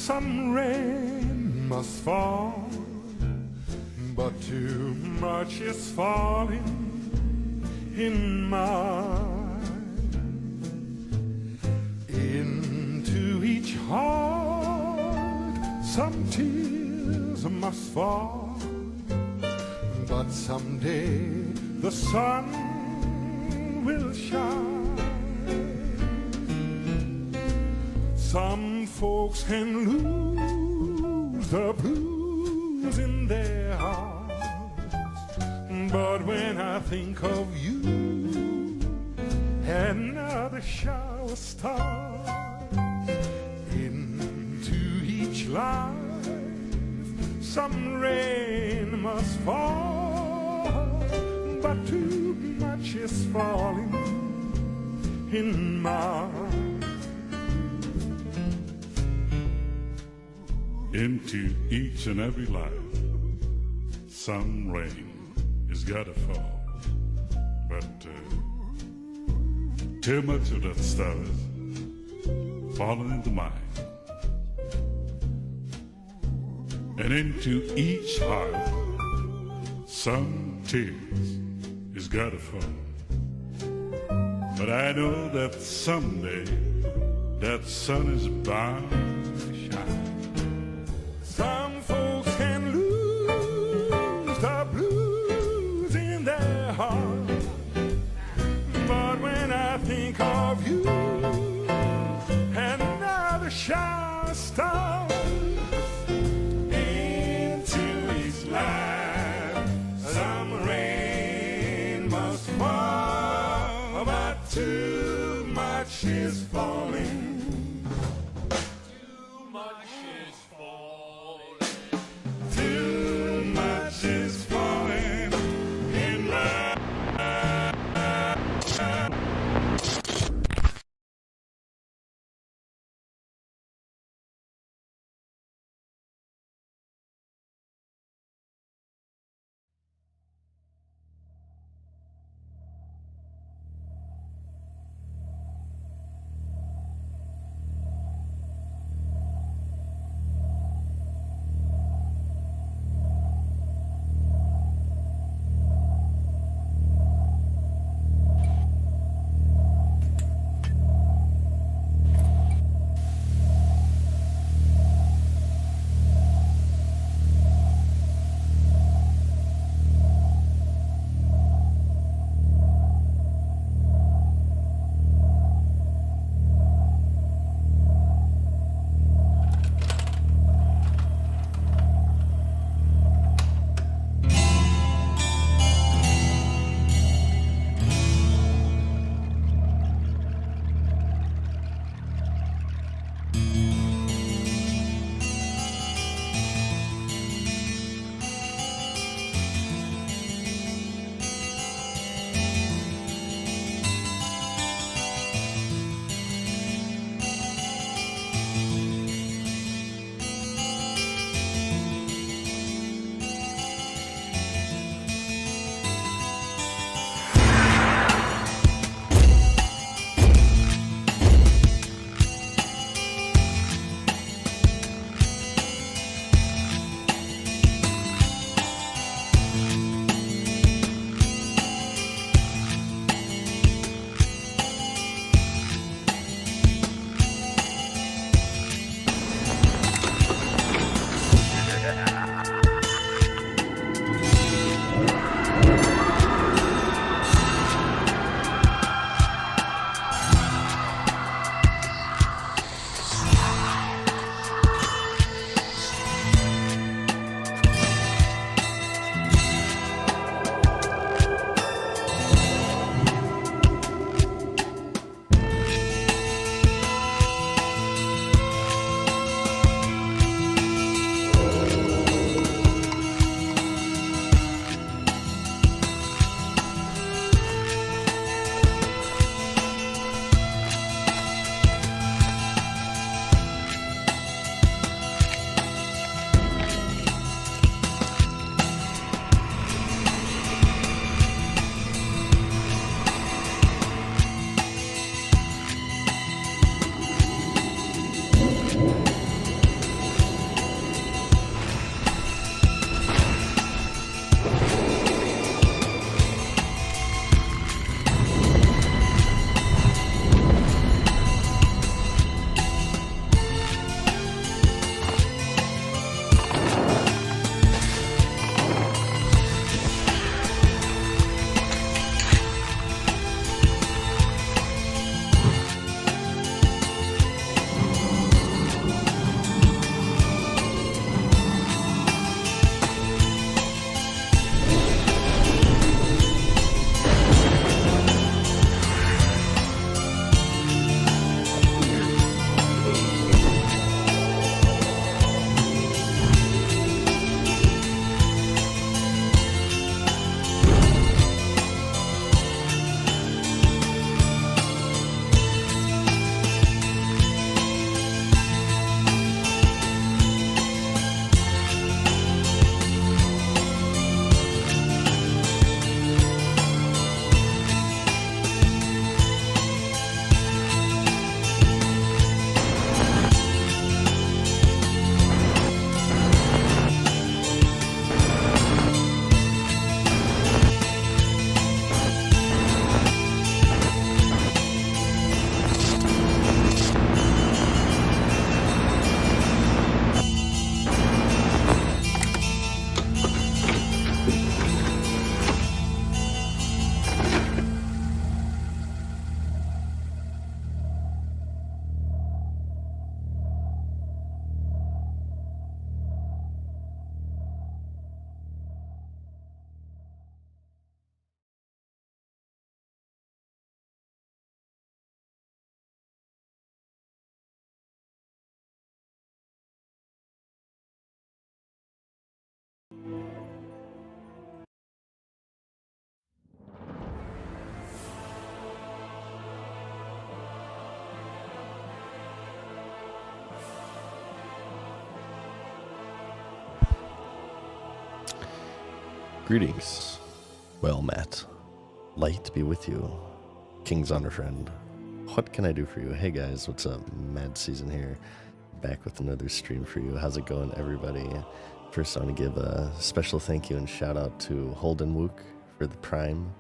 Some rain must fall, but too much is falling in mine. Into each heart some tears must fall, but someday the sun will shine. Some folks can lose the blues in their hearts, but when I think of you, another shower starts. Into each life some rain must fall, but too much is falling in mine. Into each and every life, some rain has got to fall, but too much of that stuff is falling into mine. And into each heart, some tears has got to fall. But I know that someday that sun is bound to shine. Some folks can lose the blues in their heart, but when I think of you, another shower starts. Into each life some rain must fall, but too much is falling. Greetings. Well, Matt, light be with you. King's honor friend. What can I do for you? Hey guys, what's up? Mad Season here. Back with another stream for you. How's it going, everybody? First, I want to give a special thank you and shout out to Holden Wook for the Prime.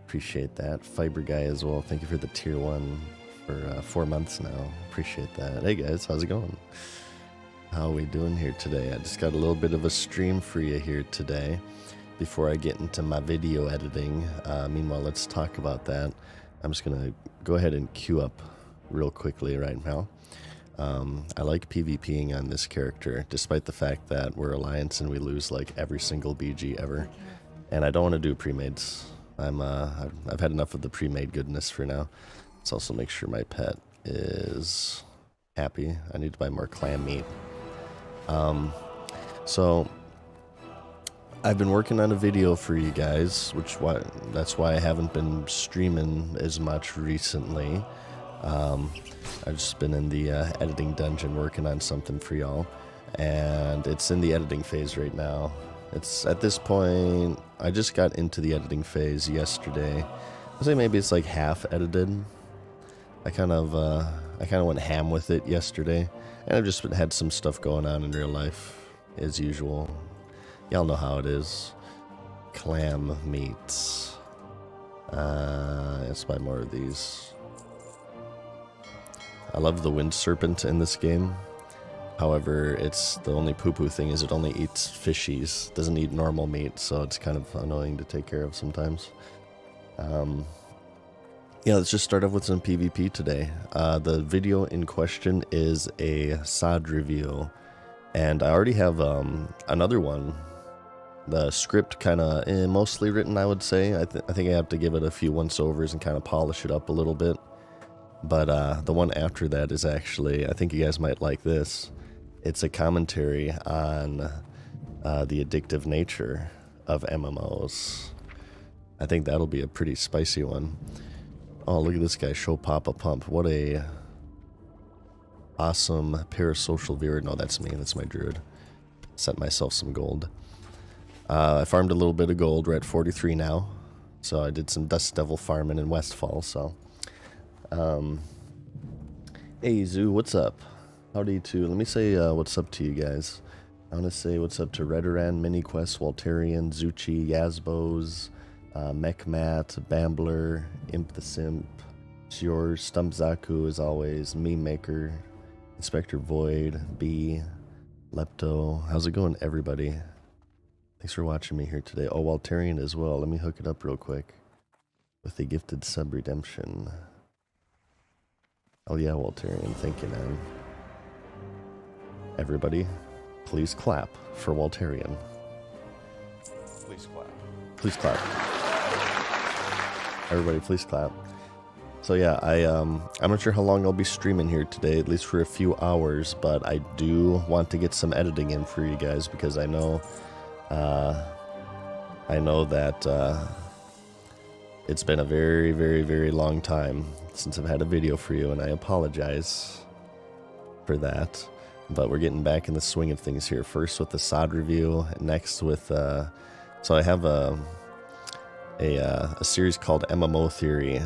Appreciate that. Fiber Guy as well. Thank you for the Tier 1 for 4 months now. Appreciate that. Hey guys, how's it going? How are we doing here today? I just got a little bit of a stream for you here today before I get into my video editing. Meanwhile, let's talk about that. I'm just going to go ahead and queue up real quickly right now. I like PvPing on this character, despite the fact that we're Alliance and we lose like every single BG ever. And I don't want to do pre-mades. I've had enough of the pre-made goodness for now. Let's also make sure my pet is happy. I need to buy more clam meat. So I've been working on a video for you guys, that's why I haven't been streaming as much recently. I've just been in the editing dungeon working on something for y'all, and it's in the editing phase right now. It's at this point, I just got into the editing phase yesterday. I'd say maybe it's like half edited. I kind of went ham with it yesterday, and I've just had some stuff going on in real life as usual. Y'all know how it is. Clam meats. Let's buy more of these. I love the wind serpent in this game. However, it's the only poo-poo thing is it only eats fishies. Doesn't eat normal meat, so it's kind of annoying to take care of sometimes. Yeah, let's just start off with some PvP today. The video in question is a SOD review, and I already have another one. The script kind of mostly written, I would say. I think I have to give it a few once-overs and kind of polish it up a little bit. But the one after that is actually, I think you guys might like this. It's a commentary on the addictive nature of MMOs. I think that'll be a pretty spicy one. Oh, look at this guy, Show Papa Pump. What a awesome parasocial viewer. No, that's me. That's my druid. Sent myself some gold. I farmed a little bit of gold. We're at 43 now. So I did some Dust Devil farming in Westfall, so... Hey, Zoo, what's up? Howdy to... Let me say what's up to you guys. I want to say what's up to Redoran, MiniQuest, Walterian, Zuchi, Yazbos, Mechmat, Bambler, Imp the Simp, Shior, Stumpzaku as always, Meme Maker, Inspector Void, B, Lepto. How's it going, everybody? Thanks for watching me here today. Oh, Walterian as well. Let me hook it up real quick with the gifted sub redemption. Oh yeah, Walterian, thank you, man. Everybody, please clap for Walterian. Please clap. Please clap. Everybody, please clap. So yeah, I'm not sure how long I'll be streaming here today, at least for a few hours, but I do want to get some editing in for you guys because I know that it's been a very, very, very long time since I've had a video for you, and I apologize for that. But we're getting back in the swing of things here. First with the SOD review, next with so I have a series called MMO Theory,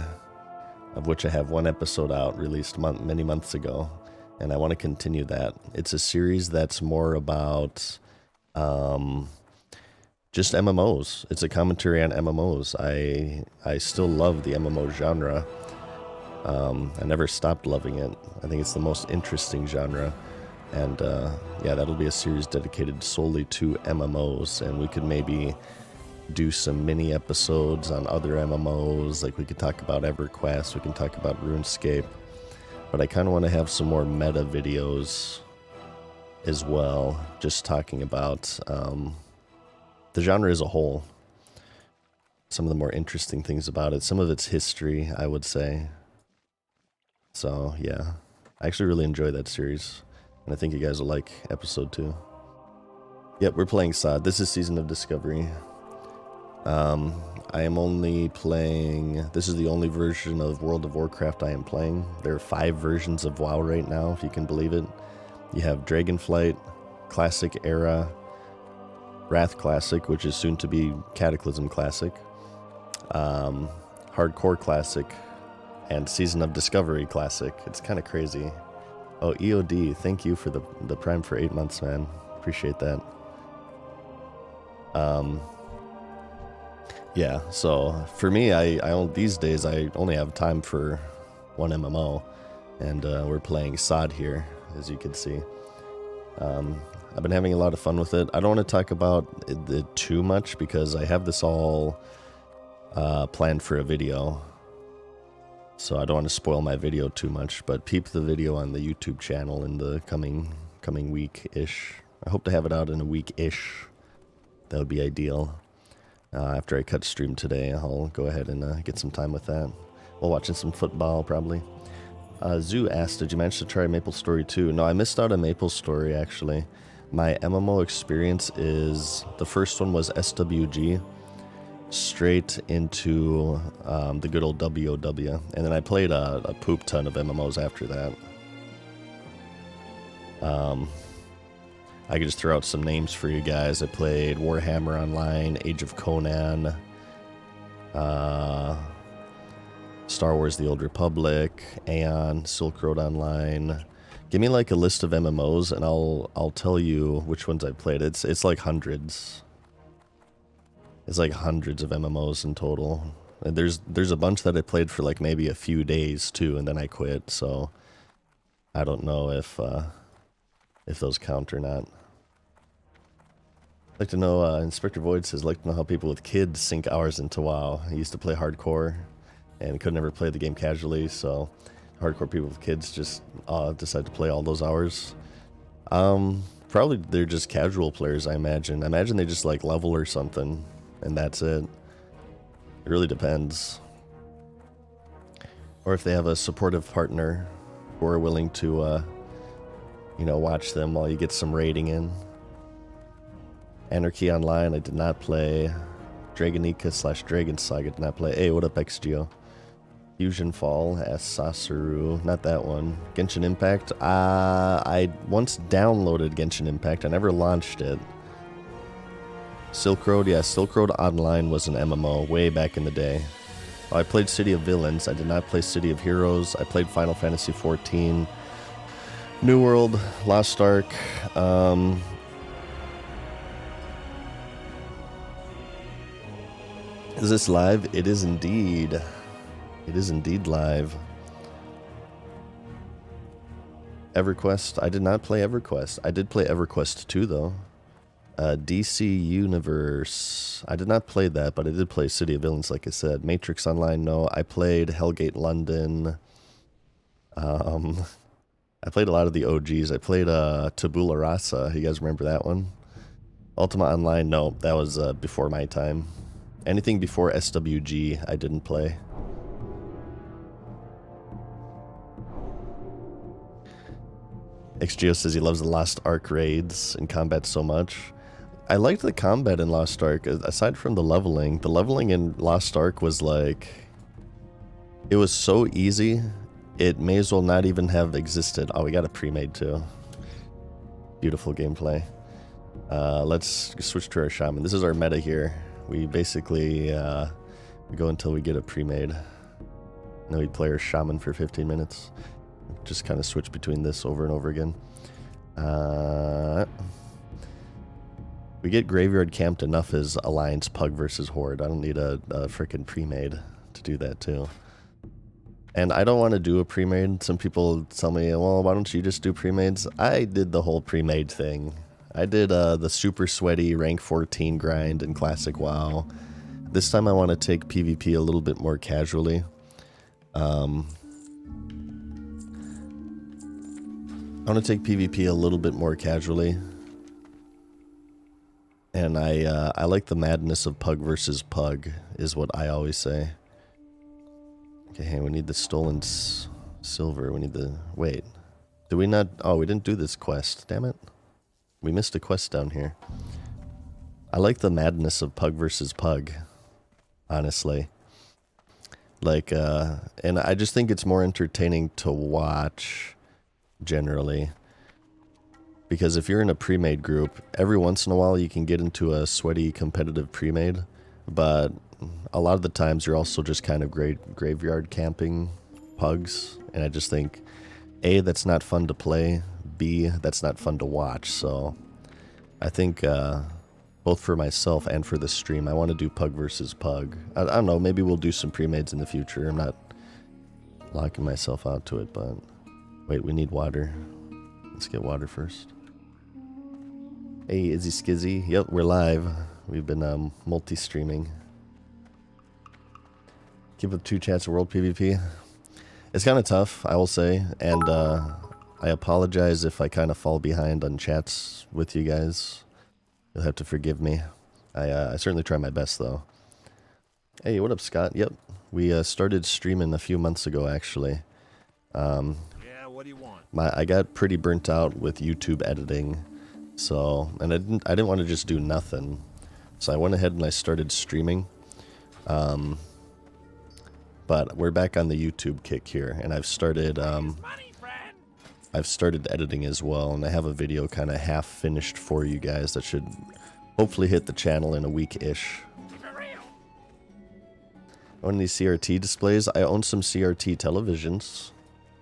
of which I have one episode out, released many months ago, and I want to continue that. It's a series that's more about just MMOs. It's a commentary on MMOs. I still love the MMO genre. I never stopped loving it. I think it's the most interesting genre. And yeah, that'll be a series dedicated solely to MMOs, and we could maybe do some mini episodes on other MMOs. Like we could talk about EverQuest, we can talk about RuneScape, but I kind of want to have some more meta videos as well, just talking about the genre as a whole, some of the more interesting things about it, some of its history, I would say. So yeah, I actually really enjoy that series, and I think you guys will like episode 2. Yep, we're playing SOD. This is Season of Discovery. I am only playing... This is the only version of World of Warcraft I am playing. There are 5 versions of WoW right now, if you can believe it. You have Dragonflight, Classic Era, Wrath Classic, which is soon to be Cataclysm Classic, Hardcore Classic, and Season of Discovery Classic. It's kind of crazy. Oh, EOD, thank you for the Prime for 8 months, man. Appreciate that. Yeah, so for me, these days I only have time for one MMO, and we're playing SOD here, as you can see. I've been having a lot of fun with it. I don't want to talk about it too much because I have this all planned for a video, so I don't want to spoil my video too much, but peep the video on the YouTube channel in the coming week-ish. I hope to have it out in a week-ish. That would be ideal. After I cut stream today, I'll go ahead and get some time with that. While watching some football, probably. Zoo asked, did you manage to try Maple Story 2? No, I missed out on Maple Story, actually. My MMO experience is, the first one was SWG, straight into the good old WOW, and then I played a poop ton of MMOs after that. I could just throw out some names for you guys. I played Warhammer Online, Age of Conan, Star Wars The Old Republic, Aeon, Silk Road Online. Give me like a list of MMOs and I'll tell you which ones I played. It's like hundreds. It's like hundreds of MMOs in total. And there's a bunch that I played for like maybe a few days too, and then I quit, so I don't know if those count or not. I'd like to know, Inspector Void says, like to know how people with kids sink hours into WoW. I used to play hardcore and could never play the game casually, so hardcore people with kids just decide to play all those hours. Probably they're just casual players, I imagine. I imagine they just like level or something, and that's it. It really depends. Or if they have a supportive partner who are willing to, watch them while you get some raiding in. Anarchy Online, I did not play. Dragonica / Dragon Saga, did not play. Hey, what up, XGO? Fusion Fall, Sasuru, not that one. Genshin Impact, I once downloaded Genshin Impact, I never launched it. Silk Road, yeah, Silk Road Online was an MMO way back in the day. I played City of Villains, I did not play City of Heroes, I played Final Fantasy XIV, New World, Lost Ark, is this live? It is indeed. It is indeed live. EverQuest. I did not play EverQuest. I did play EverQuest 2, though. DC Universe. I did not play that, but I did play City of Villains, like I said. Matrix Online, no. I played Hellgate London. I played a lot of the OGs. I played Tabula Rasa. You guys remember that one? Ultima Online, no. That was before my time. Anything before SWG, I didn't play. XGO says he loves the Lost Ark raids and combat so much. I liked the combat in Lost Ark, aside from the leveling. The leveling in Lost Ark was like... It was so easy, it may as well not even have existed. Oh, we got a pre-made too. Beautiful gameplay. Let's switch to our shaman. This is our meta here. We basically we go until we get a pre-made. Then we play our shaman for 15 minutes. Just kind of switch between this over and over again. We get graveyard camped enough as Alliance Pug versus Horde. I don't need a freaking pre-made to do that too. And I don't want to do a pre-made. Some people tell me, well, why don't you just do pre-mades? I did the whole pre-made thing. I did the super sweaty rank 14 grind in Classic WoW. This time I want to take PvP a little bit more casually. I want to take PvP a little bit more casually. And I like the madness of Pug versus Pug, is what I always say. Okay, hey, we need the stolen silver. We need the... Wait. Did we not... Oh, we didn't do this quest. Damn it. We missed a quest down here. I like the madness of Pug versus Pug, honestly. Like, and I just think it's more entertaining to watch, generally. Because if you're in a pre-made group, every once in a while you can get into a sweaty competitive pre-made, but a lot of the times you're also just kind of graveyard camping pugs, and I just think, A, that's not fun to play, B, that's not fun to watch. So I think both for myself and for the stream, I want to do pug versus pug. I don't know, maybe we'll do some pre-mades in the future. I'm not locking myself out to it, but wait, we need water. Let's get water first. Hey, Izzy Skizzy. Yep, we're live. We've been multi-streaming. Keep up 2 chats of World PvP. It's kind of tough, I will say, and I apologize if I kind of fall behind on chats with you guys. You'll have to forgive me. I certainly try my best, though. Hey, what up, Scott? Yep, we started streaming a few months ago, actually. Yeah, what do you want? I got pretty burnt out with YouTube editing, so, and I didn't want to just do nothing, so I went ahead and I started streaming. But we're back on the YouTube kick here, and I've started editing as well, and I have a video kind of half finished for you guys that should hopefully hit the channel in a week-ish. Own these CRT displays. I own some CRT televisions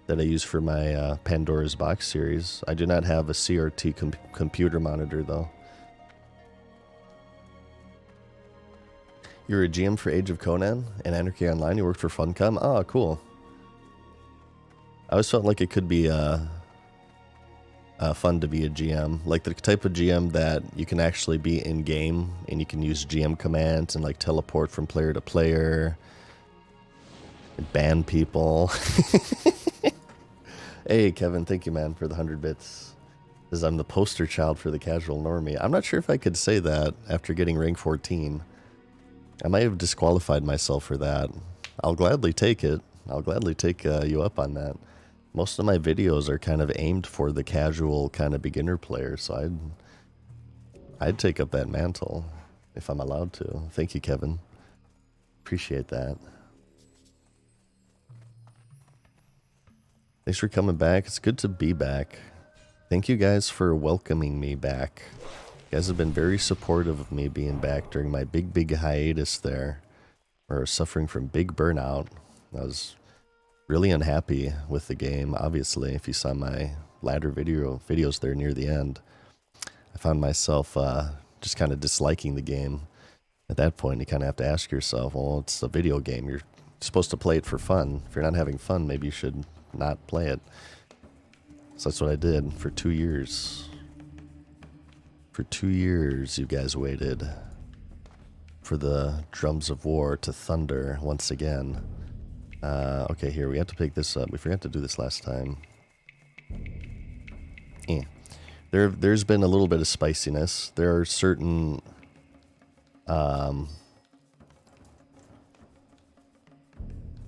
that I use for my Pandora's Box series. I do not have a CRT computer monitor, though. You're a GM for Age of Conan and Anarchy Online. You worked for Funcom. Oh, cool. I always felt like it could be fun to be a GM. Like the type of GM that you can actually be in-game and you can use GM commands and like teleport from player to player. And ban people. Hey, Kevin, thank you, man, for the 100 bits. Because I'm the poster child for the casual normie. I'm not sure if I could say that after getting rank 14. I might have disqualified myself for that. I'll gladly take it. I'll gladly take you up on that. Most of my videos are kind of aimed for the casual kind of beginner player, so I'd take up that mantle if I'm allowed to. Thank you, Kevin. Appreciate that. Thanks for coming back. It's good to be back. Thank you guys for welcoming me back. You guys have been very supportive of me being back during my big hiatus there. Or suffering from big burnout. I was really unhappy with the game, obviously, if you saw my ladder videos there near the end. I found myself just kind of disliking the game. At that point, you kind of have to ask yourself, well, it's a video game. You're supposed to play it for fun. If you're not having fun, maybe you should not play it. So that's what I did for 2 years. For 2 years, you guys waited for the drums of war to thunder once again. Okay, here, we have to pick this up. We forgot to do this last time. There's been a little bit of spiciness. There are certain...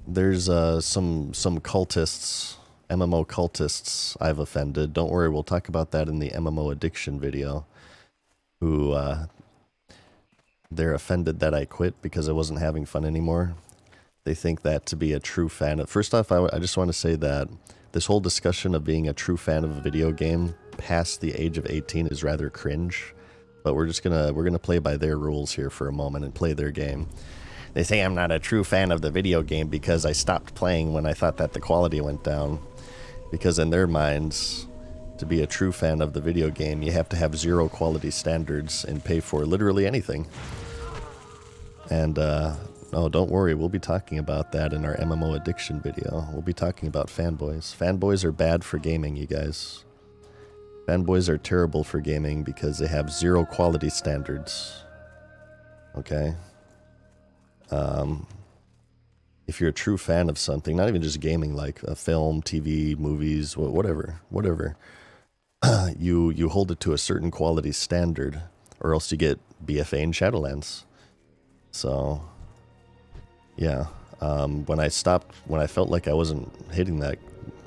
there's some cultists, MMO cultists I've offended. Don't worry, we'll talk about that in the MMO addiction video. Who, they're offended that I quit because I wasn't having fun anymore. They think that to be a true fan of... First off, I just want to say that this whole discussion of being a true fan of a video game past the age of 18 is rather cringe. But we're gonna play by their rules here for a moment and play their game. They say I'm not a true fan of the video game because I stopped playing when I thought that the quality went down. Because in their minds, to be a true fan of the video game, you have to have 0 quality standards and pay for literally anything. And, oh, don't worry, we'll be talking about that in our MMO addiction video. We'll be talking about fanboys. Fanboys are bad for gaming, you guys. Fanboys are terrible for gaming because they have 0 quality standards. Okay? If you're a true fan of something, not even just gaming, like a film, TV, movies, whatever, you hold it to a certain quality standard, or else you get BFA in Shadowlands. So, yeah, when I felt like I wasn't hitting that,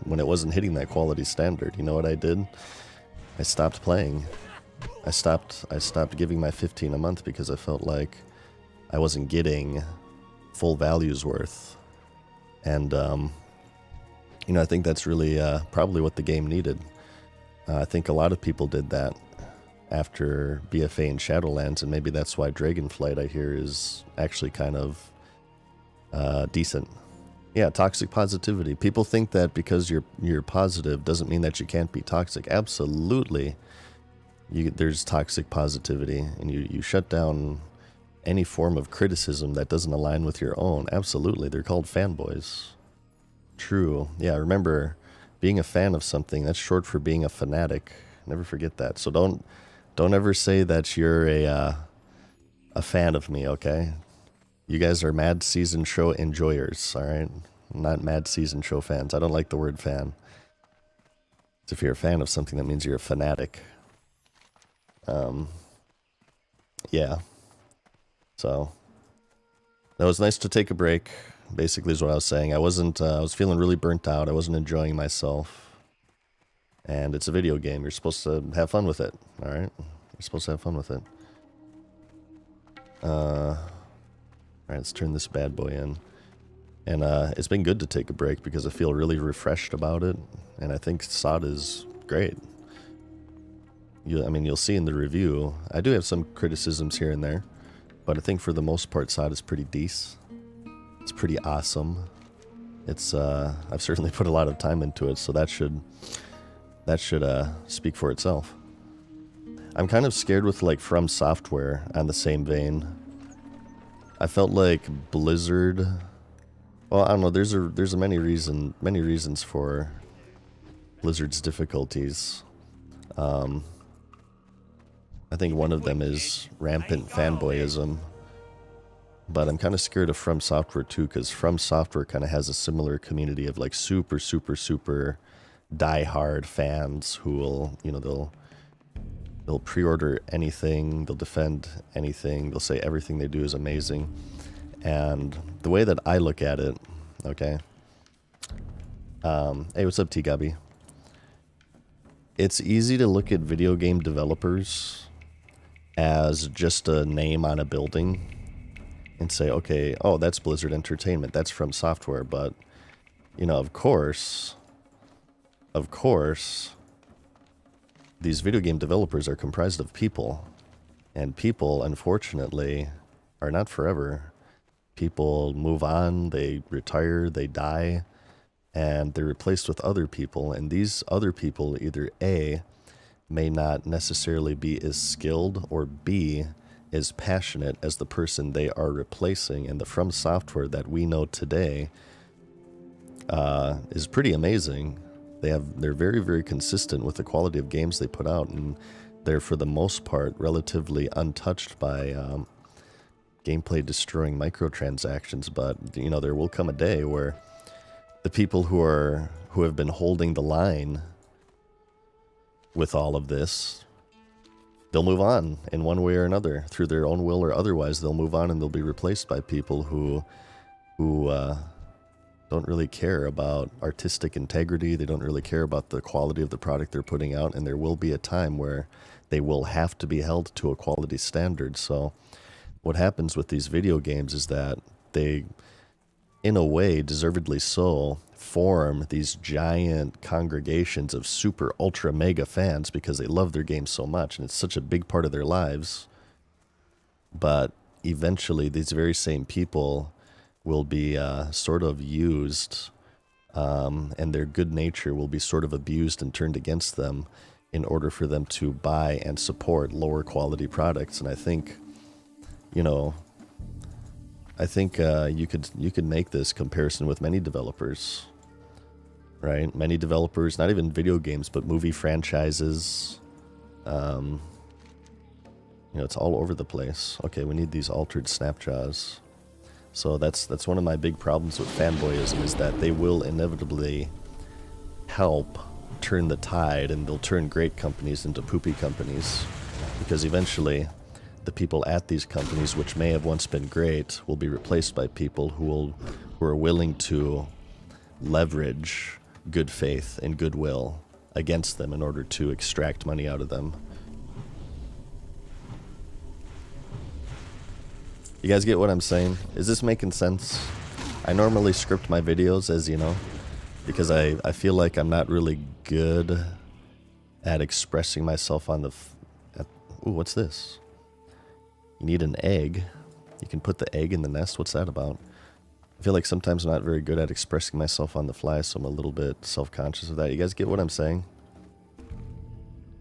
when it wasn't hitting that quality standard, you know what I did? I stopped playing. I stopped giving my 15 a month because I felt like I wasn't getting full value's worth. And, you know, I think that's really probably what the game needed. I think a lot of people did that after BFA and Shadowlands, and maybe that's why Dragonflight, I hear, is actually kind of decent. Yeah, toxic positivity. People think that because you're positive doesn't mean that you can't be toxic. Absolutely, there's toxic positivity, and you shut down any form of criticism that doesn't align with your own. Absolutely, they're called fanboys. True. Yeah, remember, being a fan of something, that's short for being a fanatic. Never forget that. So don't ever say that you're a fan of me, okay? You guys are Mad Season Show enjoyers, all right? Not Mad Season Show fans. I don't like the word fan. If you're a fan of something, that means you're a fanatic. Yeah. So, that was nice to take a break, basically is what I was saying. I was feeling really burnt out. I wasn't enjoying myself. And it's a video game. You're supposed to have fun with it, all right? You're supposed to have fun with it. All right, let's turn this bad boy in. And it's been good to take a break because I feel really refreshed about it. And I think SOD is great. You'll see in the review, I do have some criticisms here and there. But I think for the most part, SOD is pretty decent. It's pretty awesome. It's I've certainly put a lot of time into it, so that should speak for itself. I'm kind of scared with like From Software on the same vein. I felt like Blizzard. Well, I don't know. There's many reasons for Blizzard's difficulties. I think one of them is rampant fanboyism. But I'm kind of scared of From Software too, because From Software kind of has a similar community of like super die-hard fans who will, they'll pre-order anything, they'll defend anything, they'll say everything they do is amazing. And the way that I look at it, okay, hey, what's up, T-Gubby? It's easy to look at video game developers as just a name on a building and say, okay, oh, that's Blizzard Entertainment, that's From Software, but, of course, these video game developers are comprised of people, and people, unfortunately, are not forever. People move on, they retire, they die, and they're replaced with other people, and these other people either A, may not necessarily be as skilled, or B, as passionate as the person they are replacing. And the From Software that we know today is pretty amazing. They're very, very consistent with the quality of games they put out, and they're for the most part relatively untouched by gameplay destroying microtransactions. But there will come a day where the people who have been holding the line with all of this, they'll move on in one way or another, through their own will or otherwise. They'll move on and they'll be replaced by people who don't really care about artistic integrity. They don't really care about the quality of the product they're putting out, and there will be a time where they will have to be held to a quality standard. So what happens with these video games is that they, in a way, deservedly so, form these giant congregations of super ultra mega fans because they love their game so much and it's such a big part of their lives. But eventually these very same people will be sort of used, and their good nature will be sort of abused and turned against them in order for them to buy and support lower quality products. And I think, you could make this comparison with many developers, right? Many developers, not even video games, but movie franchises. It's all over the place. Okay, we need these altered snapjaws. So that's one of my big problems with fanboyism, is that they will inevitably help turn the tide, and they'll turn great companies into poopy companies, because eventually the people at these companies, which may have once been great, will be replaced by people who are willing to leverage good faith and goodwill against them in order to extract money out of them. You guys get what I'm saying? Is this making sense? I normally script my videos, as you know, because I feel like I'm not really good at expressing myself on the... Ooh, what's this? You need an egg. You can put the egg in the nest. What's that about? I feel like sometimes I'm not very good at expressing myself on the fly, so I'm a little bit self-conscious of that. You guys get what I'm saying?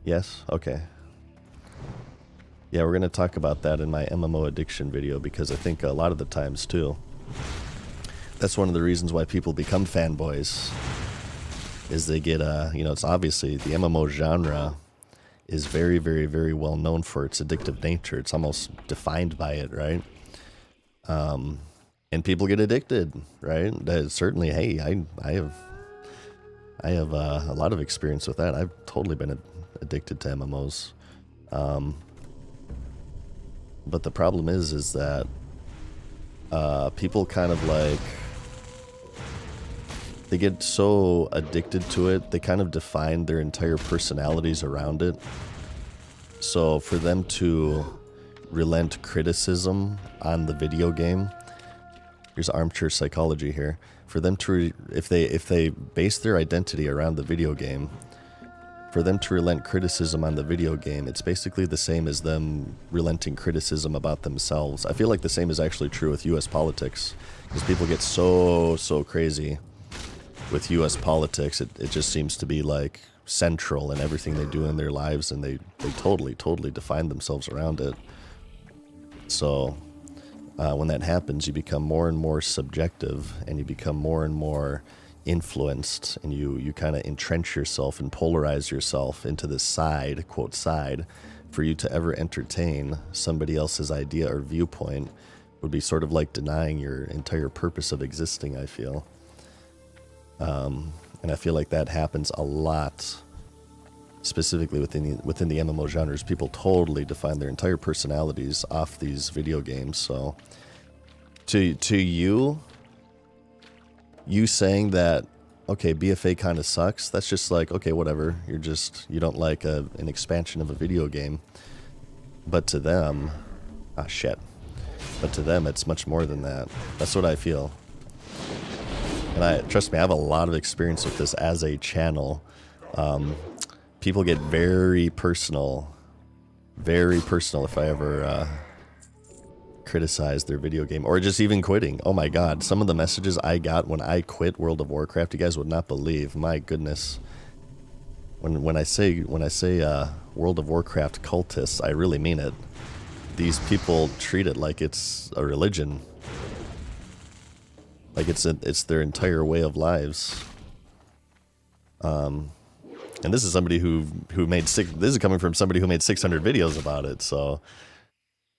Yes? Okay. Yeah, we're going to talk about that in my MMO addiction video, because I think a lot of the times, too, that's one of the reasons why people become fanboys, is they get, it's obviously the MMO genre is very, very, very well known for its addictive nature. It's almost defined by it, right? And people get addicted, right? Certainly, hey, I have a lot of experience with that. I've totally been addicted to MMOs. But the problem is that people kind of like, they get so addicted to it, they kind of define their entire personalities around it. So for them to relent criticism on the video game, here's armchair psychology here. For them to, if they base their identity around the video game, for them to relent criticism on the video game, it's basically the same as them relenting criticism about themselves. I feel like the same is actually true with U.S. politics, because people get so crazy with U.S. politics. It just seems to be like central in everything they do in their lives, and they totally define themselves around it. So when that happens, you become more and more subjective, and you become more and more influenced, and you kind of entrench yourself and polarize yourself into this side, quote side. For you to ever entertain somebody else's idea or viewpoint would be sort of like denying your entire purpose of existing, I feel. And I feel like that happens a lot, specifically within the MMO genres. People totally define their entire personalities off these video games. So to you saying that, okay, BFA kind of sucks, that's just like, okay, whatever. You don't like an expansion of a video game. But to them, but to them, it's much more than that. That's what I feel. And trust me, I have a lot of experience with this as a channel. People get very personal if I ever criticize their video game, or just even quitting. Oh my god, some of the messages I got when I quit World of Warcraft, you guys would not believe. My goodness. When I say World of Warcraft cultists, I really mean it. These people treat it like it's a religion. Like it's their entire way of lives. And this is somebody who made this is coming from somebody who made 600 videos about it. So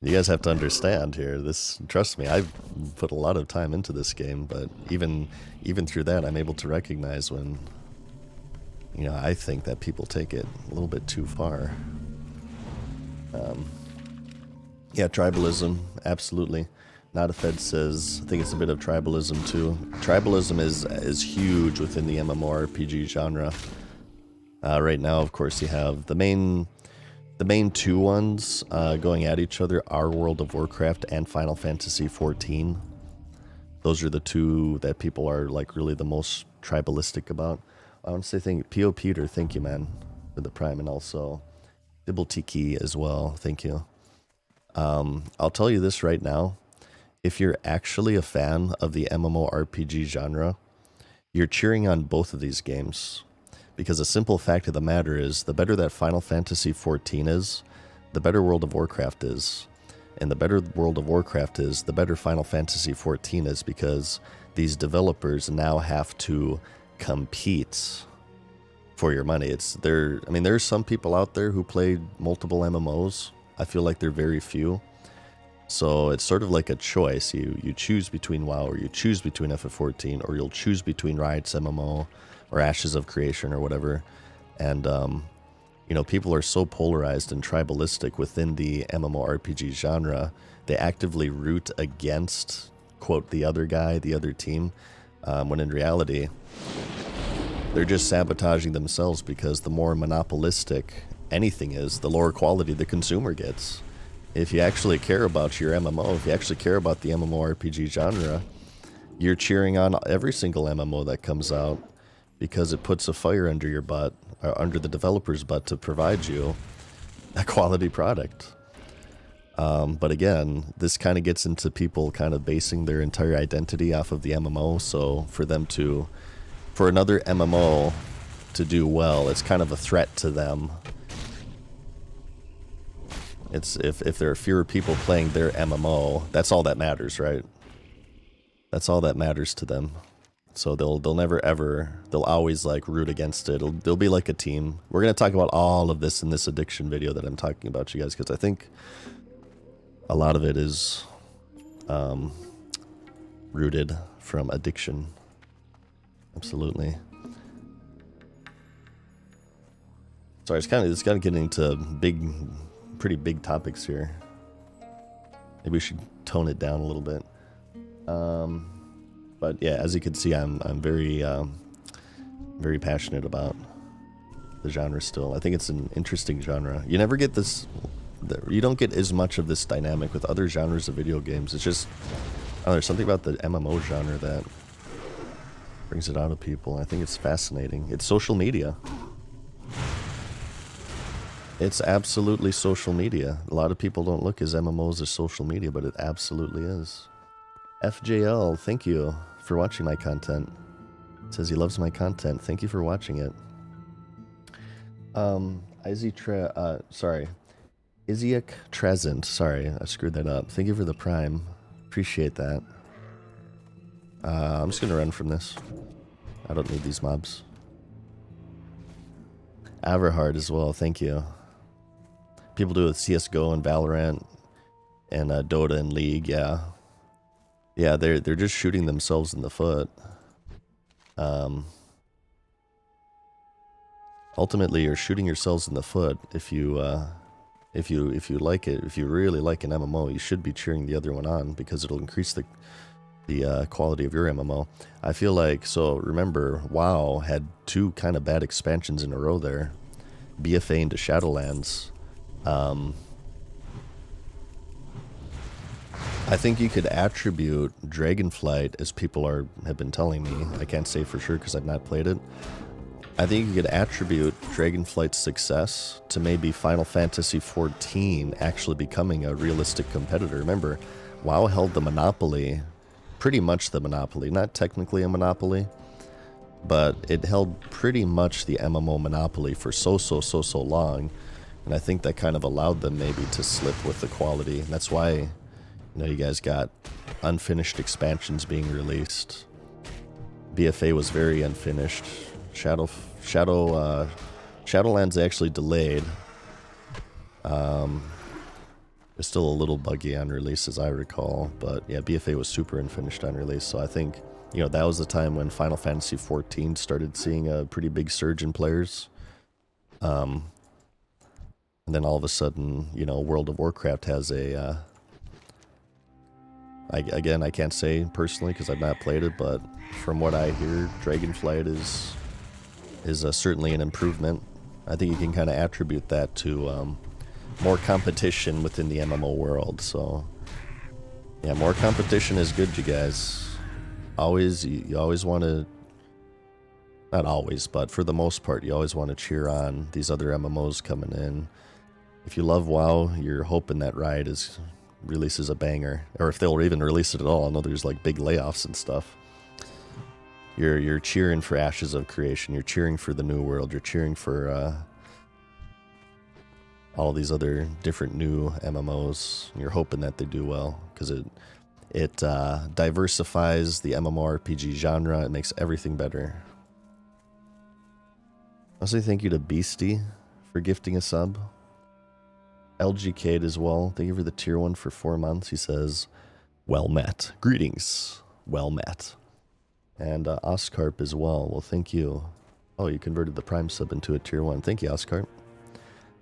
you guys have to understand here. Trust me, I've put a lot of time into this game, but even through that, I'm able to recognize when, I think that people take it a little bit too far. Yeah, tribalism, absolutely. Not a Fed says, I think it's a bit of tribalism too. Tribalism is huge within the MMORPG genre. Right now, of course, you have the main two ones going at each other are World of Warcraft and Final Fantasy XIV. Those are the two that people are like really the most tribalistic about. I want to say P.O. Peter, thank you, man, for the Prime, and also Dibble Tiki as well, thank you. I'll tell you this right now. If you're actually a fan of the MMORPG genre, you're cheering on both of these games. Because the simple fact of the matter is, the better that Final Fantasy XIV is, the better World of Warcraft is. And the better World of Warcraft is, the better Final Fantasy XIV is, because these developers now have to compete for your money. There's some people out there who play multiple MMOs. I feel like they're very few. So it's sort of like a choice. You choose between WoW, or you choose between FF14, or you'll choose between Riot's MMO, or Ashes of Creation, or whatever. And, people are so polarized and tribalistic within the MMORPG genre, they actively root against, quote, the other guy, the other team, when in reality, they're just sabotaging themselves, because the more monopolistic anything is, the lower quality the consumer gets. If you actually care about your MMO, if you actually care about the MMORPG genre, you're cheering on every single MMO that comes out. because it puts a fire under your butt, or under the developer's butt, to provide you a quality product. But again, this kind of gets into people kind of basing their entire identity off of the MMO. So for another MMO to do well, it's kind of a threat to them. It's if there are fewer people playing their MMO, that's all that matters, right? That's all that matters to them. So they'll never ever, they'll always like root against it. They'll be like a team. We're gonna talk about all of this in this addiction video that I'm talking about, you guys, because I think a lot of it is rooted from addiction. Absolutely. Sorry, it's kind of getting into pretty big topics here. Maybe we should tone it down a little bit. But yeah, as you can see, I'm very very passionate about the genre still. I think it's an interesting genre. You never get this. You don't get as much of this dynamic with other genres of video games. It's just, there's something about the MMO genre that brings it out of people. I think it's fascinating. It's social media. It's absolutely social media. A lot of people don't look as MMOs as social media, but it absolutely is. FJL, thank you for watching my content. It says he loves my content. Thank you for watching it. Iziak Trezent. Sorry, I screwed that up. Thank you for the prime. Appreciate that. I'm just gonna run from this. I don't need these mobs. Averhard as well, thank you. People do it with CSGO and Valorant and Dota and League, yeah. Yeah, they're just shooting themselves in the foot. Ultimately, you're shooting yourselves in the foot if you like it. If you really like an MMO, you should be cheering the other one on because it'll increase the quality of your MMO. I feel like, so remember, WoW had two kind of bad expansions in a row there. BFA into Shadowlands. I think you could attribute Dragonflight, as people have been telling me. I can't say for sure because I've not played it. I think you could attribute Dragonflight's success to maybe Final Fantasy XIV actually becoming a realistic competitor. Remember, WoW held the monopoly, pretty much the monopoly, not technically a monopoly, but it held pretty much the MMO monopoly for so long, and I think that kind of allowed them maybe to slip with the quality. And that's why, you know, you guys got unfinished expansions being released. BFA was very unfinished. Shadowlands actually delayed. It's still a little buggy on release, as I recall, but yeah, BFA was super unfinished on release. So I think, you know, that was the time when Final Fantasy XIV started seeing a pretty big surge in players. And then all of a sudden, you know, World of Warcraft has a again, I can't say personally because I've not played it, but from what I hear, Dragonflight is certainly an improvement. I think you can kind of attribute that to more competition within the MMO world. So yeah, more competition is good, you guys. You always want to, not always, but for the most part, you always want to cheer on these other MMOs coming in. If you love WoW, you're hoping that Riot releases a banger, or if they'll even release it at all. I know there's like big layoffs and stuff. You're cheering for Ashes of Creation. You're cheering for the New World. You're cheering for all these other different new MMOs. You're hoping that they do well because it diversifies the MMORPG genre. It makes everything better. I'll say thank you to Beastie for gifting a sub. LGK'd as well. Thank you for the tier 1 for 4 months. He says, well met. Greetings. Well met. And Oscarp as well. Well, thank you. Oh, you converted the Prime sub into a tier 1. Thank you, Oscarp.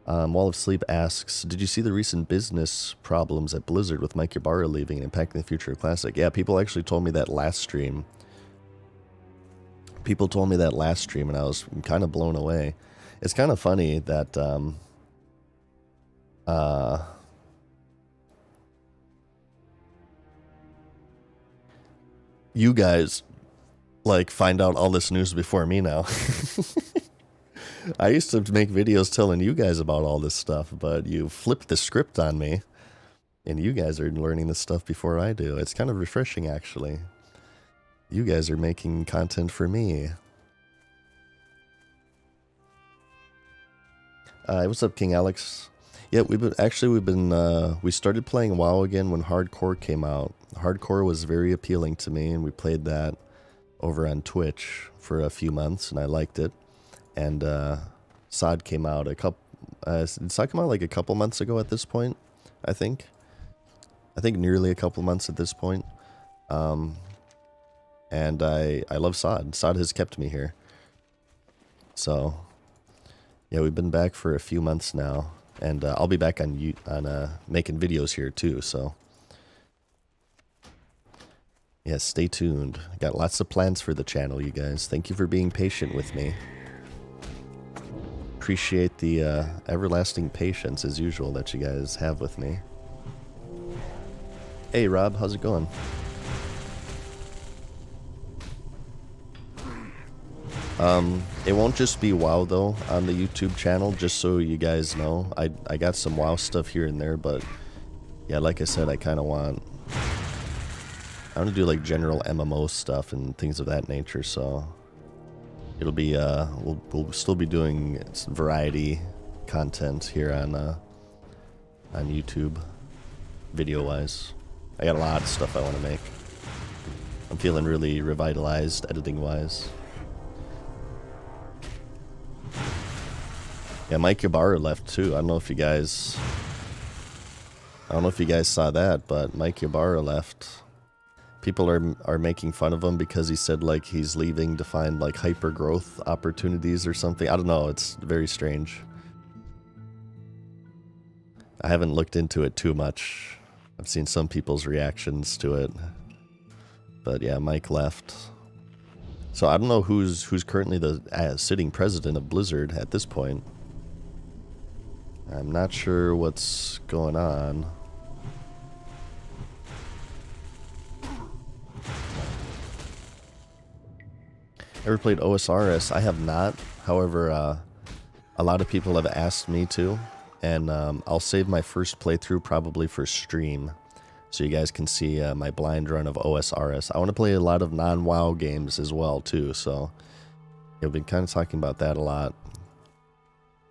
Wall of Sleep asks, did you see the recent business problems at Blizzard with Mike Ybarra leaving and impacting the future of Classic? Yeah, people actually told me that last stream. And I was kind of blown away. It's kind of funny that you guys like find out all this news before me now. I used to make videos telling you guys about all this stuff, but you flipped the script on me, and you guys are learning this stuff before I do. It's kind of refreshing, actually. You guys are making content for me. What's up, King Alex? Yeah, we started playing WoW again when Hardcore came out. Hardcore was very appealing to me, and we played that over on Twitch for a few months, and I liked it. And SOD came out did SOD come out like a couple months ago at this point? I think nearly a couple months at this point. And I love SOD. SOD has kept me here. So yeah, we've been back for a few months now, and I'll be back on making videos here too. So yeah, stay tuned. I got lots of plans for the channel, you guys. Thank you for being patient with me. Appreciate the everlasting patience, as usual, that you guys have with me. Hey, Rob, how's it going? It won't just be WoW, though, on the YouTube channel, just so you guys know. I got some WoW stuff here and there, but yeah, like I said, I want to do, like, general MMO stuff and things of that nature, so it'll be, we'll still be doing some variety content here on YouTube, video-wise. I got a lot of stuff I want to make. I'm feeling really revitalized, editing-wise. Yeah, Mike Ybarra left too. I don't know if you guys saw that, but Mike Ybarra left. People are making fun of him because he said like he's leaving to find like hyper growth opportunities or something. I don't know. It's very strange. I haven't looked into it too much. I've seen some people's reactions to it, but yeah, Mike left. So I don't know who's currently the sitting president of Blizzard at this point. I'm not sure what's going on. Ever played OSRS? I have not. However, a lot of people have asked me to, and I'll save my first playthrough probably for stream, so you guys can see my blind run of OSRS. I want to play a lot of non-WoW games as well too, so yeah, we've been kind of talking about that a lot.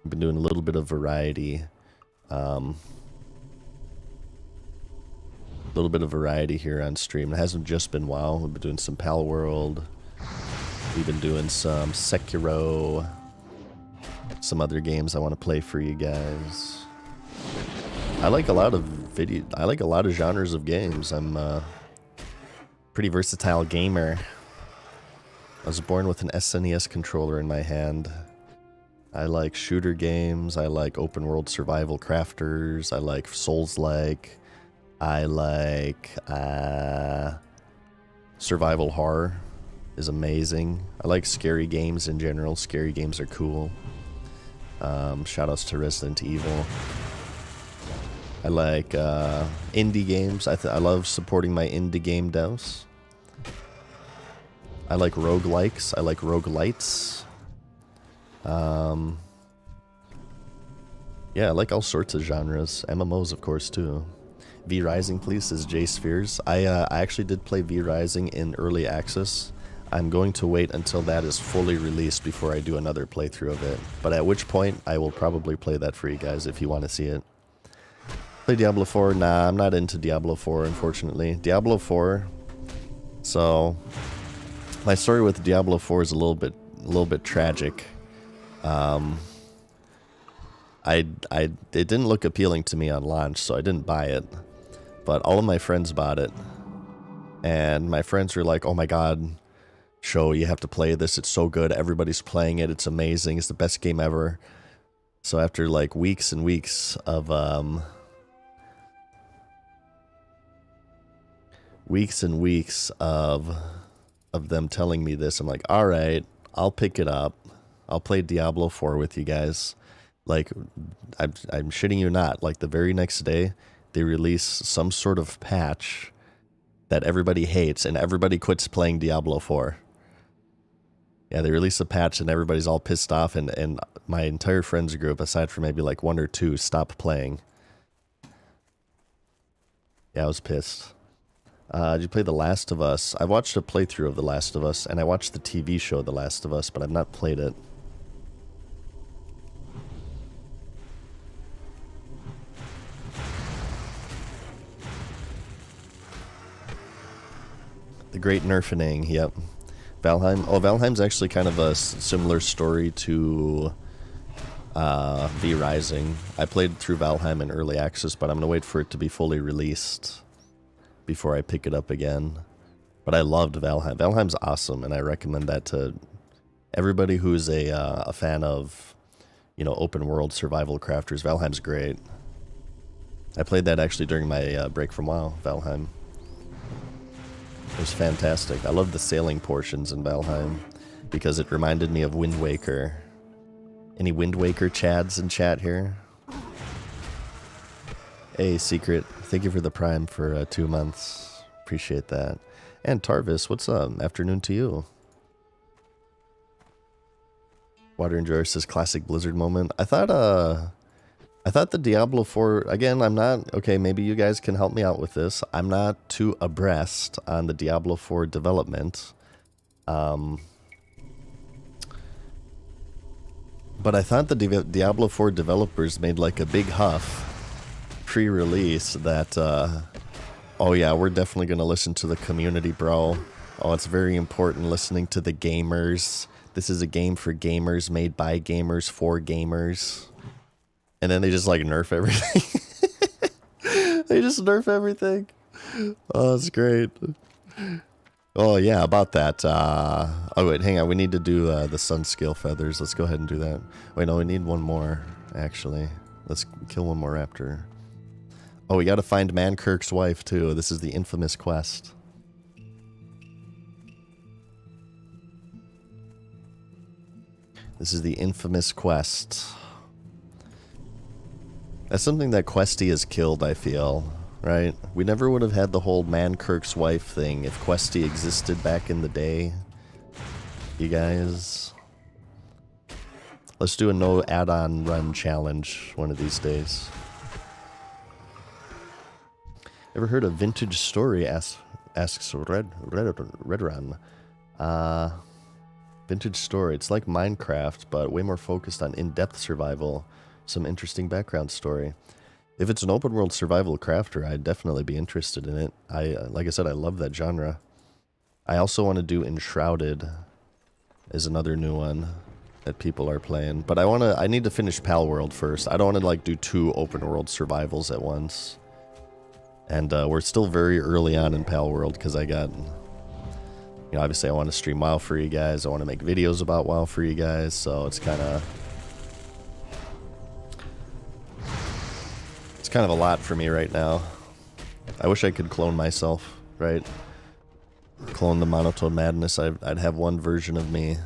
We've been doing a little bit of variety. Little bit of variety here on stream. It hasn't just been WoW. We've been doing some Pal World. We've been doing some Sekiro. Some other games I want to play for you guys. I like a lot of genres of games. I'm a pretty versatile gamer. I was born with an SNES controller in my hand. I like shooter games. I like open world survival crafters. I like Souls-like. I like survival horror is amazing. I like scary games in general. Scary games are cool. Shoutouts to Resident Evil. I like indie games. I love supporting my indie game devs. I like roguelikes. I like roguelites. Yeah, I like all sorts of genres. MMOs, of course, too. V Rising, please, says J Spheres. I actually did play V Rising in early access. I'm going to wait until that is fully released before I do another playthrough of it. But at which point, I will probably play that for you guys if you want to see it. Play Diablo 4? Nah, I'm not into Diablo 4, unfortunately. Diablo 4... So, my story with Diablo 4 is a little bit tragic. It didn't look appealing to me on launch, so I didn't buy it. But all of my friends bought it. And my friends were like, oh my god, Show, you have to play this, it's so good, everybody's playing it, it's amazing, it's the best game ever. So after like weeks and weeks of them telling me this, I'm like, alright, I'll pick it up. I'll play Diablo 4 with you guys. Like, I'm shitting you not, like the very next day, they release some sort of patch that everybody hates, and everybody quits playing Diablo 4. Yeah, they release a patch and everybody's all pissed off, and my entire friends group, aside from maybe like one or two, stopped playing. Yeah, I was pissed. Did you play The Last of Us? I watched a playthrough of The Last of Us, and I watched the TV show The Last of Us, but I've not played it. The Great Nerfening, yep. Valheim. Oh, Valheim's actually kind of a similar story to V Rising. I played through Valheim in early access, but I'm going to wait for it to be fully released before I pick it up again. But I loved Valheim. Valheim's awesome, and I recommend that to everybody who's a fan of, you know, open world survival crafters. Valheim's great. I played that actually during my break from WoW, Valheim. It was fantastic. I loved the sailing portions in Valheim because it reminded me of Wind Waker. Any Wind Waker chads in chat here? Hey, Secret. Thank you for the Prime for 2 months. Appreciate that. And Tarvis, what's up? Afternoon to you. Water Enjoyer says classic Blizzard moment. I thought the Diablo 4, again, I'm not, okay, maybe you guys can help me out with this. I'm not too abreast on the Diablo 4 development. But I thought the Diablo 4 developers made like a big huff pre-release that, oh yeah, we're definitely going to listen to the community, bro. Oh, it's very important listening to the gamers. This is a game for gamers, made by gamers, for gamers. And then they just like nerf everything. They just nerf everything. Oh, it's great. Oh yeah, about that. Oh wait, hang on. We need to do the sun scale feathers. Let's go ahead and do that. Wait, no, we need one more, actually. Let's kill one more raptor. Oh, we gotta find Mankirk's wife, too. This is the infamous quest. This is the infamous quest. That's something that Questy has killed, I feel, right? We never would have had the whole Mankirk's wife thing if Questy existed back in the day. You guys. Let's do a no add-on run challenge one of these days. Ever heard of Vintage Story? Asks Redrun. Vintage Story. It's like Minecraft, but way more focused on in-depth survival. Some interesting background story. If it's an open world survival crafter, I'd definitely be interested in it. Like I said, I love that genre. I also want to do Enshrouded is another new one that people are playing. But I need to finish Pal World first. I don't want to like do 2 open world survivals at once. And we're still very early on in Pal World because I got, you know, obviously I want to stream WoW for you guys. I want to make videos about WoW for you guys. So it's kind of a lot for me right now. I wish I could clone myself, right? Clone the Monotone Madness. I'd have one version of me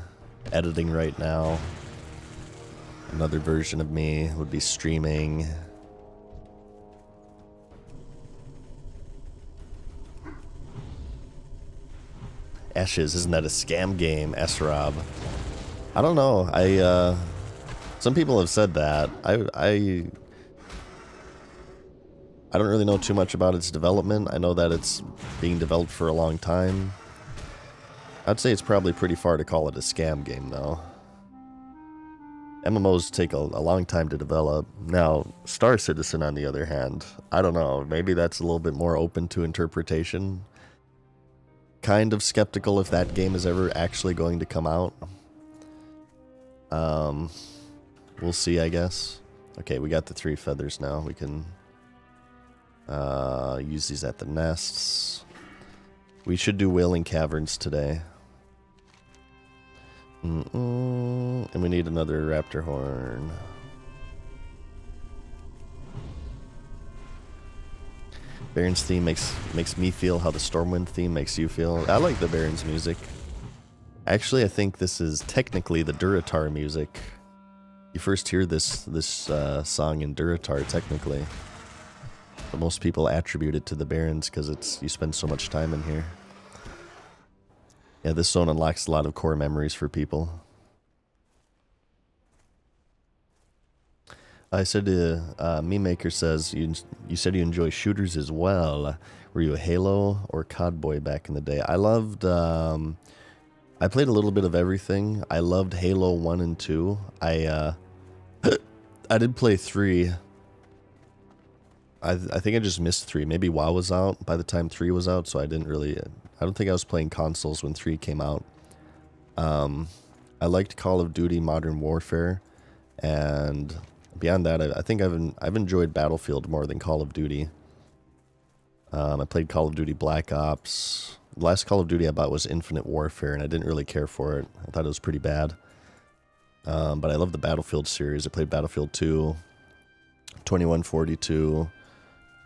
editing right now. Another version of me would be streaming. Ashes, isn't that a scam game, S-Rob? I don't know. Some people have said that. I don't really know too much about its development. I know that it's being developed for a long time. I'd say it's probably pretty far to call it a scam game, though. MMOs take a long time to develop. Now, Star Citizen, on the other hand, I don't know. Maybe that's a little bit more open to interpretation. Kind of skeptical if that game is ever actually going to come out. We'll see, I guess. Okay, we got the 3 feathers now. We can use these at the nests. We should do Wailing Caverns today. And we need another raptor horn. Baron's theme makes me feel how the Stormwind theme makes you feel. I like the Baron's music. Actually, I think this is technically the Durotar music. You first hear this song in Durotar, technically. But most people attribute it to the Barons because you spend so much time in here. Yeah, this zone unlocks a lot of core memories for people. I said, Meme Maker says, you said you enjoy shooters as well. Were you a Halo or COD boy back in the day? I loved, I played a little bit of everything. I loved Halo 1 and 2. I did play 3. I think I just missed 3. Maybe WoW was out by the time 3 was out, so I didn't really, I don't think I was playing consoles when 3 came out. I liked Call of Duty Modern Warfare, and beyond that, I think I've enjoyed Battlefield more than Call of Duty. I played Call of Duty Black Ops. The last Call of Duty I bought was Infinite Warfare, and I didn't really care for it. I thought it was pretty bad. But I love the Battlefield series. I played Battlefield 2, 2142,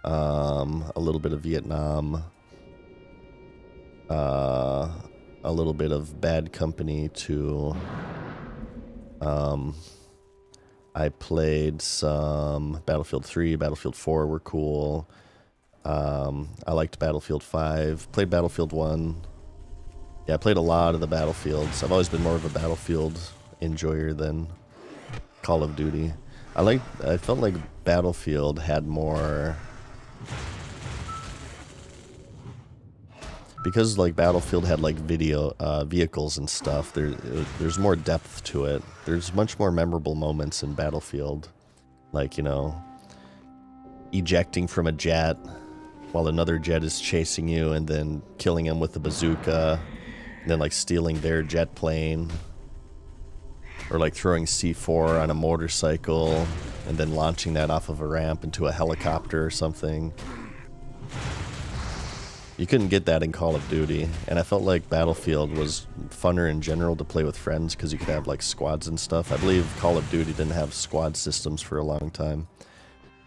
a little bit of Vietnam, a little bit of Bad Company 2. I played some Battlefield 3, Battlefield 4 were cool. I liked Battlefield 5, played Battlefield 1. Yeah, I played a lot of the Battlefields. I've always been more of a Battlefield enjoyer than Call of Duty. I felt like Battlefield had more, because like Battlefield had like vehicles and stuff. There's more depth to it. There's much more memorable moments in Battlefield, like, you know, ejecting from a jet while another jet is chasing you, and then killing him with a bazooka, and then like stealing their jet plane, or like throwing C4 on a motorcycle and then launching that off of a ramp into a helicopter or something. You couldn't get that in Call of Duty, and I felt like Battlefield was funner in general to play with friends because you could have like squads and stuff. I believe Call of Duty didn't have squad systems for a long time,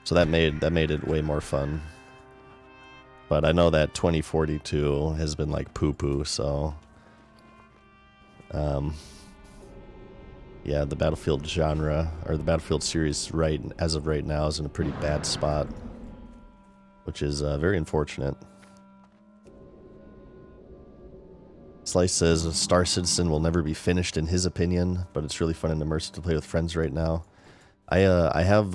so that made it way more fun. But I know that 2042 has been like poo-poo, so yeah, the Battlefield genre, or the Battlefield series as of right now, is in a pretty bad spot, which is very unfortunate. Slice says Star Citizen will never be finished in his opinion, but it's really fun and immersive to play with friends right now. I have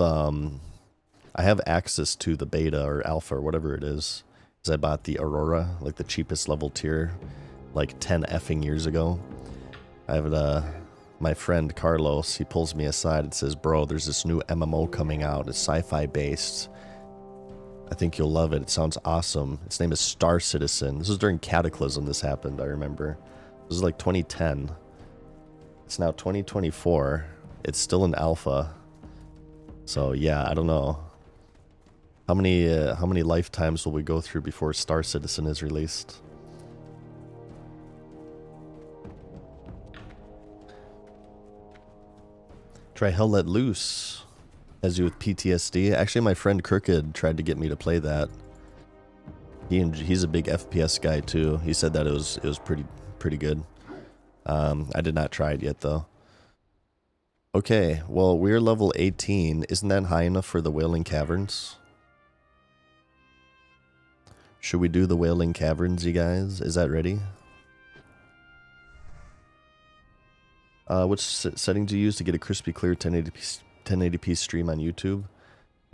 access to the beta or alpha or whatever it is, because I bought the Aurora, like the cheapest level tier, like 10 effing years ago. I have my friend Carlos, he pulls me aside and says, bro, there's this new MMO coming out. It's sci-fi based. I think you'll love it. It sounds awesome. Its name is Star Citizen. This was during Cataclysm this happened, I remember. This was like 2010. It's now 2024. It's still in alpha. So yeah, I don't know. How many lifetimes will we go through before Star Citizen is released? Try Hell Let Loose. Has you with PTSD. Actually, my friend Crooked tried to get me to play that. He's a big FPS guy too. He said that it was pretty good. I did not try it yet though. Okay, well, we're level 18. Isn't that high enough for the Wailing Caverns? Should we do the Wailing Caverns, you guys? Is that ready? Which setting do you use to get a crispy clear 1080p stream on YouTube?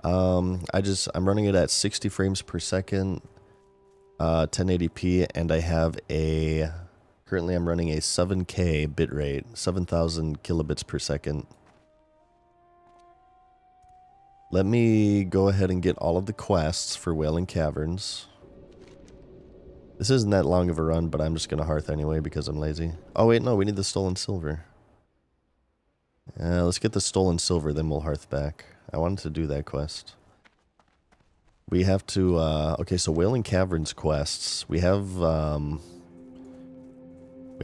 I'm running it at 60 frames per second, 1080p, and I have currently I'm running a 7K bitrate, 7,000 kilobits per second. Let me go ahead and get all of the quests for Wailing Caverns. This isn't that long of a run, but I'm just going to hearth anyway because I'm lazy. Oh wait, no, we need the stolen silver. Let's get the stolen silver, then we'll hearth back. I wanted to do that quest. We have to, okay, so Wailing Caverns quests. We have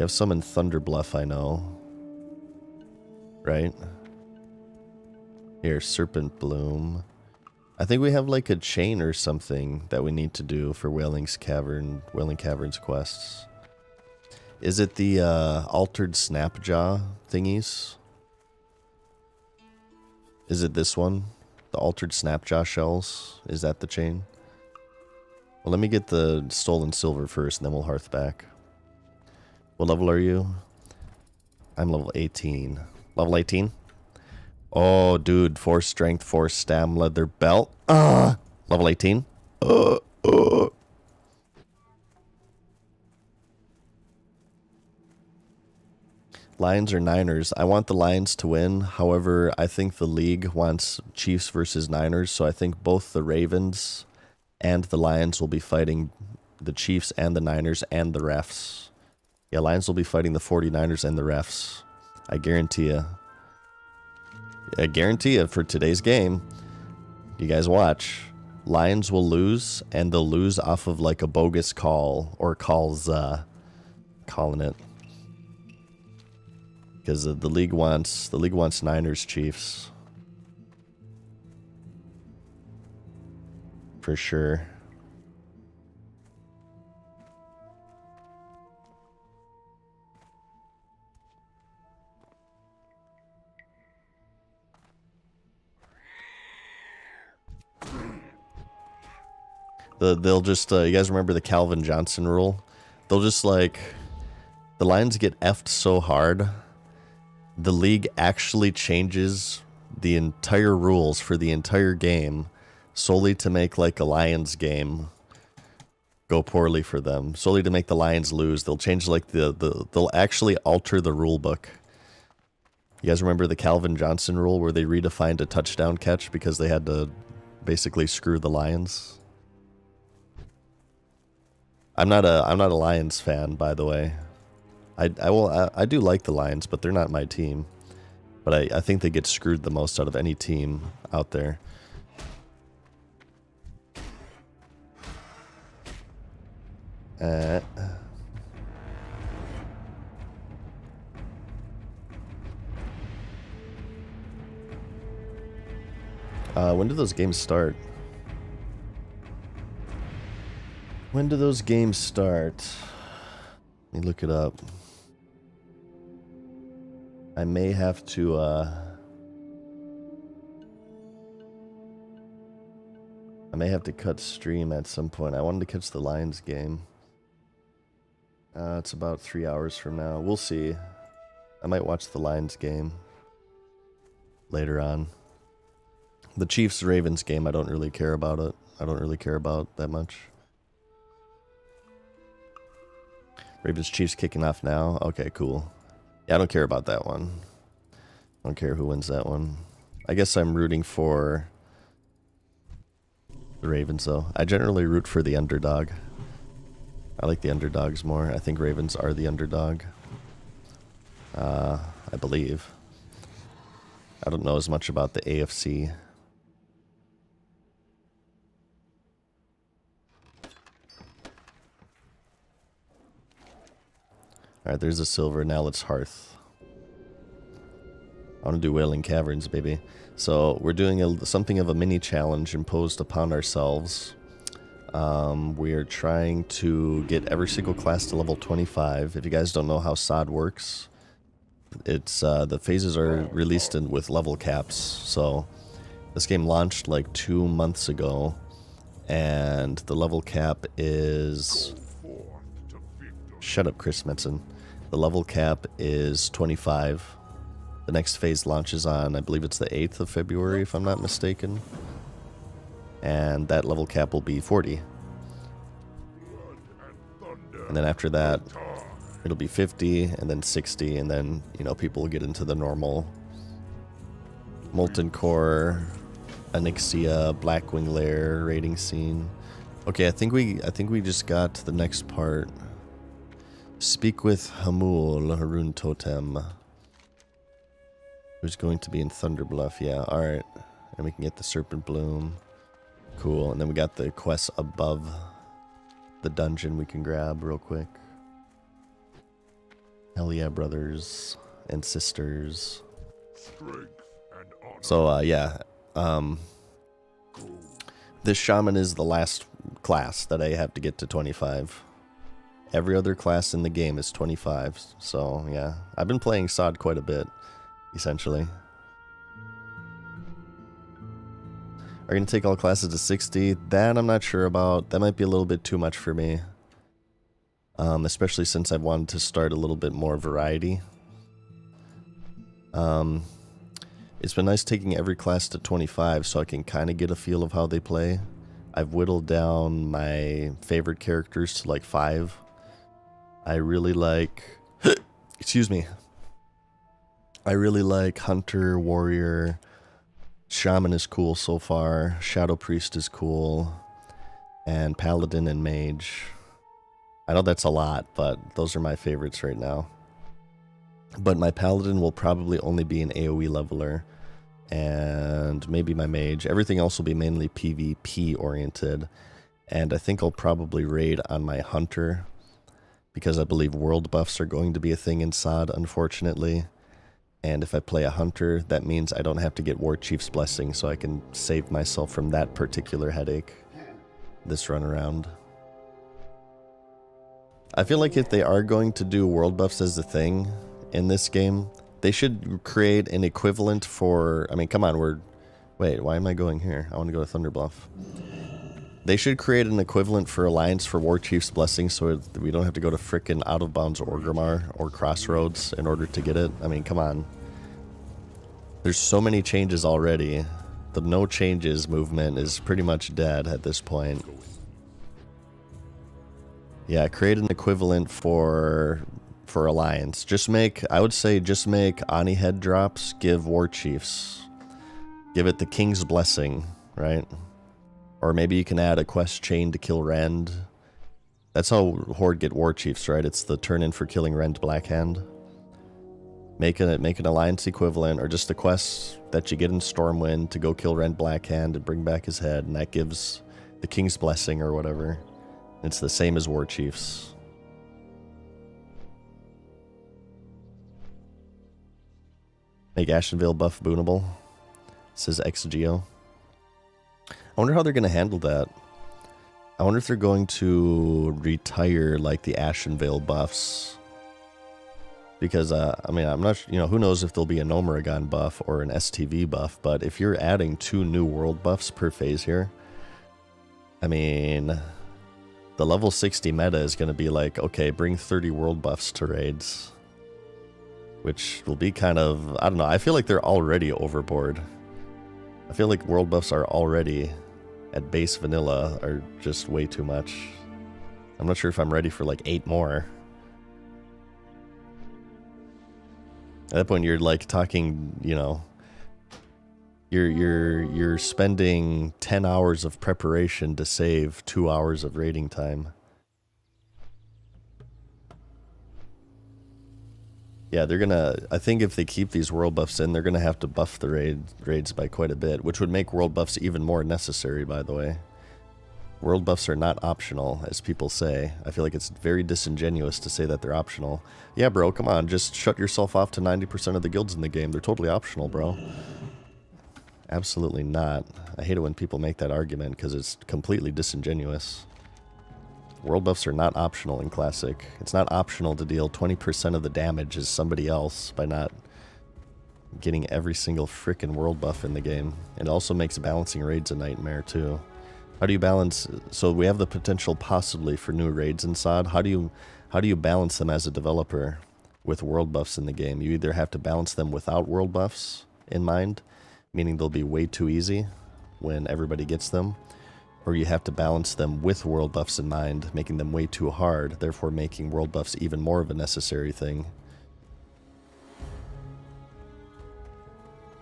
some in Thunder Bluff, I know. Right? Here, Serpent Bloom. I think we have like a chain or something that we need to do for Wailing Caverns quests. Is it the Altered Snapjaw thingies? Is it this one? The Altered Snapjaw shells? Is that the chain? Well, let me get the stolen silver first, and then we'll hearth back. What level are you? I'm level 18. Level 18? Oh, dude. 4 strength, 4 stam, leather belt. Level 18? Lions or Niners? I want the Lions to win. However, I think the league wants Chiefs versus Niners, so I think both the Ravens and the Lions will be fighting the Chiefs and the Niners and the refs. Yeah, Lions will be fighting the 49ers and the refs. I guarantee you. I guarantee you for today's game. You guys watch. Lions will lose, and they'll lose off of like a bogus call or calls calling it. Because the league wants Niners Chiefs. For sure. They'll just you guys remember the Calvin Johnson rule? They'll just like the Lions get effed so hard. The league actually changes the entire rules for the entire game solely to make like a Lions game go poorly for them. Solely to make the Lions lose. They'll change like they'll actually alter the rule book. You guys remember the Calvin Johnson rule where they redefined a touchdown catch because they had to basically screw the Lions? I'm not a Lions fan, by the way. I do like the Lions, but they're not my team. But I think they get screwed the most out of any team out there. When do those games start? When do those games start? Let me look it up. I may have to cut stream at some point. I wanted to catch the Lions game. It's about 3 hours from now. We'll see. I might watch the Lions game later on. The Chiefs-Ravens game, I don't really care about it. I don't really care about that much. Ravens-Chiefs kicking off now. Okay, cool. Yeah, I don't care about that one. I don't care who wins that one. I guess I'm rooting for the Ravens, though. I generally root for the underdog. I like the underdogs more. I think Ravens are the underdog. I believe. I don't know as much about the AFC. Alright, there's a silver. Now let's hearth. I want to do Wailing Caverns, baby. So we're doing something of a mini challenge imposed upon ourselves. We are trying to get every single class to level 25. If you guys don't know how SOD works, it's the phases are released with level caps. So this game launched like 2 months ago, and the level cap is... Shut up, Chris Metzen. The level cap is 25. The next phase launches on, I believe it's the 8th of February, if I'm not mistaken. And that level cap will be 40. And then after that, it'll be 50, and then 60, and then, you know, people will get into the normal Molten Core, Onyxia, Blackwing Lair, raiding scene. Okay, I think we just got the next part. Speak with Hamul, Harun Totem. Who's going to be in Thunderbluff? Yeah, alright. And we can get the Serpent Bloom. Cool. And then we got the quests above the dungeon we can grab real quick. Hell yeah, brothers and sisters. So, yeah. This shaman is the last class that I have to get to 25. Every other class in the game is 25. So, yeah. I've been playing SOD quite a bit, essentially. Are you going to take all classes to 60? That I'm not sure about. That might be a little bit too much for me. especially since I wanted to start a little bit more variety. It's been nice taking every class to 25 so I can kind of get a feel of how they play. I've whittled down my favorite characters to like 5. I really like... excuse me. I really like Hunter, Warrior, Shaman is cool so far, Shadow Priest is cool, and Paladin and Mage. I know that's a lot, but those are my favorites right now. But my Paladin will probably only be an AoE leveler, and maybe my Mage. Everything else will be mainly PvP oriented, and I think I'll probably raid on my Hunter, because I believe world buffs are going to be a thing in SOD, unfortunately. And if I play a Hunter, that means I don't have to get War Chief's Blessing, so I can save myself from that particular headache this run around. I feel like if they are going to do world buffs as a thing in this game, they should create an equivalent for... I mean, come on, wait, why am I going here? I want to go to Thunderbluff. They should create an equivalent for Alliance for War Chief's Blessing so we don't have to go to frickin' Out of Bounds Orgrimmar or Crossroads in order to get it. I mean, come on. There's so many changes already. The no changes movement is pretty much dead at this point. Yeah, create an equivalent for Alliance. I would say just make Ani head drops, give War Chiefs. Give it the King's Blessing, right? Or maybe you can add a quest chain to kill Rend. That's how Horde get War Chiefs, right? It's the turn in for killing Rend Blackhand. Make an Alliance equivalent, or just the quests that you get in Stormwind to go kill Rend Blackhand and bring back his head, and that gives the King's Blessing or whatever. It's the same as War Chiefs. Make Ashenvale buff boonable. Says XGeo. I wonder how they're going to handle that. I wonder if they're going to retire like the Ashenvale buffs. Because, I mean, I'm not, who knows if there'll be a Nomuragon buff or an STV buff, but if you're adding 2 new world buffs per phase here, I mean, the level 60 meta is going to be like, okay, bring 30 world buffs to raids. Which will be kind of, I don't know, I feel like they're already overboard. I feel like world buffs are already, at base vanilla, are just way too much. I'm not sure if I'm ready for like 8 more. At that point, you're like talking, you're spending 10 hours of preparation to save 2 hours of raiding time. Yeah, they're gonna... I think if they keep these world buffs in, they're gonna have to buff the raids by quite a bit, which would make world buffs even more necessary, by the way. World buffs are not optional, as people say. I feel like it's very disingenuous to say that they're optional. Yeah, bro, come on, just shut yourself off to 90% of the guilds in the game. They're totally optional, bro. Absolutely not. I hate it when people make that argument, because it's completely disingenuous. World buffs are not optional in Classic. It's not optional to deal 20% of the damage as somebody else by not getting every single frickin' world buff in the game. It also makes balancing raids a nightmare too. How do you balance... So we have the potential possibly for new raids in SOD. How do you balance them as a developer with world buffs in the game? You either have to balance them without world buffs in mind, meaning they'll be way too easy when everybody gets them, or you have to balance them with world buffs in mind, making them way too hard, therefore making world buffs even more of a necessary thing.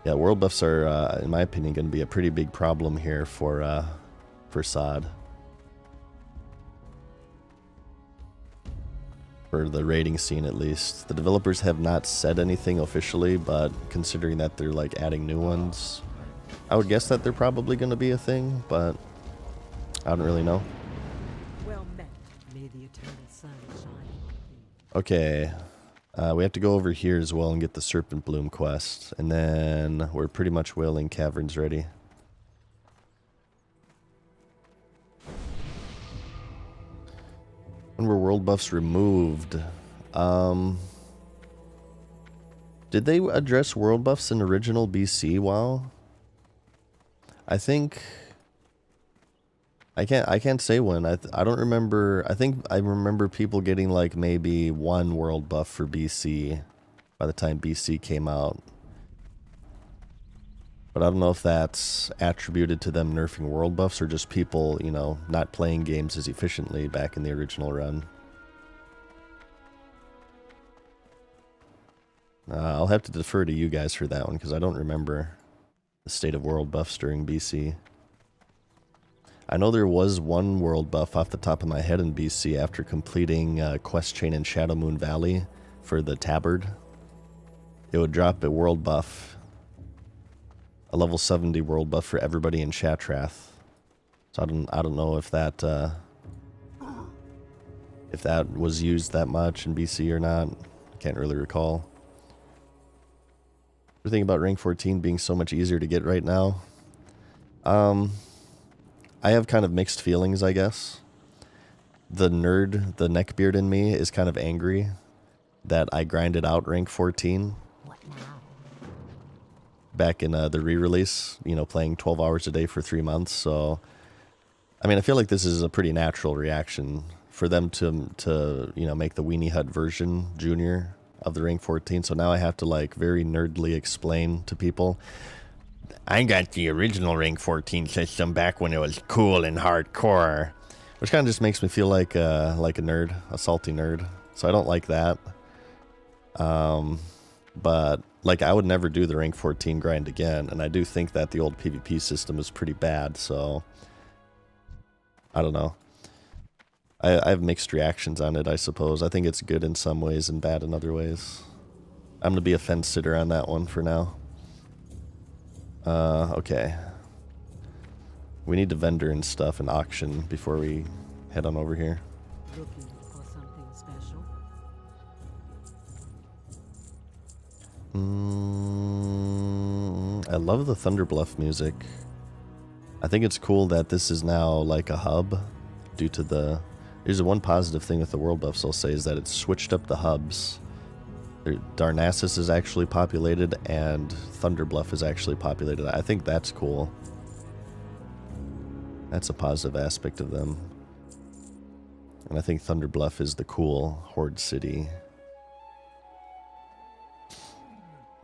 Yeah, world buffs are, in my opinion, going to be a pretty big problem here for SOD. For the raiding scene, at least. The developers have not said anything officially, but considering that they're like adding new ones, I would guess that they're probably going to be a thing, but I don't really know. Well met. May the eternal sun shine. Okay, we have to go over here as well and get the Serpent Bloom quest, and then we're pretty much Wailing Caverns ready. When were world buffs removed? Did they address world buffs in original BC WoW? I think I can't say when. I don't remember. I think I remember people getting like maybe one world buff for BC by the time BC came out. But I don't know if that's attributed to them nerfing world buffs or just people, you know, not playing games as efficiently back in the original run. I'll have to defer to you guys for that one because I don't remember the state of world buffs during BC. I know there was one world buff off the top of my head in BC after completing Quest Chain in Shadow Moon Valley for the Tabard. It would drop a world buff, a level 70 world buff for everybody in Shatrath. So I don't know if that was used that much in BC or not. I can't really recall. The thing about rank 14 being so much easier to get right now. I have kind of mixed feelings, I guess. The nerd, the neckbeard in me is kind of angry that I grinded out rank 14 back in the re-release, you know, playing 12 hours a day for 3 months. So, I mean, I feel like this is a pretty natural reaction for them to you know, make the Weenie Hut version junior of the rank 14. So now I have to like very nerdly explain to people, I got the original rank 14 system back when it was cool and hardcore, which kind of just makes me feel like a nerd, a salty nerd. So I don't like that. But like I would never do the rank 14 grind again, and I do think that the old PvP system is pretty bad. So I don't know. I have mixed reactions on it, I suppose. I think it's good in some ways and bad in other ways. I'm going to be a fence sitter on that one for now. Okay. We need to vendor and stuff and auction before we head on over here. Looking for something special? I love the Thunderbluff music. I think it's cool that this is now like a hub due to the... There's one positive thing with the world buffs I'll say is that it's switched up the hubs. Darnassus is actually populated and Thunderbluff is actually populated. I think that's cool. That's a positive aspect of them. And I think Thunderbluff is the cool Horde city.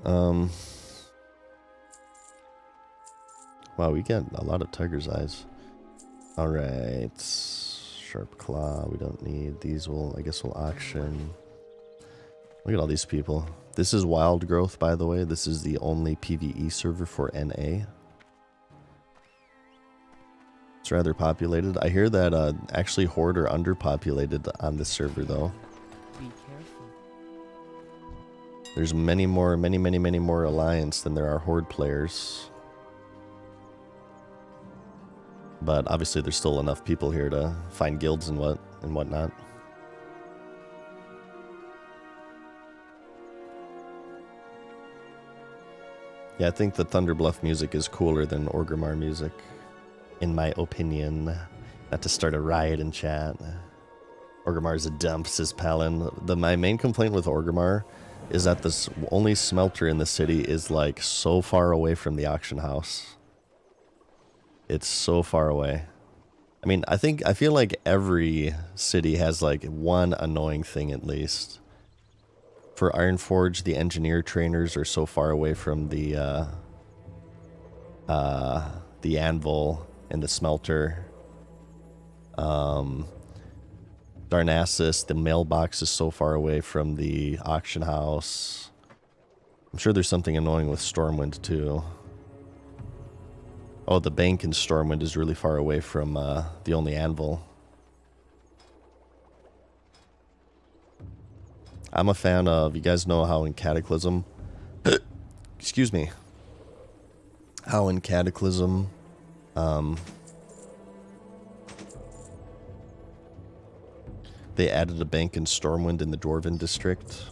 Wow, we get a lot of Tiger's Eyes. Alright. Sharp Claw, we don't need. These will, I guess we'll auction. Look at all these people. This is Wild Growth, by the way. This is the only PvE server for NA. It's rather populated. I hear that actually Horde are underpopulated on this server, though. Be careful. There's many more Alliance than there are Horde players. But obviously there's still enough people here to find guilds and whatnot. Yeah, I think the Thunderbluff music is cooler than Orgrimmar music, in my opinion. Not to start a riot in chat. Orgrimmar's a dump, says Palin. My main complaint with Orgrimmar is that this only smelter in the city is like so far away from the auction house. It's so far away. I mean, I feel like every city has like one annoying thing at least. For Ironforge, the engineer trainers are so far away from the anvil and the smelter. Darnassus, the mailbox is so far away from the auction house. I'm sure there's something annoying with Stormwind too. Oh, the bank in Stormwind is really far away from the only anvil. I'm a fan of, you guys know how in Cataclysm, excuse me, how in Cataclysm, they added a bank in Stormwind in the Dwarven district.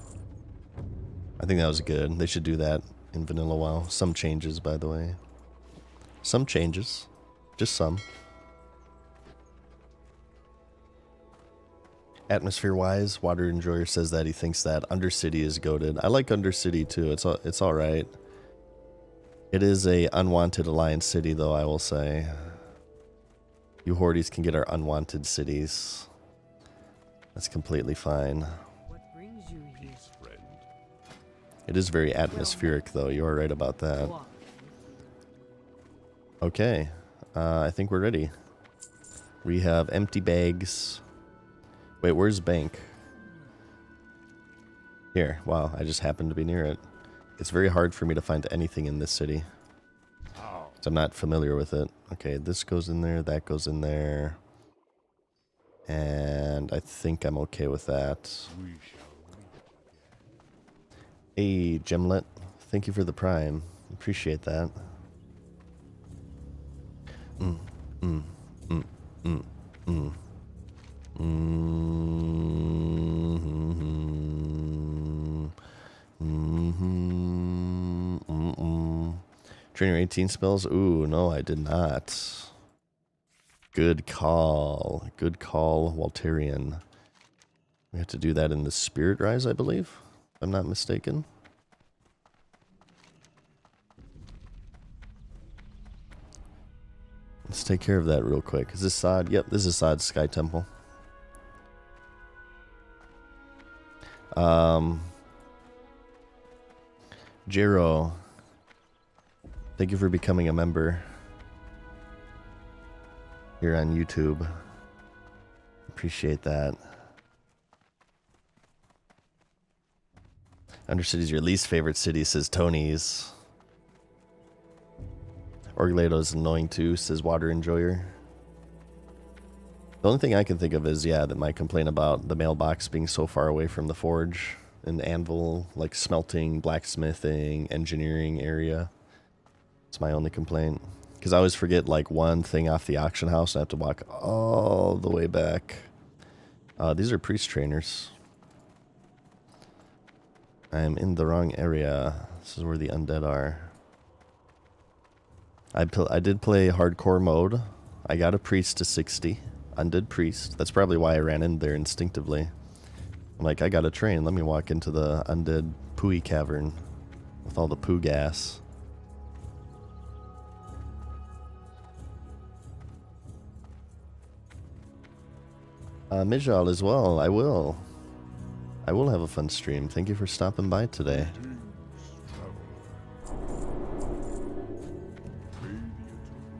I think that was good. They should do that in Vanilla WoW. Some changes, by the way. Some changes. Just some. Atmosphere-wise, Water Enjoyer says that he thinks that Undercity is goated. I like Undercity too. It's all right. It is a unwanted Alliance city, though, I will say. You hordes can get our unwanted cities. That's completely fine. What brings you here? Friend. It is very atmospheric, though. You are right about that. Walk. Okay. I think we're ready. We have empty bags. Wait, where's bank? Here. Wow, I just happened to be near it. It's very hard for me to find anything in this city. So I'm not familiar with it. Okay, this goes in there, that goes in there. And I think I'm okay with that. Hey, Gemlet. Thank you for the prime. Appreciate that. Trainer 18 spells? Ooh, no, I did not. Good call. Good call, Walterian. We have to do that in the Spirit Rise, I believe, if I'm not mistaken. Let's take care of that real quick. Is this Sod? Yep, this is Sod's Sky Temple. Jero, thank you for becoming a member here on YouTube. Appreciate that. Undercity's your least favorite city, says Tony's. Orglato's annoying too, says Water Enjoyer. The only thing I can think of is, yeah, that my complaint about the mailbox being so far away from the forge and anvil, like smelting, blacksmithing, engineering area. It's my only complaint. Because I always forget, like, one thing off the auction house and I have to walk all the way back. These are priest trainers. I am in the wrong area. This is where the undead are. I did play hardcore mode. I got a priest to 60. Undead priest. That's probably why I ran in there instinctively. I'm like, I got a train. Let me walk into the undead pooey cavern with all the poo gas. Mijal as well. I will. I will have a fun stream. Thank you for stopping by today.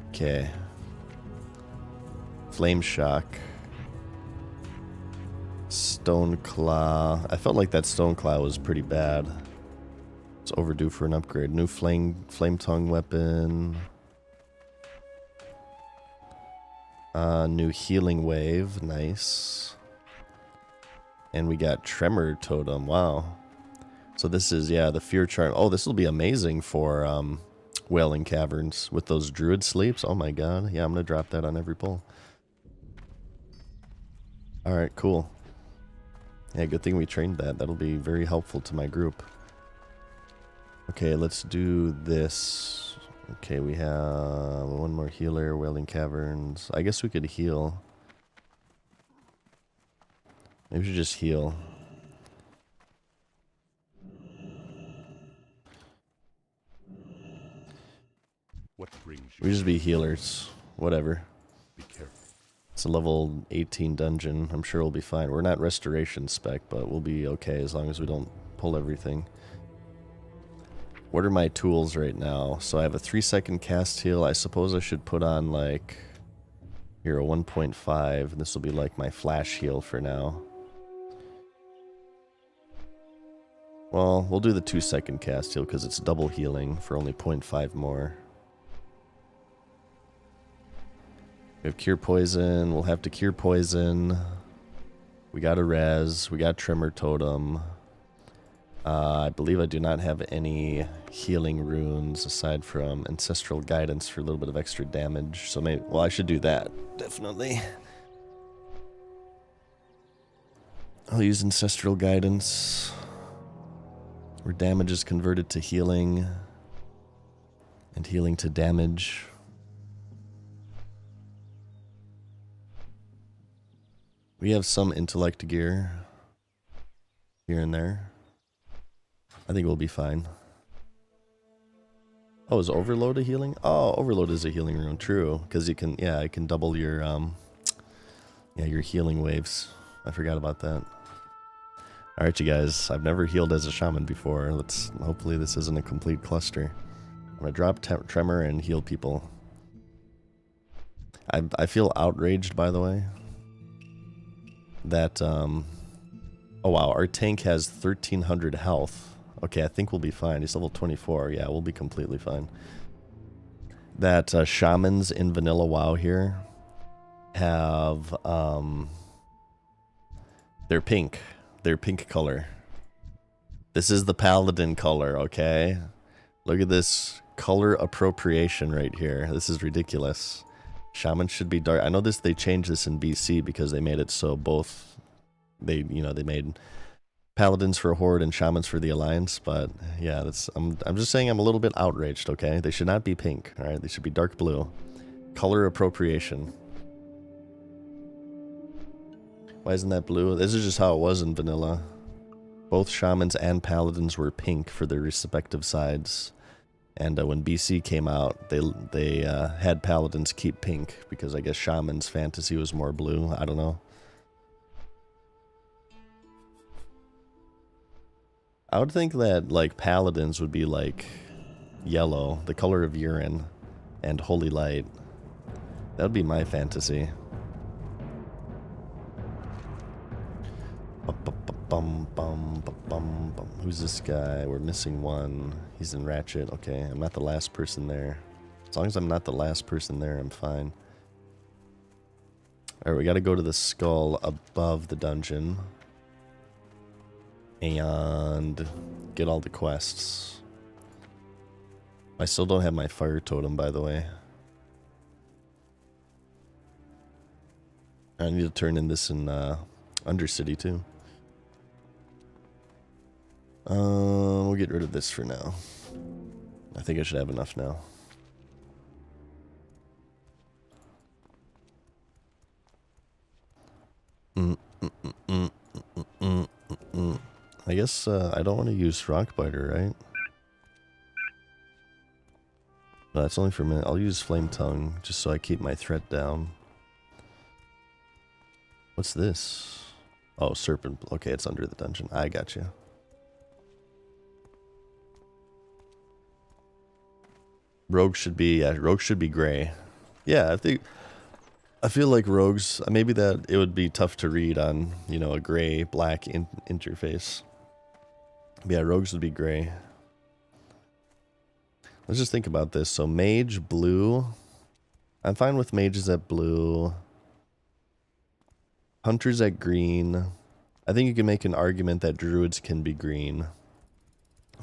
Okay. Flame Shock. Stone Claw. I felt like that Stone Claw was pretty bad. It's overdue for an upgrade. New Flame Tongue weapon. New Healing Wave. Nice. And we got Tremor Totem. Wow. So this is, yeah, the Fear Charm. Oh, this will be amazing for Wailing Caverns with those Druid Sleeps. Oh my god. Yeah, I'm going to drop that on every pull. Alright, cool. Yeah, good thing we trained that. That'll be very helpful to my group. Okay, let's do this. Okay, we have one more healer, Wailing Caverns. I guess we could heal. Maybe we should just heal. What brings you? We just be healers. Whatever. Be careful. It's a level 18 dungeon. I'm sure we'll be fine. We're not restoration spec, but we'll be okay as long as we don't pull everything. What are my tools right now? So I have a 3-second cast heal. I suppose I should put on, like, here, a 1.5. This will be like my flash heal for now. Well, we'll do the 2-second cast heal because it's double healing for only 0.5 more. We have Cure Poison. We'll have to Cure Poison. We got a Res. We got Tremor Totem. I believe I do not have any healing runes aside from Ancestral Guidance for a little bit of extra damage. So maybe, well, I should do that. Definitely. I'll use Ancestral Guidance. Where damage is converted to healing. And healing to damage. We have some intellect gear here and there. I think we'll be fine. Oh, is Overload a healing? Oh, Overload is a healing rune, true. Because you can, yeah, it can double your, yeah, your healing waves. I forgot about that. Alright, you guys, I've never healed as a shaman before. Hopefully this isn't a complete cluster. I'm gonna drop Tremor and heal people. I feel outraged, by the way, that, oh wow, our tank has 1300 health. Okay, I think we'll be fine. He's level 24. Yeah, we'll be completely fine. That shamans in vanilla WoW here have, they're pink. They're pink color. This is the paladin color, okay? Look at this color appropriation right here. This is ridiculous. Shamans should be dark. I know they changed this in BC because they made it so both, they made paladins for Horde and shamans for the Alliance, but yeah, I'm just saying I'm a little bit outraged, okay? They should not be pink, alright? They should be dark blue. Color appropriation. Why isn't that blue? This is just how it was in vanilla. Both shamans and paladins were pink for their respective sides. And when BC came out, they had paladins keep pink because I guess shaman's fantasy was more blue. I don't know. I would think that like paladins would be like yellow, the color of urine, and holy light. That would be my fantasy. Who's this guy? We're missing one. He's in Ratchet. Okay, I'm not the last person there. As long as I'm not the last person there, I'm fine. Alright, we gotta go to the skull above the dungeon. And get all the quests. I still don't have my fire totem, by the way. I need to turn in this in Undercity too. We'll get rid of this for now. I think I should have enough now. I guess I don't want to use Rockbiter, right? No, that's only for a minute. I'll use Flame Tongue just so I keep my threat down. What's this? Oh, Serpent. Okay, it's under the dungeon. I got you. Rogue should be gray. Yeah, I feel like rogues, maybe that it would be tough to read on, you know, a gray black interface. But yeah, rogues would be gray. Let's just think about this. So mage blue. I'm fine with mages at blue. Hunters at green. I think you can make an argument that druids can be green.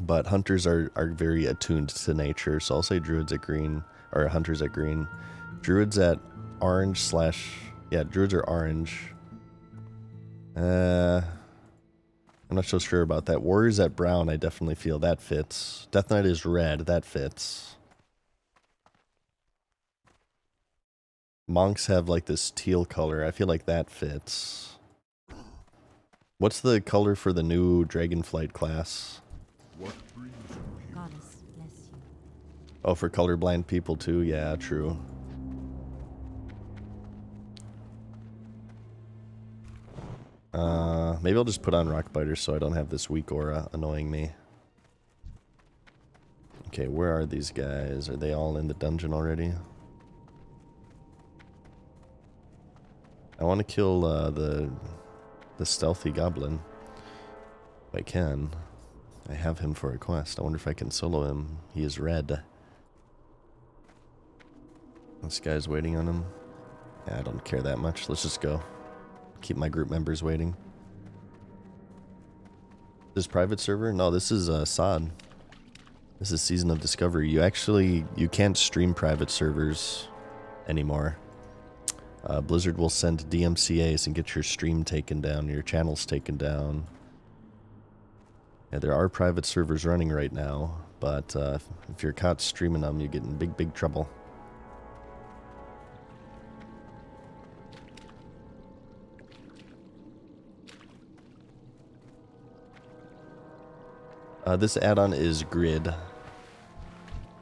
But hunters are very attuned to nature, so I'll say druids at green, or hunters at green. Druids at orange slash, yeah, druids are orange. I'm not so sure about that. Warriors at brown, I definitely feel that fits. Death Knight is red, that fits. Monks have like this teal color, I feel like that fits. What's the color for the new Dragonflight class? What brings you here? Goddess bless you. Oh, for colorblind people too? Yeah, true. Maybe I'll just put on Rockbiter so I don't have this weak aura annoying me. Okay, where are these guys? Are they all in the dungeon already? I want to kill the stealthy goblin. If I can. I have him for a quest. I wonder if I can solo him. He is red. This guy's waiting on him. Yeah, I don't care that much. Let's just go. Keep my group members waiting. This private server? No, this is SOD. This is Season of Discovery. You can't stream private servers anymore. Blizzard will send DMCAs and get your stream taken down, your channels taken down. Yeah, there are private servers running right now, but if you're caught streaming them, you get in big trouble. This add-on is Grid.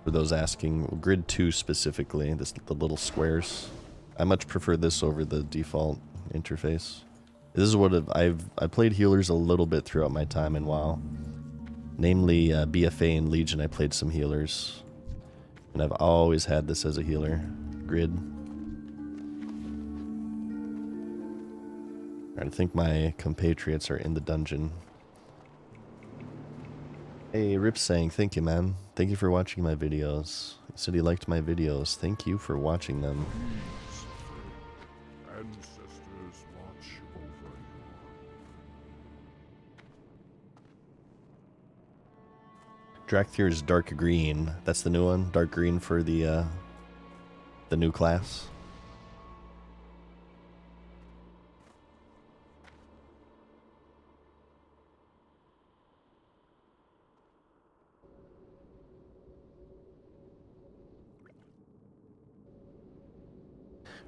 For those asking, grid 2 specifically, the little squares. I much prefer this over the default interface. This is what I played healers a little bit throughout my time in WoW. Namely, BFA and Legion, I played some healers. And I've always had this as a healer. Grid. Alright, I think my compatriots are in the dungeon. Hey, Rip saying, thank you, man. Thank you for watching my videos. He said he liked my videos. Thank you for watching them. Ancestors watch over you. Drakthir's dark green. That's the new one. Dark green for the new class.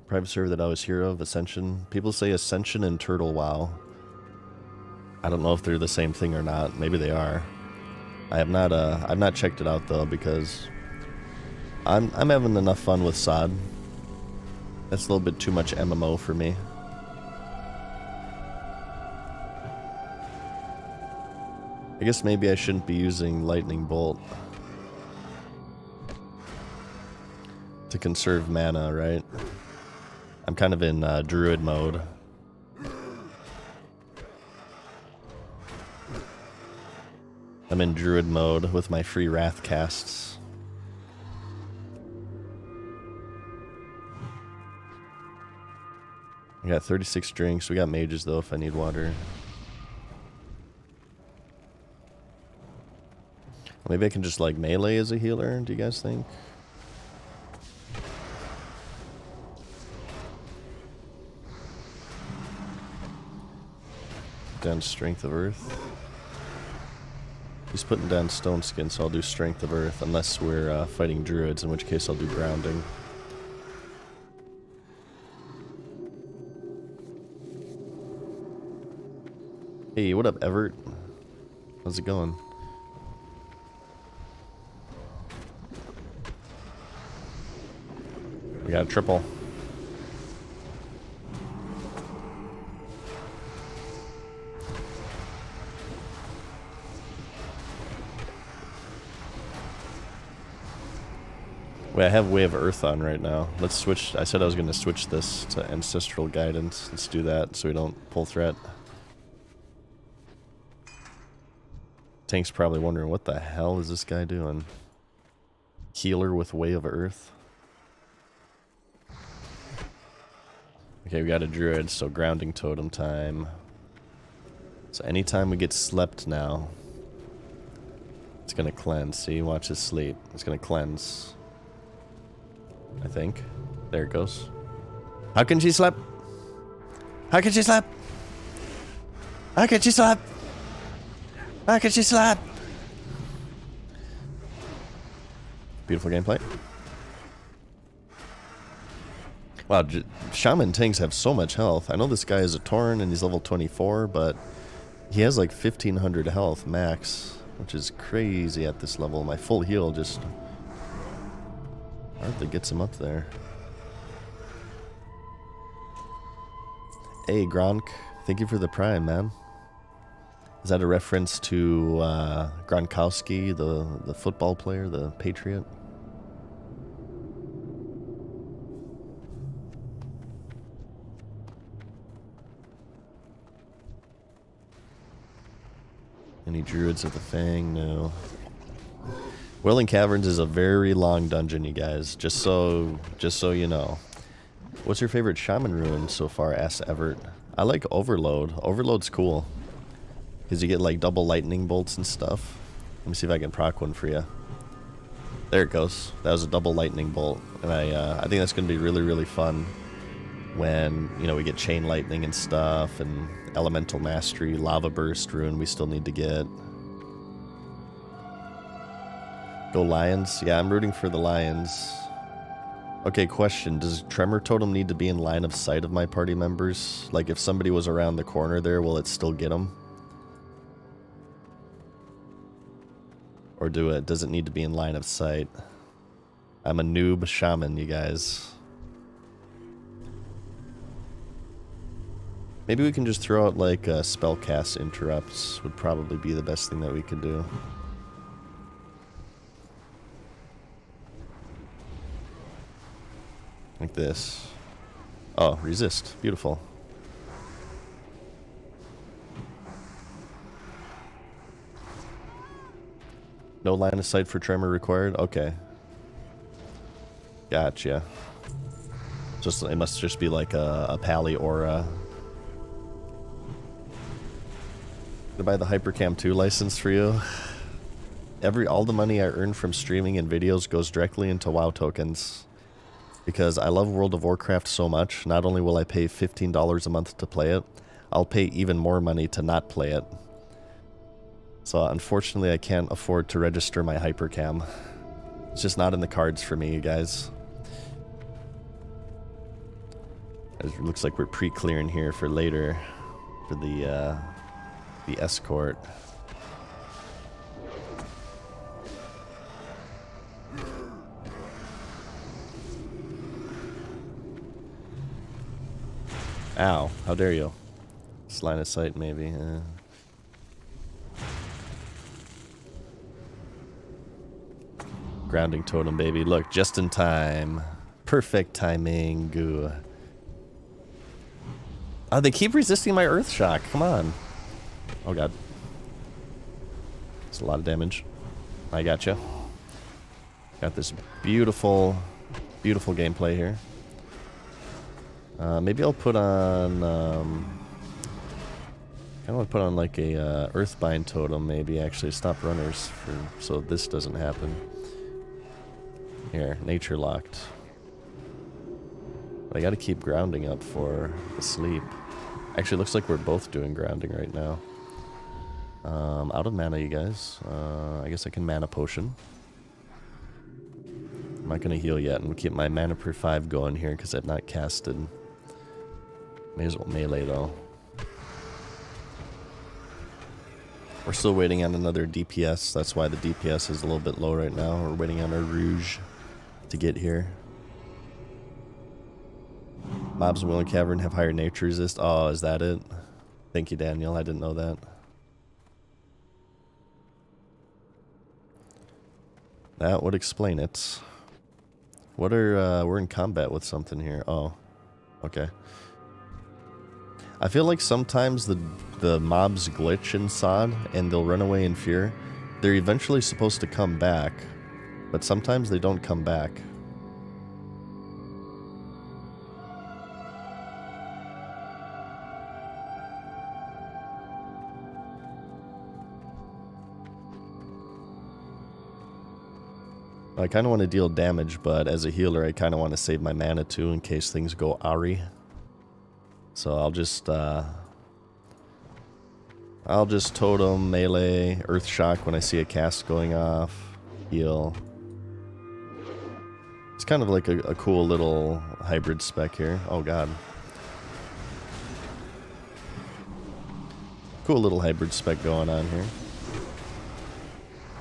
Private server that I was hero of, Ascension. People say Ascension and Turtle WoW. I don't know if they're the same thing or not. Maybe they are. I have not I've not checked it out though because I'm having enough fun with SOD. That's a little bit too much MMO for me. I guess maybe I shouldn't be using Lightning Bolt to conserve mana, right? I'm kind of in Druid mode. I'm in Druid mode with my free Wrath casts. I got 36 drinks. We got mages though if I need water. Maybe I can just like melee as a healer, do you guys think? Down Strength of Earth. He's putting down Stone Skin, so I'll do Strength of Earth, unless we're fighting Druids, in which case I'll do Grounding. Hey, what up, Everett? How's it going? We got a triple. Wait, I have Way of Earth on right now. Let's switch. I said I was going to switch this to Ancestral Guidance. Let's do that so we don't pull threat. Tank's probably wondering, what the hell is this guy doing? Healer with Way of Earth? Okay, we got a Druid, so Grounding Totem time. So anytime we get slept now, it's going to cleanse. See, watch this sleep. It's going to cleanse. I think. There it goes. How can she slap? How can she slap? How can she slap? How can she slap? Beautiful gameplay. Wow, Shaman tanks have so much health. I know this guy is a Tauren and he's level 24, but he has like 1500 health max, which is crazy at this level. My full heal just hardly gets him up there. Hey, Gronk. Thank you for the prime, man. Is that a reference to Gronkowski, the football player, the Patriot? Any druids at the Fang? No. Welling Caverns is a very long dungeon, you guys. Just so you know. What's your favorite shaman rune so far? Asks Everett. I like Overload. Overload's cool. Because you get like double lightning bolts and stuff. Let me see if I can proc one for you. There it goes. That was a double lightning bolt. And I think that's going to be really, really fun when, you know, we get chain lightning and stuff, and elemental mastery, lava burst rune we still need to get. Go Lions. Yeah, I'm rooting for the Lions. Okay, question. Does Tremor Totem need to be in line of sight of my party members? Like, if somebody was around the corner there, will it still get them? Or does it need to be in line of sight? I'm a noob shaman, you guys. Maybe we can just throw out like spellcast interrupts would probably be the best thing that we could do. Like this. Oh, resist. Beautiful. No line of sight for tremor required? Okay. Gotcha. Just it must just be like a pally aura. To buy the Hypercam 2 license for you. All the money I earn from streaming and videos goes directly into WoW tokens. Because I love World of Warcraft so much, not only will I pay $15 a month to play it, I'll pay even more money to not play it. So unfortunately I can't afford to register my Hypercam. It's just not in the cards for me, you guys. It looks like we're pre-clearing here for later, for the escort. Ow, how dare you. It's line of sight, maybe. Grounding totem, baby. Look, just in time. Perfect timing. Goo. Oh, they keep resisting my earth shock. Come on. Oh, God. It's a lot of damage. I gotcha. Got this beautiful, beautiful gameplay here. Maybe I'll put on, I want to put on like a Earthbind totem, maybe actually stop runners so this doesn't happen. Here, nature locked. But I got to keep grounding up for the sleep. Actually, looks like we're both doing grounding right now. Out of mana, you guys. I guess I can mana potion. I'm not gonna heal yet, and we'll keep my mana per 5 going here because I've not casted. May as well melee though. We're still waiting on another DPS. That's why the DPS is a little bit low right now. We're waiting on our Rouge to get here. Mobs in Willow Cavern have higher nature resist. Oh, is that it? Thank you, Daniel. I didn't know that. That would explain it. What are, we're in combat with something here. Oh, okay. I feel like sometimes the mobs glitch in SOD and they'll run away in fear. They're eventually supposed to come back, but sometimes they don't come back. I kind of want to deal damage, but as a healer, I kind of want to save my mana too in case things go Ari. So I'll just totem, melee, earth shock when I see a cast going off, heal. It's kind of like a cool little hybrid spec here. Oh god. Cool little hybrid spec going on here.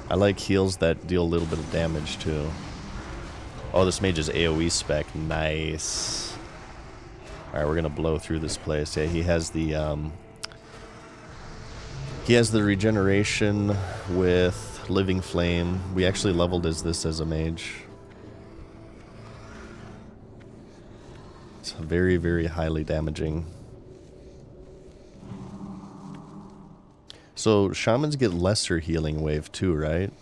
I like heals that deal a little bit of damage too. Oh, this mage is AoE spec. Nice. Alright, we're gonna blow through this place. Yeah, he has the regeneration with Living Flame. We actually leveled this as a mage. It's very, very highly damaging. So, shamans get lesser healing wave too, right?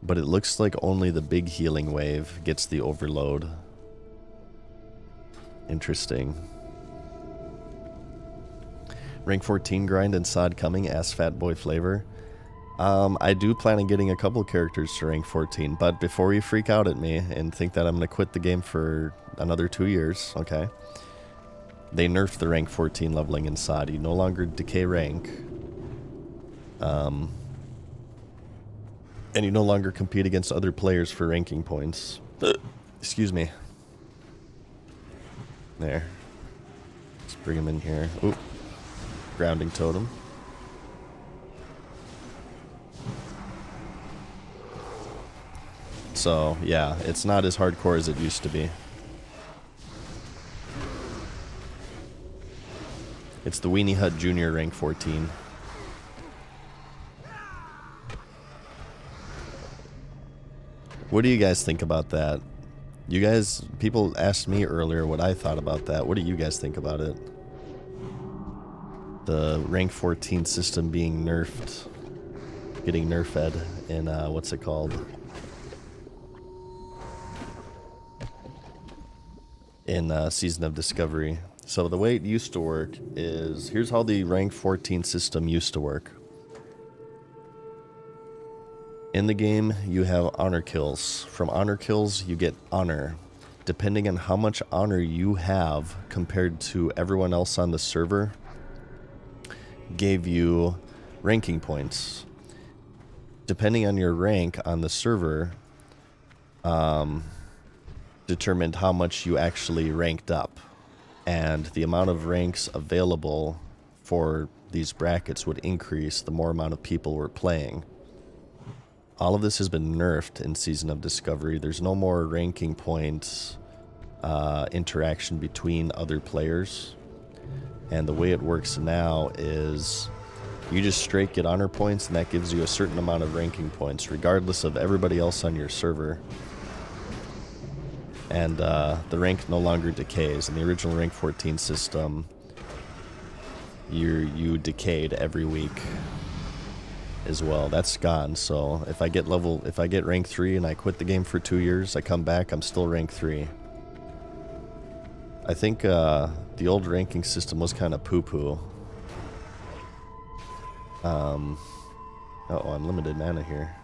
But it looks like only the big healing wave gets the overload. Interesting. Rank 14 grind and SOD coming, ass fat boy flavor. I do plan on getting a couple characters to rank 14, but before you freak out at me and think that I'm going to quit the game for another 2 years, okay? They nerfed the rank 14 leveling in SOD. You no longer decay rank. And you no longer compete against other players for ranking points. Excuse me. There. Let's bring him in here. Oop. Grounding totem. So, yeah, it's not as hardcore as it used to be. It's the Weenie Hut Junior rank 14. What do you guys think about that? You guys, people asked me earlier what I thought about that. What do you guys think about it? The rank 14 system being nerfed. Getting nerfed in, what's it called? In Season of Discovery. So the way it used to work is, here's how the rank 14 system used to work. In the game, you have honor kills. From honor kills, you get honor. Depending on how much honor you have compared to everyone else on the server, gave you ranking points. Depending on your rank on the server, determined how much you actually ranked up. And the amount of ranks available for these brackets would increase the more amount of people were playing. All of this has been nerfed in Season of Discovery. There's no more ranking points interaction between other players. And the way it works now is you just straight get honor points, and that gives you a certain amount of ranking points, regardless of everybody else on your server. And the rank no longer decays. In the original rank 14 system, you decayed every week as well. That's gone. So if I get rank 3 and I quit the game for 2 years, I come back, I'm still rank 3. I think the old ranking system was kind of poo-poo. Uh-oh, I'm limited mana here.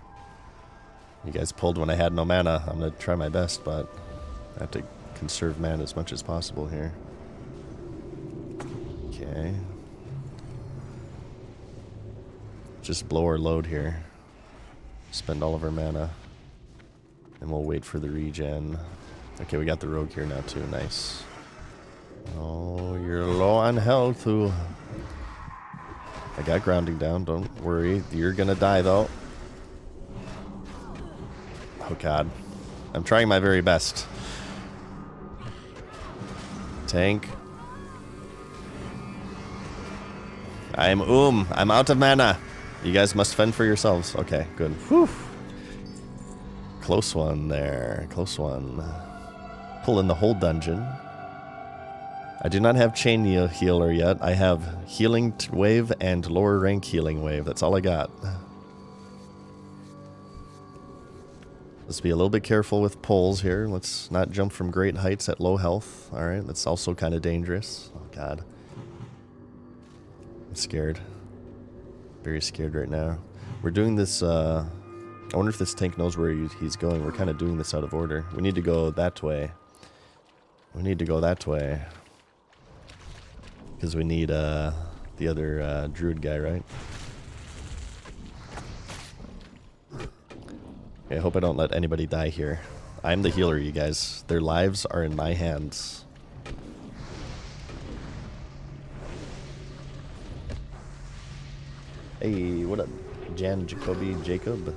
You guys pulled when I had no mana. I'm gonna try my best, but I have to conserve mana as much as possible here. Okay. Just blow our load here. Spend all of our mana. And we'll wait for the regen. Okay, we got the rogue here now too. Nice. Oh, you're low on health. Ooh. I got grounding down. Don't worry. You're gonna die though. Oh god. I'm trying my very best. Tank. I'm out of mana. You guys must fend for yourselves. Okay, good. Whew. Close one there. Close one. Pull in the whole dungeon. I do not have chain healer yet. I have healing wave and lower rank healing wave. That's all I got. Let's be a little bit careful with poles here. Let's not jump from great heights at low health. Alright, that's also kind of dangerous. Oh god. I'm scared. Very scared right now. We're doing this, I wonder if this tank knows where he's going. We're kind of doing this out of order. We need to go that way. We need to go that way. Because we need, the other, druid guy, right? Okay, I hope I don't let anybody die here. I'm the healer, you guys. Their lives are in my hands. Hey, what up, Jacob?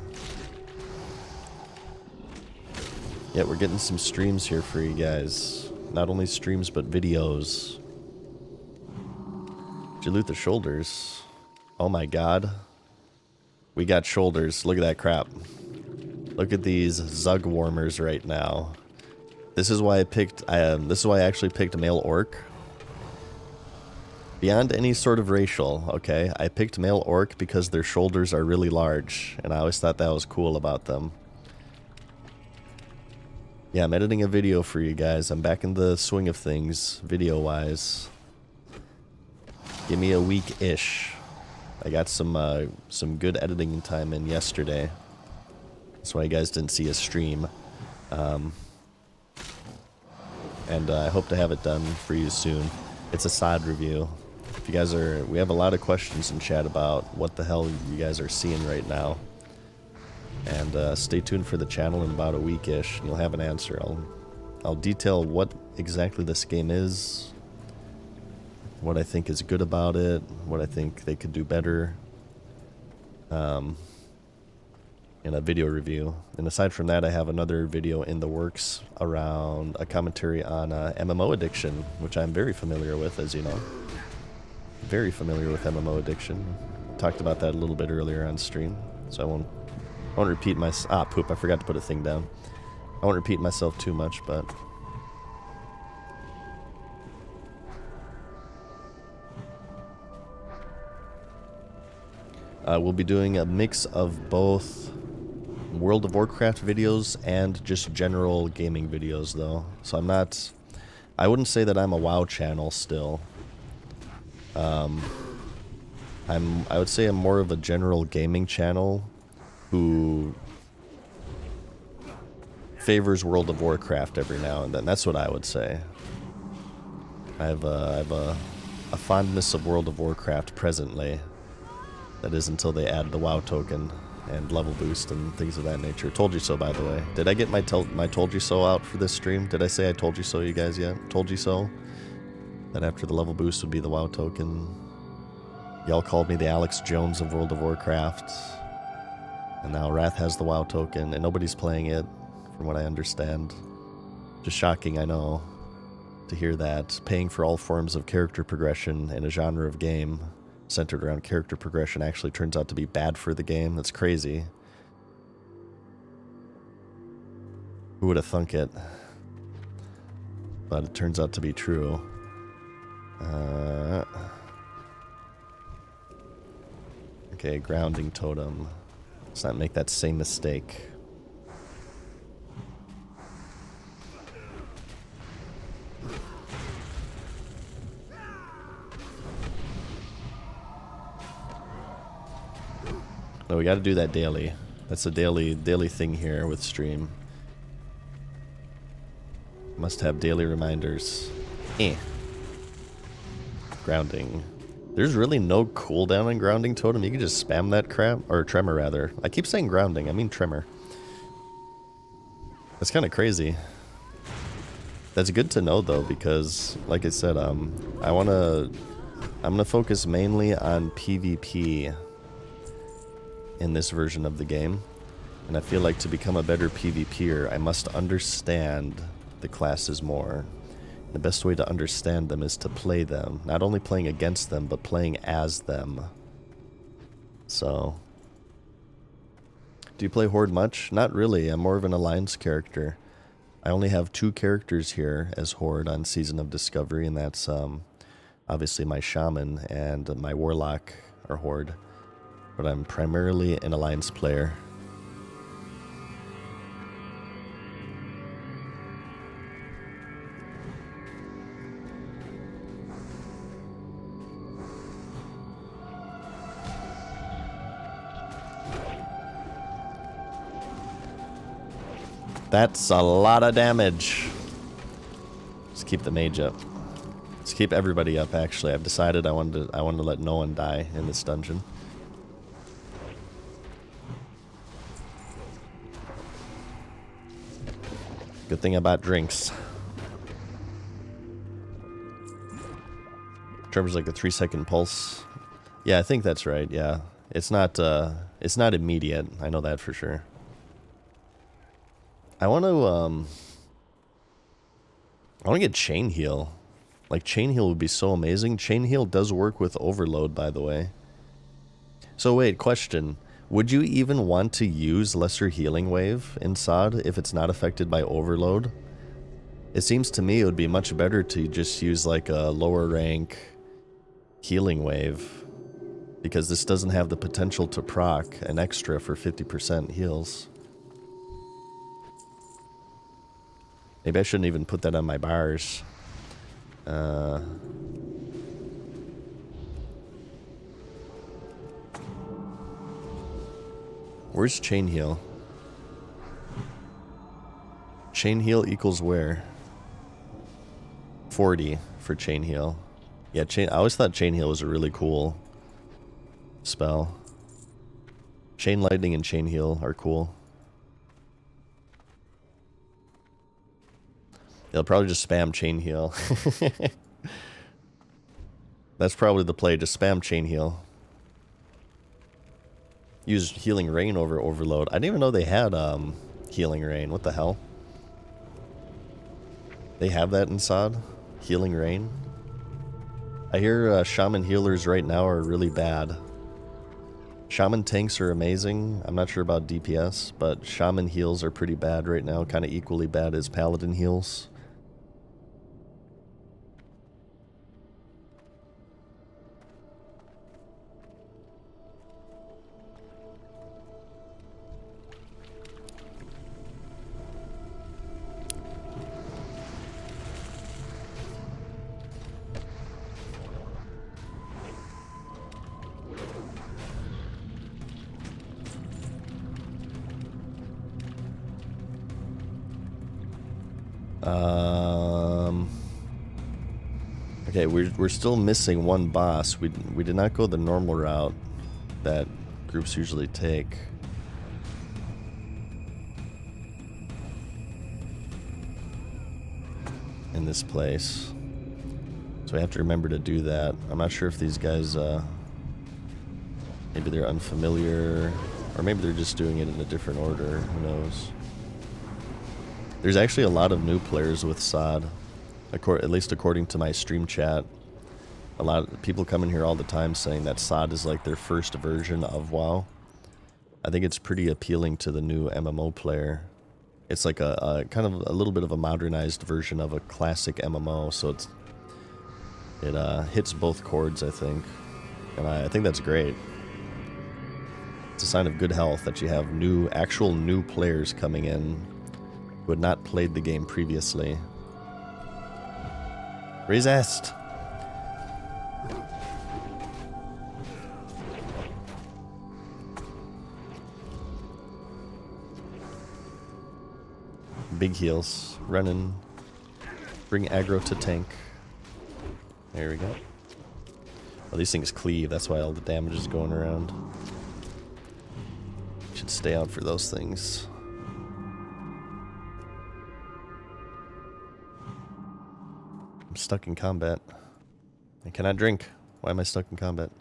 Yeah, we're getting some streams here for you guys. Not only streams, but videos. Did you loot the shoulders? Oh my god. We got shoulders. Look at that crap. Look at these Zug warmers right now. This is why I picked. This is why I actually picked male orc. Beyond any sort of racial, okay? I picked male orc because their shoulders are really large, and I always thought that was cool about them. Yeah, I'm editing a video for you guys. I'm back in the swing of things, video-wise. Give me a week-ish. I got some good editing time in yesterday. That's why you guys didn't see a stream. And I hope to have it done for you soon. It's a side review. If you guys are... We have a lot of questions in chat about what the hell you guys are seeing right now. And stay tuned for the channel in about a week-ish, and you'll have an answer. I'll detail what exactly this game is, what I think is good about it, what I think they could do better. in a video review. And aside from that, I have another video in the works around a commentary on MMO addiction, which I'm very familiar with, as you know. Very familiar with MMO addiction. Talked about that a little bit earlier on stream, so I won't repeat my... poop, I forgot to put a thing down. I won't repeat myself too much, but... we'll be doing a mix of both World of Warcraft videos and just general gaming videos, though. So I'm not... I wouldn't say that I'm a WoW channel still. I would say I'm more of a general gaming channel who favors World of Warcraft every now and then. That's what I would say. I have a fondness of World of Warcraft presently. That is until they add the WoW token and level boost and things of that nature. Told you so, by the way. Did I get my told you so out for this stream? Did I say I told you so, you guys, yet? Told you so? That after the level boost would be the WoW token. Y'all called me the Alex Jones of World of Warcraft. And now Wrath has the WoW token, and nobody's playing it, from what I understand. Just shocking, I know, to hear that. Paying for all forms of character progression in a genre of game centered around character progression actually turns out to be bad for the game. That's crazy. Who would have thunk it? But it turns out to be true. Okay, grounding totem. Let's not make that same mistake. No, we gotta do that daily. That's a daily thing here with stream. Must have daily reminders. Grounding. There's really no cooldown on grounding totem. You can just spam that crap. Or tremor, rather. I keep saying grounding. I mean tremor. That's kind of crazy. That's good to know, though, because, like I said, I'm gonna focus mainly on PvP in this version of the game. And I feel like to become a better PvPer, I must understand the classes more. The best way to understand them is to play them. Not only playing against them, but playing as them. So... do you play Horde much? Not really. I'm more of an Alliance character. I only have 2 characters here as Horde on Season of Discovery, and that's obviously my Shaman and my Warlock are Horde. But I'm primarily an Alliance player. That's a lot of damage. Let's keep the mage up. Let's keep everybody up, actually. I've decided I wanted to let no one die in this dungeon. Good thing about drinks. Trevor's like a 3-second pulse. Yeah, I think that's right, yeah. It's not immediate. I know that for sure. I want to get Chain Heal. Like, Chain Heal would be so amazing. Chain Heal does work with Overload, by the way. So wait, question. Would you even want to use Lesser Healing Wave in SOD if it's not affected by Overload? It seems to me it would be much better to just use like a lower rank Healing Wave, because this doesn't have the potential to proc an extra for 50% heals. Maybe I shouldn't even put that on my bars. Where's Chain Heal? Chain Heal equals where? 40 for Chain Heal. Yeah, I always thought Chain Heal was a really cool spell. Chain Lightning and Chain Heal are cool. They'll probably just spam Chain Heal. That's probably the play, just spam Chain Heal. Use Healing Rain over Overload. I didn't even know they had Healing Rain. What the hell? They have that in SOD? Healing Rain? I hear Shaman healers right now are really bad. Shaman tanks are amazing. I'm not sure about DPS, but Shaman heals are pretty bad right now. Kind of equally bad as Paladin heals. Okay, we're still missing one boss. We did not go the normal route that groups usually take. In this place. So we have to remember to do that. I'm not sure if these guys, maybe they're unfamiliar, or maybe they're just doing it in a different order. Who knows? There's actually a lot of new players with SOD. At least according to my stream chat. A lot of people come in here all the time saying that SOD is like their first version of WoW. I think it's pretty appealing to the new MMO player. It's like a kind of a little bit of a modernized version of a classic MMO, so it hits both chords, I think. And I think that's great. It's a sign of good health that you have actual new players coming in who had not played the game previously. Resist! Big heals. Running. Bring aggro to tank. There we go. Well, these things cleave, that's why all the damage is going around. Should stay out for those things. I'm stuck in combat. I cannot drink. Why am I stuck in combat?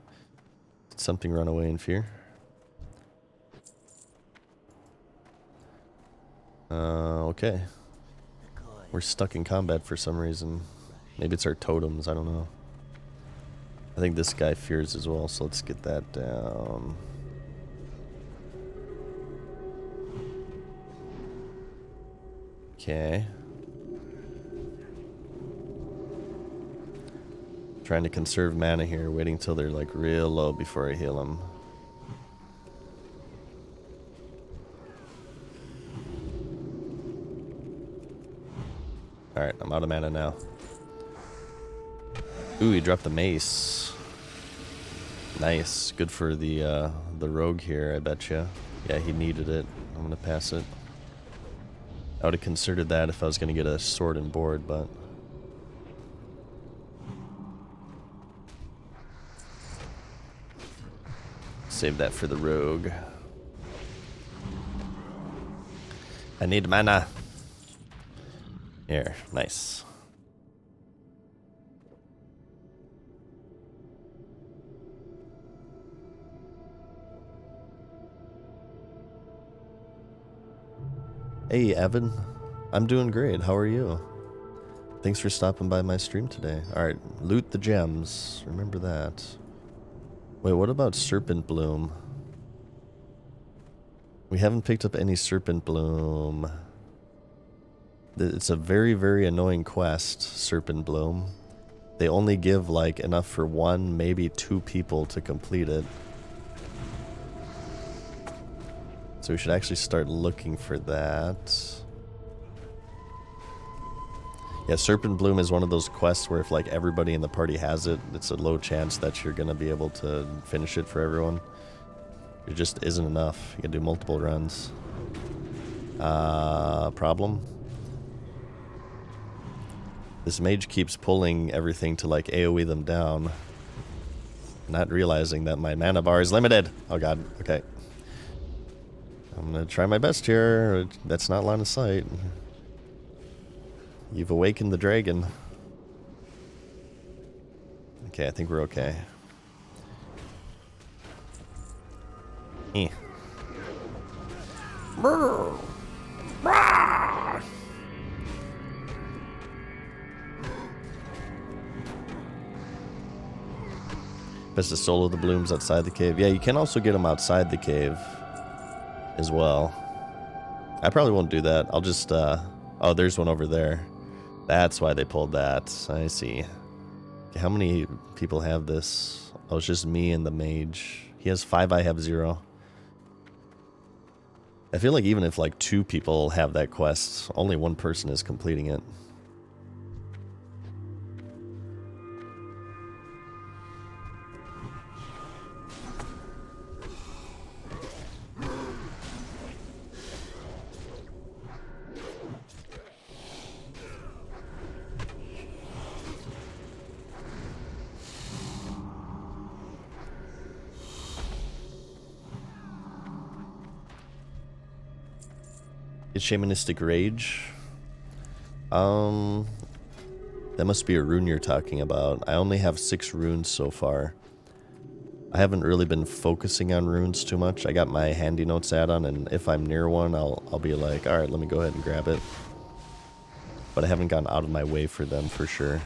Did something run away in fear? Okay. We're stuck in combat for some reason. Maybe it's our totems, I don't know. I think this guy fears as well, so let's get that down. Okay. Trying to conserve mana here, waiting till they're like real low before I heal them. Alright, I'm out of mana now. Ooh, he dropped the mace. Nice. Good for the rogue here, I betcha. Yeah, he needed it. I'm gonna pass it. I would have considered that if I was gonna get a sword and board, but... save that for the rogue. I need mana. Here, nice. Hey, Evan. I'm doing great. How are you? Thanks for stopping by my stream today. Alright, loot the gems. Remember that. Wait, what about Serpent Bloom? We haven't picked up any Serpent Bloom. It's a very, very annoying quest, Serpent Bloom. They only give, like, enough for 1, maybe 2 people to complete it. So we should actually start looking for that. Yeah, Serpent Bloom is one of those quests where if, like, everybody in the party has it, it's a low chance that you're gonna be able to finish it for everyone. It just isn't enough. You gotta do multiple runs. Problem? This mage keeps pulling everything to, like, AoE them down. Not realizing that my mana bar is limited. Oh god, okay. I'm gonna try my best here. That's not line of sight. You've awakened the dragon. Okay, I think we're okay. Eh. Brr. Brr. Best to solo the blooms outside the cave. Yeah, you can also get them outside the cave as well. I probably won't do that. I'll just, oh, there's one over there. That's why they pulled that. I see. Okay, how many people have this? Oh, it's just me and the mage. He has 5, I have 0. I feel like even if like 2 people have that quest, only 1 person is completing it. It's Shamanistic Rage. That must be a rune you're talking about. I only have 6 runes so far. I haven't really been focusing on runes too much. I got my handy notes add-on, and if I'm near one, I'll be like, alright, let me go ahead and grab it. But I haven't gone out of my way for them for sure.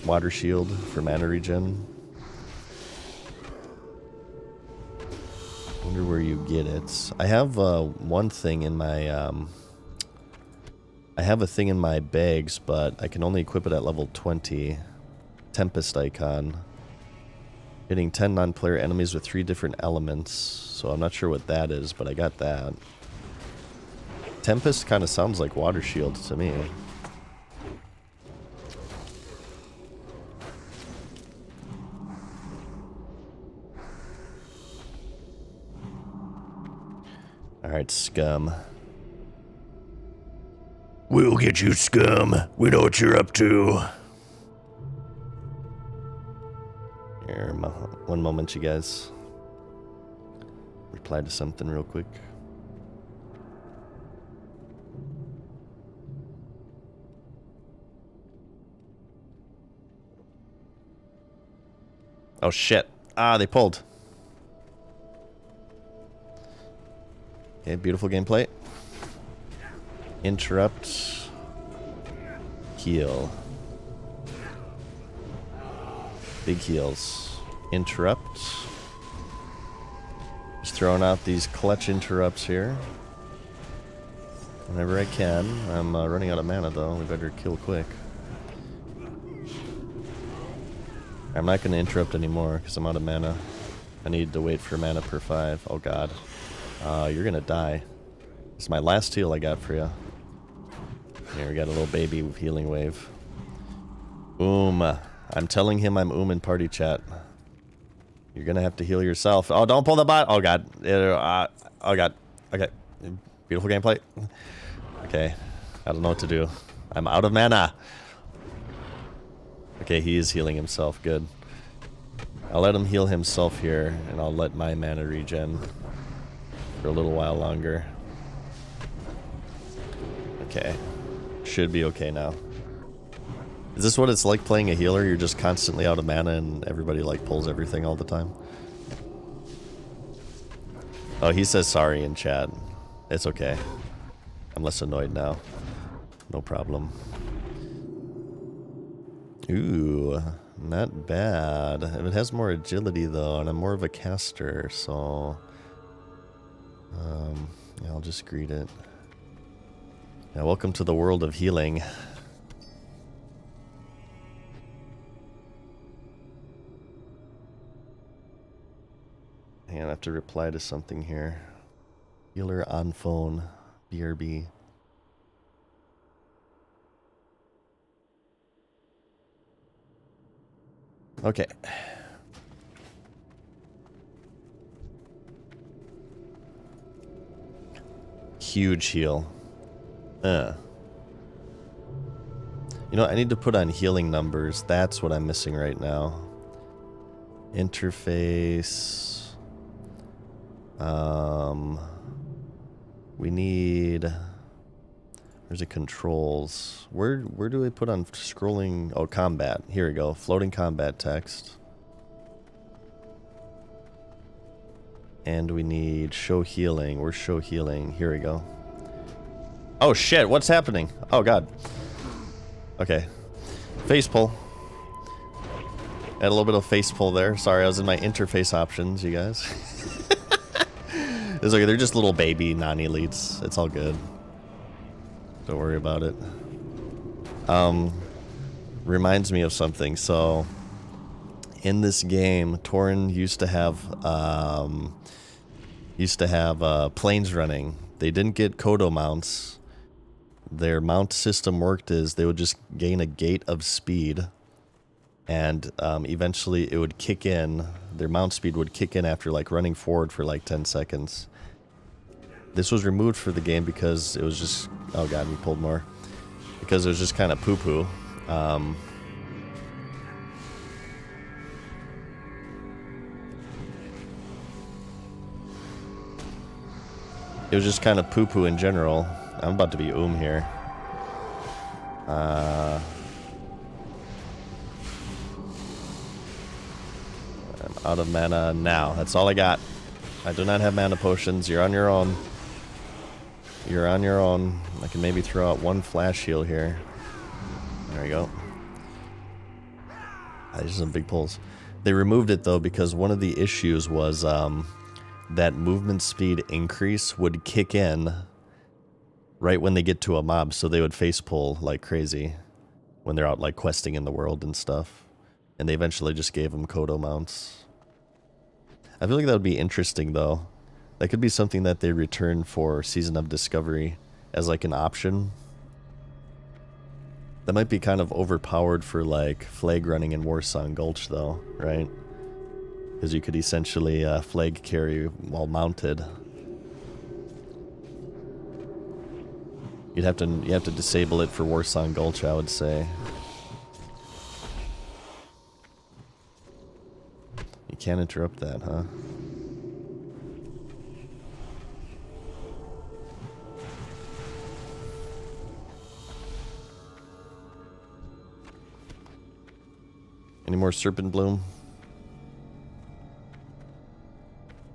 Water Shield for mana regen. Wonder where you get it. I have one thing in my I have a thing in my bags, but I can only equip it at level 20. Tempest icon. Hitting 10 non-player enemies with 3 different elements. So I'm not sure what that is, but I got that. Tempest kind of sounds like Water Shield to me. Alright, scum. We'll get you, scum. We know what you're up to. Here, one moment, you guys. Reply to something real quick. Oh shit. Ah, they pulled. Okay, beautiful gameplay. Interrupt. Heal. Big heals. Interrupt. Just throwing out these clutch interrupts here. Whenever I can. I'm running out of mana though. We better kill quick. I'm not going to interrupt anymore because I'm out of mana. I need to wait for mana per 5. Oh god. You're going to die. This is my last heal I got for you. Here, we got a little baby healing wave. I'm telling him I'm in party chat. You're going to have to heal yourself. Oh, don't pull the bot. Oh god. Oh god. Okay. Beautiful gameplay. Okay. I don't know what to do. I'm out of mana. Okay, he is healing himself. Good. I'll let him heal himself here, and I'll let my mana regen for a little while longer. Okay. Should be okay now. Is this what it's like playing a healer? You're just constantly out of mana and everybody like pulls everything all the time? Oh, he says sorry in chat. It's okay. I'm less annoyed now. No problem. Ooh, not bad. It has more agility though, and I'm more of a caster, so yeah, I'll just greet it. Yeah, welcome to the world of healing. Hang on, I have to reply to something here. Healer on phone. BRB. Okay. Huge heal. You know, I need to put on healing numbers. That's what I'm missing right now. Interface. We need... Where's the controls? Where do I put on scrolling? Oh, combat. Here we go. Floating combat text. And we need show healing. Where's show healing? Here we go. Oh shit, what's happening? Oh god. Okay. Face pull. Had a little bit of face pull there. Sorry, I was in my interface options, you guys. It's okay, they're just little baby non-elites. It's all good. Don't worry about it. Reminds me of something. So, in this game, Torin used to have planes running. They didn't get Kodo mounts. Their mount system worked is they would just gain a gate of speed, and eventually it would kick in. Their mount speed would kick in after like running forward for like 10 seconds. This was removed for the game because it was just, oh god, we pulled more. Because it was just kind of poo-poo. It was just kind of poo-poo in general. I'm about to be here. I'm out of mana now. That's all I got. I do not have mana potions. You're on your own. You're on your own. I can maybe throw out one flash heal here. There we go. These are some big pulls. They removed it though because one of the issues was that movement speed increase would kick in right when they get to a mob, so they would face pull like crazy when they're out like questing in the world and stuff. And they eventually just gave them Kodo mounts. I feel like that would be interesting though. That could be something that they return for Season of Discovery as like an option. That might be kind of overpowered for like flag running in Warsong Gulch though, right? Because you could essentially flag carry while mounted. You have to disable it for Warsong Gulch, I would say. You can't interrupt that, huh? Any more Serpent Bloom?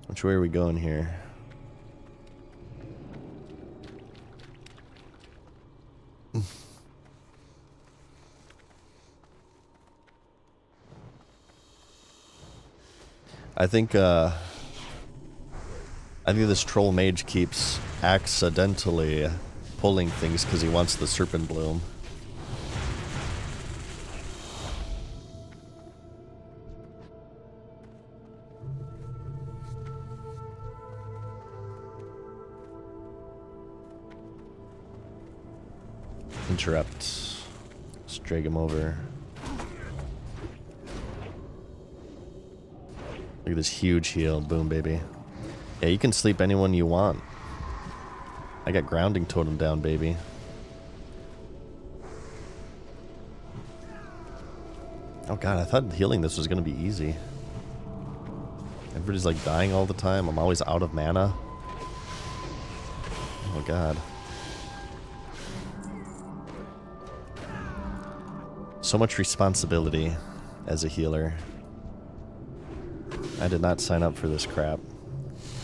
Which way are we going here? I think this troll mage keeps accidentally pulling things because he wants the Serpent Bloom. Interrupt. Let's drag him over. Look at this huge heal. Boom, baby. Yeah, you can sleep anyone you want. I got grounding totem down, baby. Oh god, I thought healing this was going to be easy. Everybody's like dying all the time. I'm always out of mana. Oh god. So much responsibility as a healer. I did not sign up for this crap.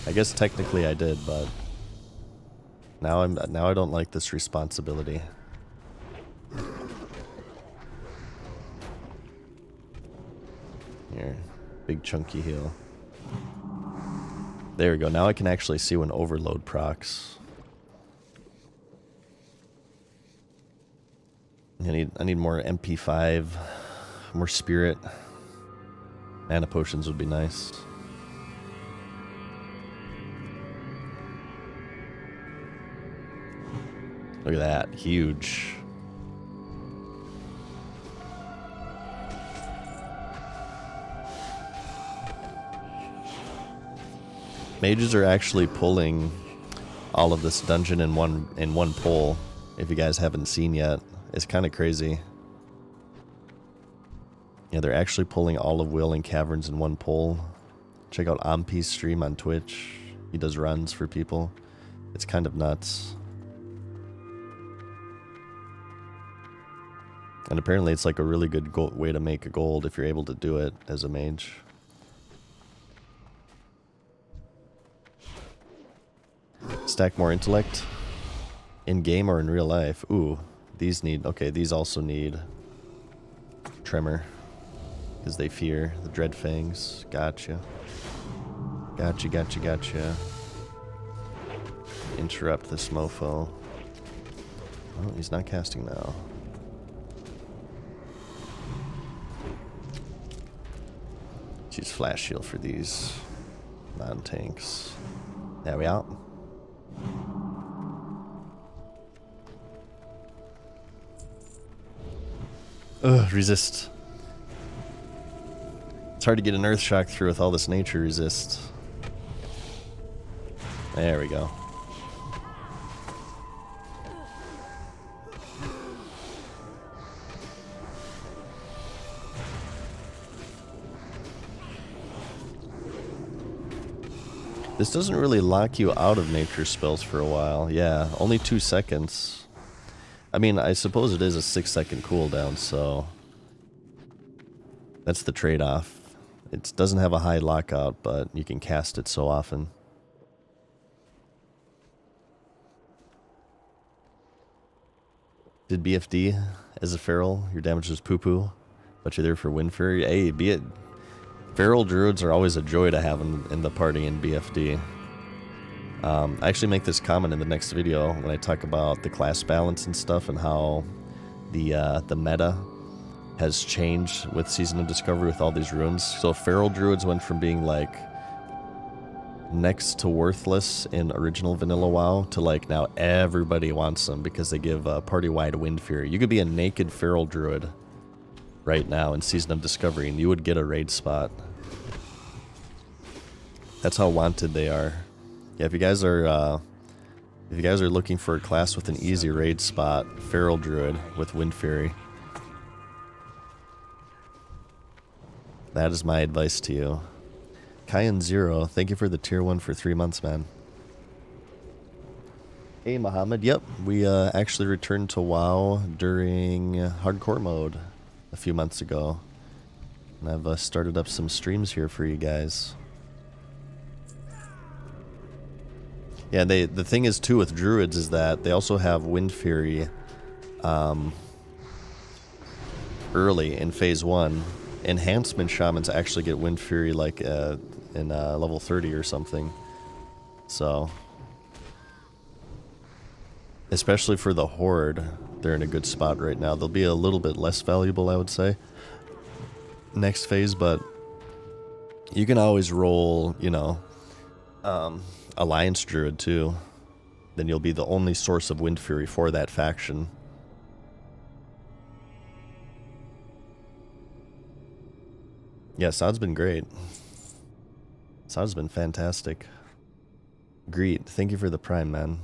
I guess technically I did, but now I don't like this responsibility. Here, big chunky heal. There we go. Now I can actually see when overload procs. I need more MP5, more spirit. Mana potions would be nice. Look at that, huge. Mages are actually pulling all of this dungeon in one pull. If you guys haven't seen yet, it's kind of crazy. Yeah, they're actually pulling all of Wailing Caverns in one pull. Check out Ampi's stream on Twitch. He does runs for people. It's kind of nuts. And apparently it's like a really good way to make a gold if you're able to do it as a mage. Stack more intellect in game or in real life. Ooh, these need, okay, these also need tremor because they fear the dread fangs. Gotcha. Gotcha. Interrupt this mofo. Oh, he's not casting now. Use flash shield for these non-tanks. There we are. Ugh, resist. It's hard to get an earth shock through with all this nature resist. There we go. This doesn't really lock you out of nature spells for a while. Yeah, only 2 seconds. I mean, I suppose it is a 6-second cooldown, so that's the trade-off. It doesn't have a high lockout, but you can cast it so often. Did BFD as a feral? Your damage was poo-poo, but you're there for Wind Fury. Hey, be it. Feral druids are always a joy to have in the party in BFD. I actually make this comment in the next video when I talk about the class balance and stuff and how the meta has changed with Season of Discovery with all these runes. So feral druids went from being like next to worthless in original vanilla WoW to like now everybody wants them because they give party-wide Wind Fury. You could be a naked feral druid right now in Season of Discovery and you would get a raid spot. That's how wanted they are. Yeah, if you guys are looking for a class with an easy raid spot, feral druid with Wind Fury. That is my advice to you. Kyan Zero, thank you for the tier 1 for 3 months, man. Hey, Muhammad. Yep, we actually returned to WoW during hardcore mode a few months ago. And I've started up some streams here for you guys. Yeah, the thing is, too, with druids is that they also have Wind Fury early in Phase 1. Enhancement shamans actually get Wind Fury like in level 30 or something. So, especially for the Horde, they're in a good spot right now. They'll be a little bit less valuable, I would say, next phase, but you can always roll, you know, Alliance Druid too. Then you'll be the only source of Wind Fury for that faction. Yeah, Sod's been great. Sod's been fantastic. Greet, thank you for the Prime, man.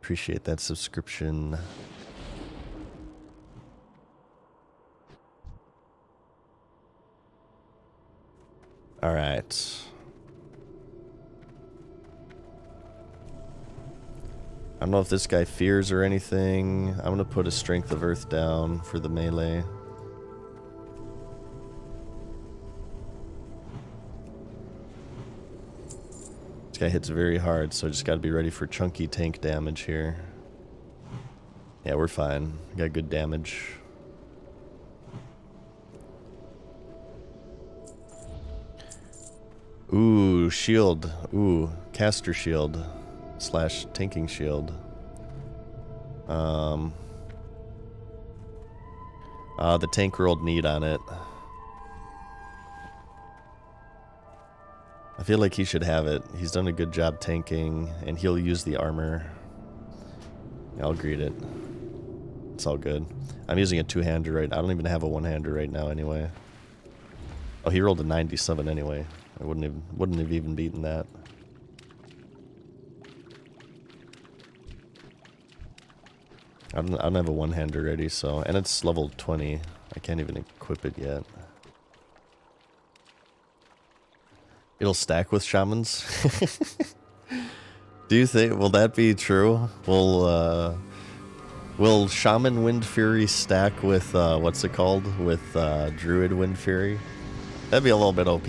Appreciate that subscription. Alright. I don't know if this guy fears or anything. I'm gonna put a Strength of Earth down for the melee. This guy hits very hard, so I just gotta be ready for chunky tank damage here. Yeah, we're fine. Got good damage. Ooh, shield. Ooh, caster shield. Slash tanking shield. The tank rolled need on it. I feel like he should have it. He's done a good job tanking, and he'll use the armor. I'll greet it. It's all good. I'm using a two-hander right now. I don't even have a one-hander right now anyway. Oh, he rolled a 97 anyway. I wouldn't have even beaten that. I don't have a one-hander ready, so... And it's level 20. I can't even equip it yet. It'll stack with shamans? Do you think... Will that be true? Will Shaman Wind Fury stack with, what's it called? With, Druid Wind Fury? That'd be a little bit OP.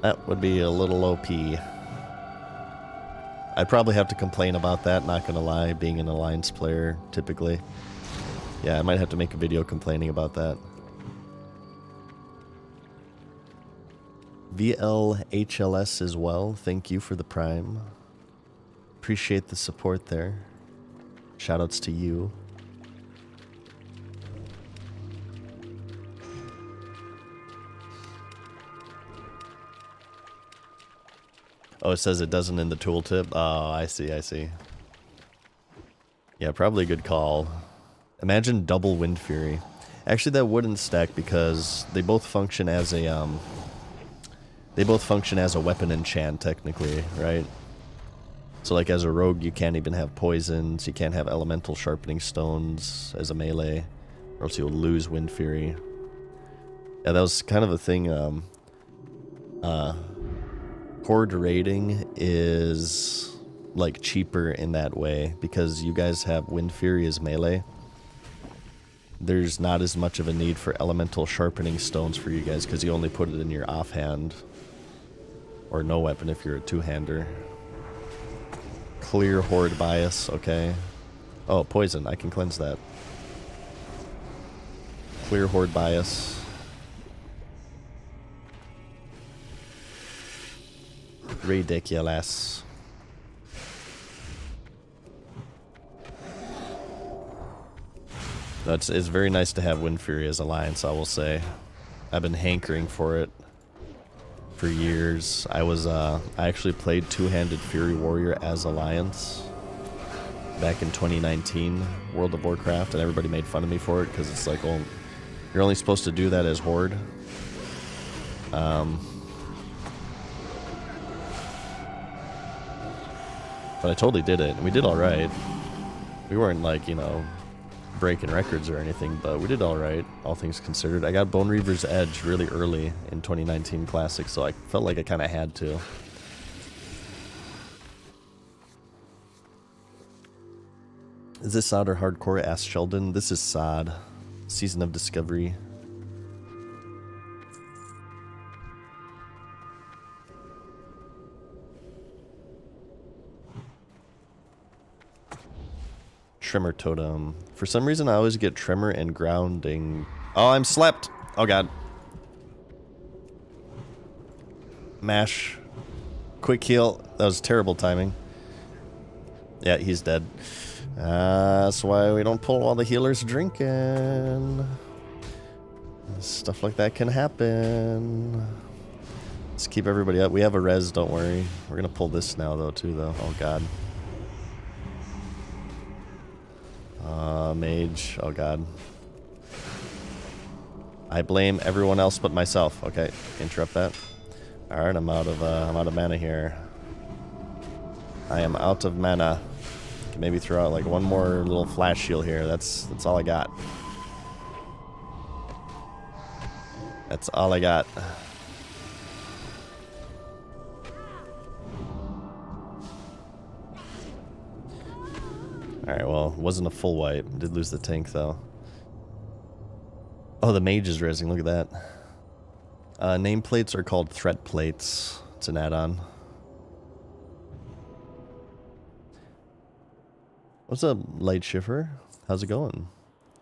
That would be a little OP. I'd probably have to complain about that, not gonna lie, being an Alliance player, typically. Yeah, I might have to make a video complaining about that. VLHLS as well, thank you for the Prime. Appreciate the support there. Shoutouts to you. Oh, it says it doesn't in the tooltip. Oh, I see, I see. Yeah, probably a good call. Imagine double Wind Fury. Actually, that wouldn't stack because they both function as a weapon enchant technically, right? So like as a rogue, you can't even have poisons. You can't have elemental sharpening stones as a melee, or else you'll lose Wind Fury. Yeah, that was kind of a thing. Horde raiding is like cheaper in that way because you guys have Wind Fury as melee. There's not as much of a need for elemental sharpening stones for you guys because you only put it in your offhand or no weapon if you're a two-hander. Clear horde bias, okay. Oh, poison, I can cleanse that. Clear horde bias. Ridiculous. It's very nice to have Wind Fury as Alliance, I will say. I've been hankering for it for years. I actually played two-handed Fury Warrior as Alliance back in 2019, World of Warcraft, and everybody made fun of me for it because it's like, well, you're only supposed to do that as Horde. But I totally did it, and we did alright. We weren't like, you know, breaking records or anything, but we did alright, all things considered. I got Bone Reaver's Edge really early in 2019 Classic, so I felt like I kind of had to. Is this SOD or Hardcore? Asked Sheldon. This is SOD. Season of Discovery. Tremor Totem. For some reason, I always get Tremor and Grounding. Oh, I'm slept. Oh, God. Mash. Quick heal. That was terrible timing. Yeah, he's dead. That's why we don't pull while the healer's drinking. Stuff like that can happen. Let's keep everybody up. We have a res, don't worry. We're going to pull this now, though, too, though. Oh, God. Mage. Oh, God. I blame everyone else but myself. Okay, interrupt that. Alright, I'm out of mana here. I am out of mana. Can maybe throw out like one more little flash shield here. That's all I got. That's all I got. Alright, well, it wasn't a full wipe. Did lose the tank, though. Oh, the mage is rezzing. Look at that. Nameplates are called threat plates. It's an add-on. What's up, Light Shifter? How's it going?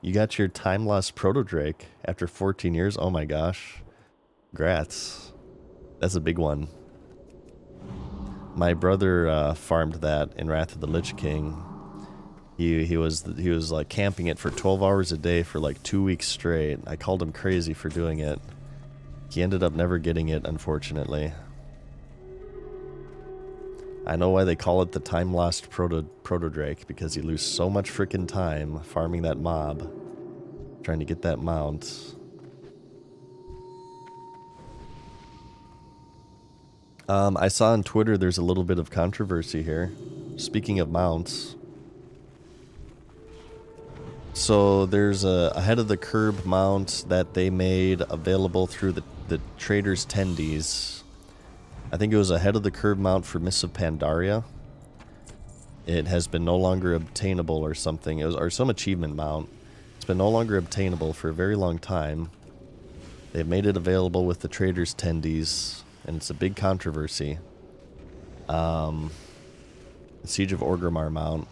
You got your time lost Proto Drake after 14 years? Oh my gosh. Congrats. That's a big one. My brother farmed that in Wrath of the Lich King. He was like camping it for 12 hours a day for like 2 weeks straight. I called him crazy for doing it. He ended up never getting it, unfortunately. I know why they call it the time lost Proto Drake, because you lose so much freaking time farming that mob, trying to get that mount. I saw on Twitter there's a little bit of controversy here. Speaking of mounts. So there's a ahead of the curb mount that they made available through the Traders Tendies. I think it was ahead of the curb mount for Mists of Pandaria. It has been no longer obtainable or something. It was, or some achievement mount. It's been no longer obtainable for a very long time. They've made it available with the Traders Tendies, and it's a big controversy. Siege of Orgrimmar mount.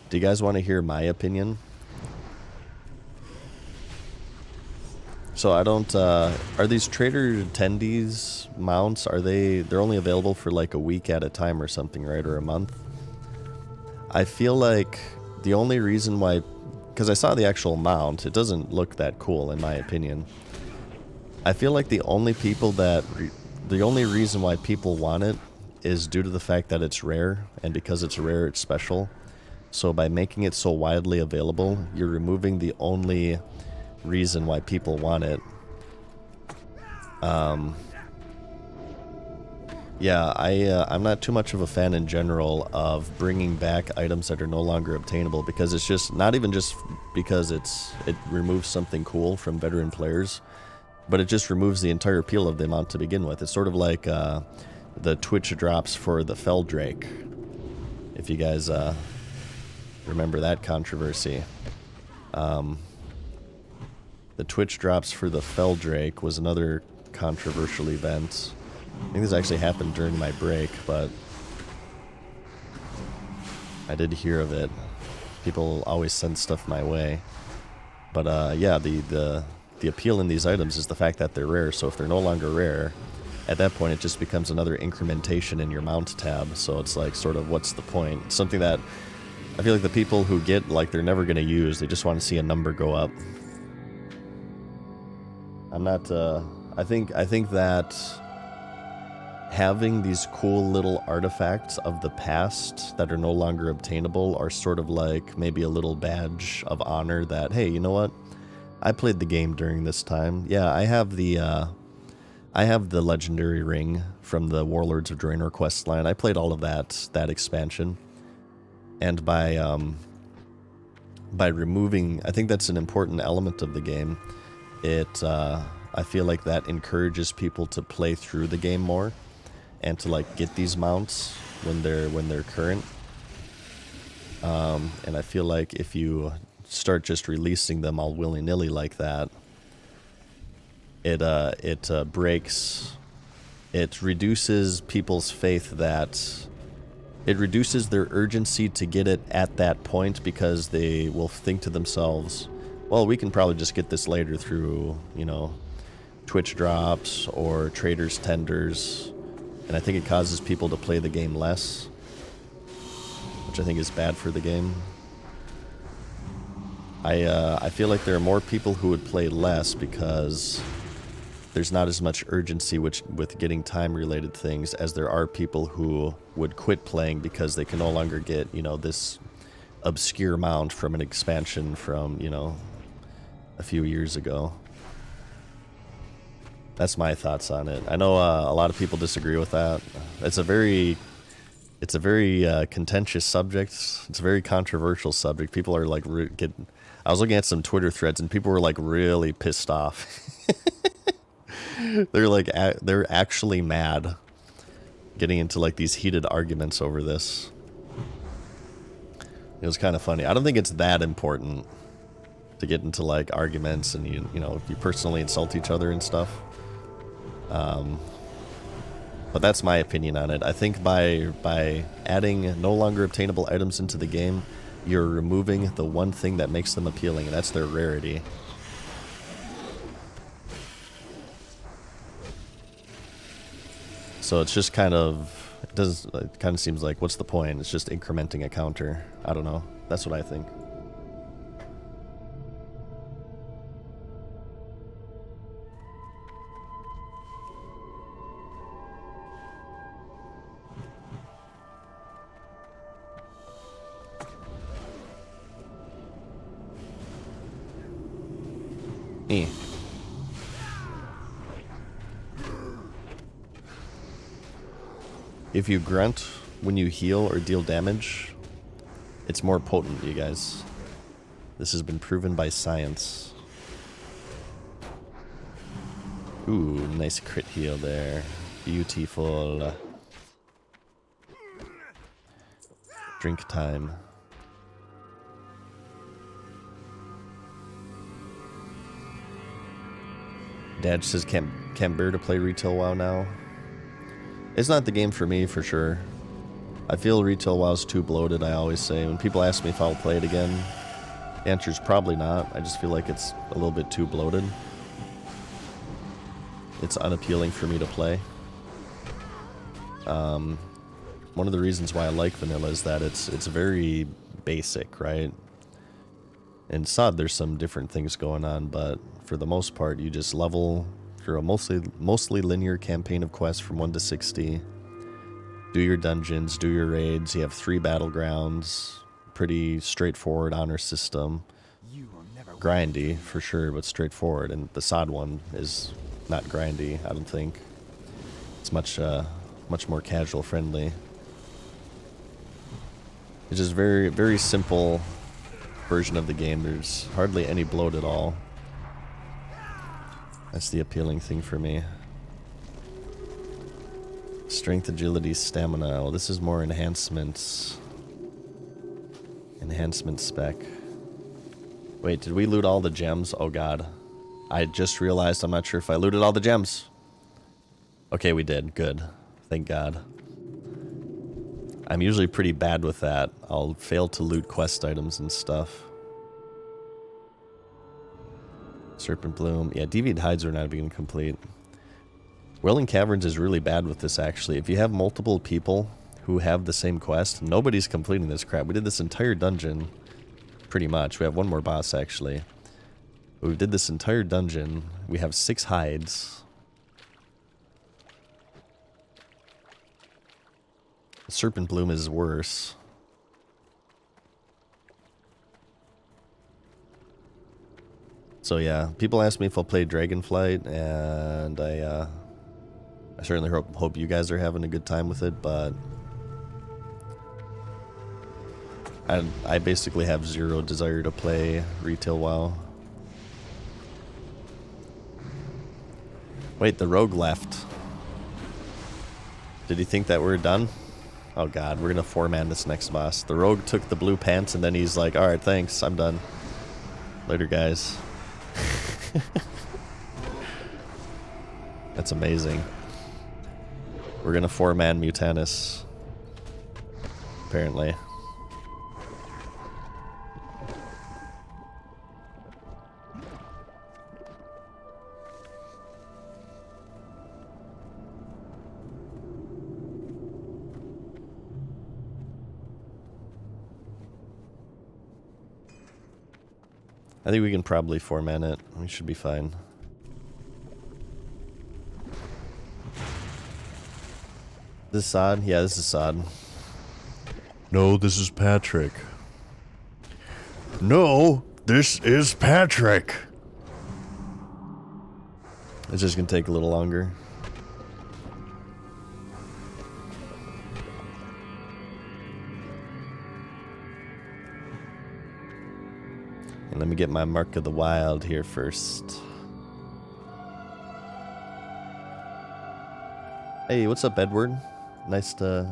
Do you guys want to hear my opinion? So I don't, are these trader attendees mounts, they're only available for like a week at a time or something, right? Or a month? I feel like the only reason why, because I saw the actual mount, it doesn't look that cool in my opinion. I feel like the only reason why people want it is due to the fact that it's rare, and because it's rare, it's special. So by making it so widely available, you're removing the only reason why people want it. Yeah, I'm not too much of a fan in general of bringing back items that are no longer obtainable, because it's just not even just because it removes something cool from veteran players, but it just removes the entire appeal of the mount to begin with. It's sort of like the Twitch drops for the Fell Drake, if you guys remember that controversy. The Twitch drops for the Fell Drake was another controversial event. I think this actually happened during my break, but I did hear of it. People always send stuff my way. But yeah, the appeal in these items is the fact that they're rare, so if they're no longer rare, at that point it just becomes another incrementation in your mount tab, so it's like, sort of, what's the point? Something that I feel like the people who get, like, they're never going to use, they just want to see a number go up. I'm not, I think that having these cool little artifacts of the past that are no longer obtainable are sort of like maybe a little badge of honor that, hey, you know what? I played the game during this time. Yeah, I have the legendary ring from the Warlords of Draenor quest line. I played all of that expansion. And by removing, I think that's an important element of the game. I feel like that encourages people to play through the game more and to like get these mounts when they're current. And I feel like if you start just releasing them all willy-nilly like that, it reduces people's faith that it reduces their urgency to get it at that point, because they will think to themselves, well, we can probably just get this later through, you know, Twitch drops or traders tenders. And I think it causes people to play the game less, which I think is bad for the game. I feel like there are more people who would play less because there's not as much urgency with getting time-related things as there are people who would quit playing because they can no longer get, you know, this obscure mount from an expansion from, you know, a few years ago. That's my thoughts on it. I know a lot of people disagree with that. It's a very contentious subject. It's a very controversial subject. People are like I was looking at some Twitter threads and people were like really pissed off. They're actually mad, getting into like these heated arguments over this. It was kind of funny. I don't think it's that important to get into like arguments and you know, you personally insult each other and stuff. But that's my opinion on it. I think by adding no longer obtainable items into the game, you're removing the one thing that makes them appealing, and that's their rarity. So it's just kind of, it kind of seems like, what's the point? It's just incrementing a counter. I don't know. That's what I think. If you grunt when you heal or deal damage, it's more potent, you guys. This has been proven by science. Ooh, nice crit heal there. Beautiful. Drink time. Dad says can't bear to play retail WoW now. It's not the game for me, for sure. I feel retail WoW's too bloated, I always say. When people ask me if I'll play it again, the answer is probably not. I just feel like it's a little bit too bloated. It's unappealing for me to play. One of the reasons why I like vanilla is that it's very basic, right? In SOD, there's some different things going on, but for the most part, you just level through a mostly linear campaign of quests from 1 to 60. Do your dungeons, do your raids. You have 3 battlegrounds. Pretty straightforward honor system. Grindy, for sure, but straightforward. And the SOD one is not grindy, I don't think. It's much more casual friendly. It's just very, very simple version of the game. There's hardly any bloat at all. That's the appealing thing for me. Strength, agility, stamina. Well, this is more enhancements. Enhancement spec. Wait, did we loot all the gems? Oh god. I just realized I'm not sure if I looted all the gems. Okay, we did. Good. Thank god. I'm usually pretty bad with that. I'll fail to loot quest items and stuff. Serpent Bloom. Yeah, Deviant Hides are not even complete. Welling Caverns is really bad with this, actually. If you have multiple people who have the same quest, nobody's completing this crap. We did this entire dungeon, pretty much. We have one more boss, actually. But we did this entire dungeon. We have 6 hides. Serpent Bloom is worse. So yeah, people ask me if I'll play Dragonflight, and I certainly hope you guys are having a good time with it, but I basically have zero desire to play retail WoW. Wait, the rogue left. Did he think that we're done? Oh god, we're gonna 4-man this next boss. The rogue took the blue pants and then he's like, alright, thanks, I'm done. Later, guys. That's amazing. We're gonna 4-man Mutanus. Apparently. I think we can probably 4-man it. We should be fine. This is Sod? Yeah, this is Sod. No, this is Patrick. No, this is Patrick. It's just gonna take a little longer. And let me get my Mark of the Wild here first. Hey, what's up, Edward? Nice to...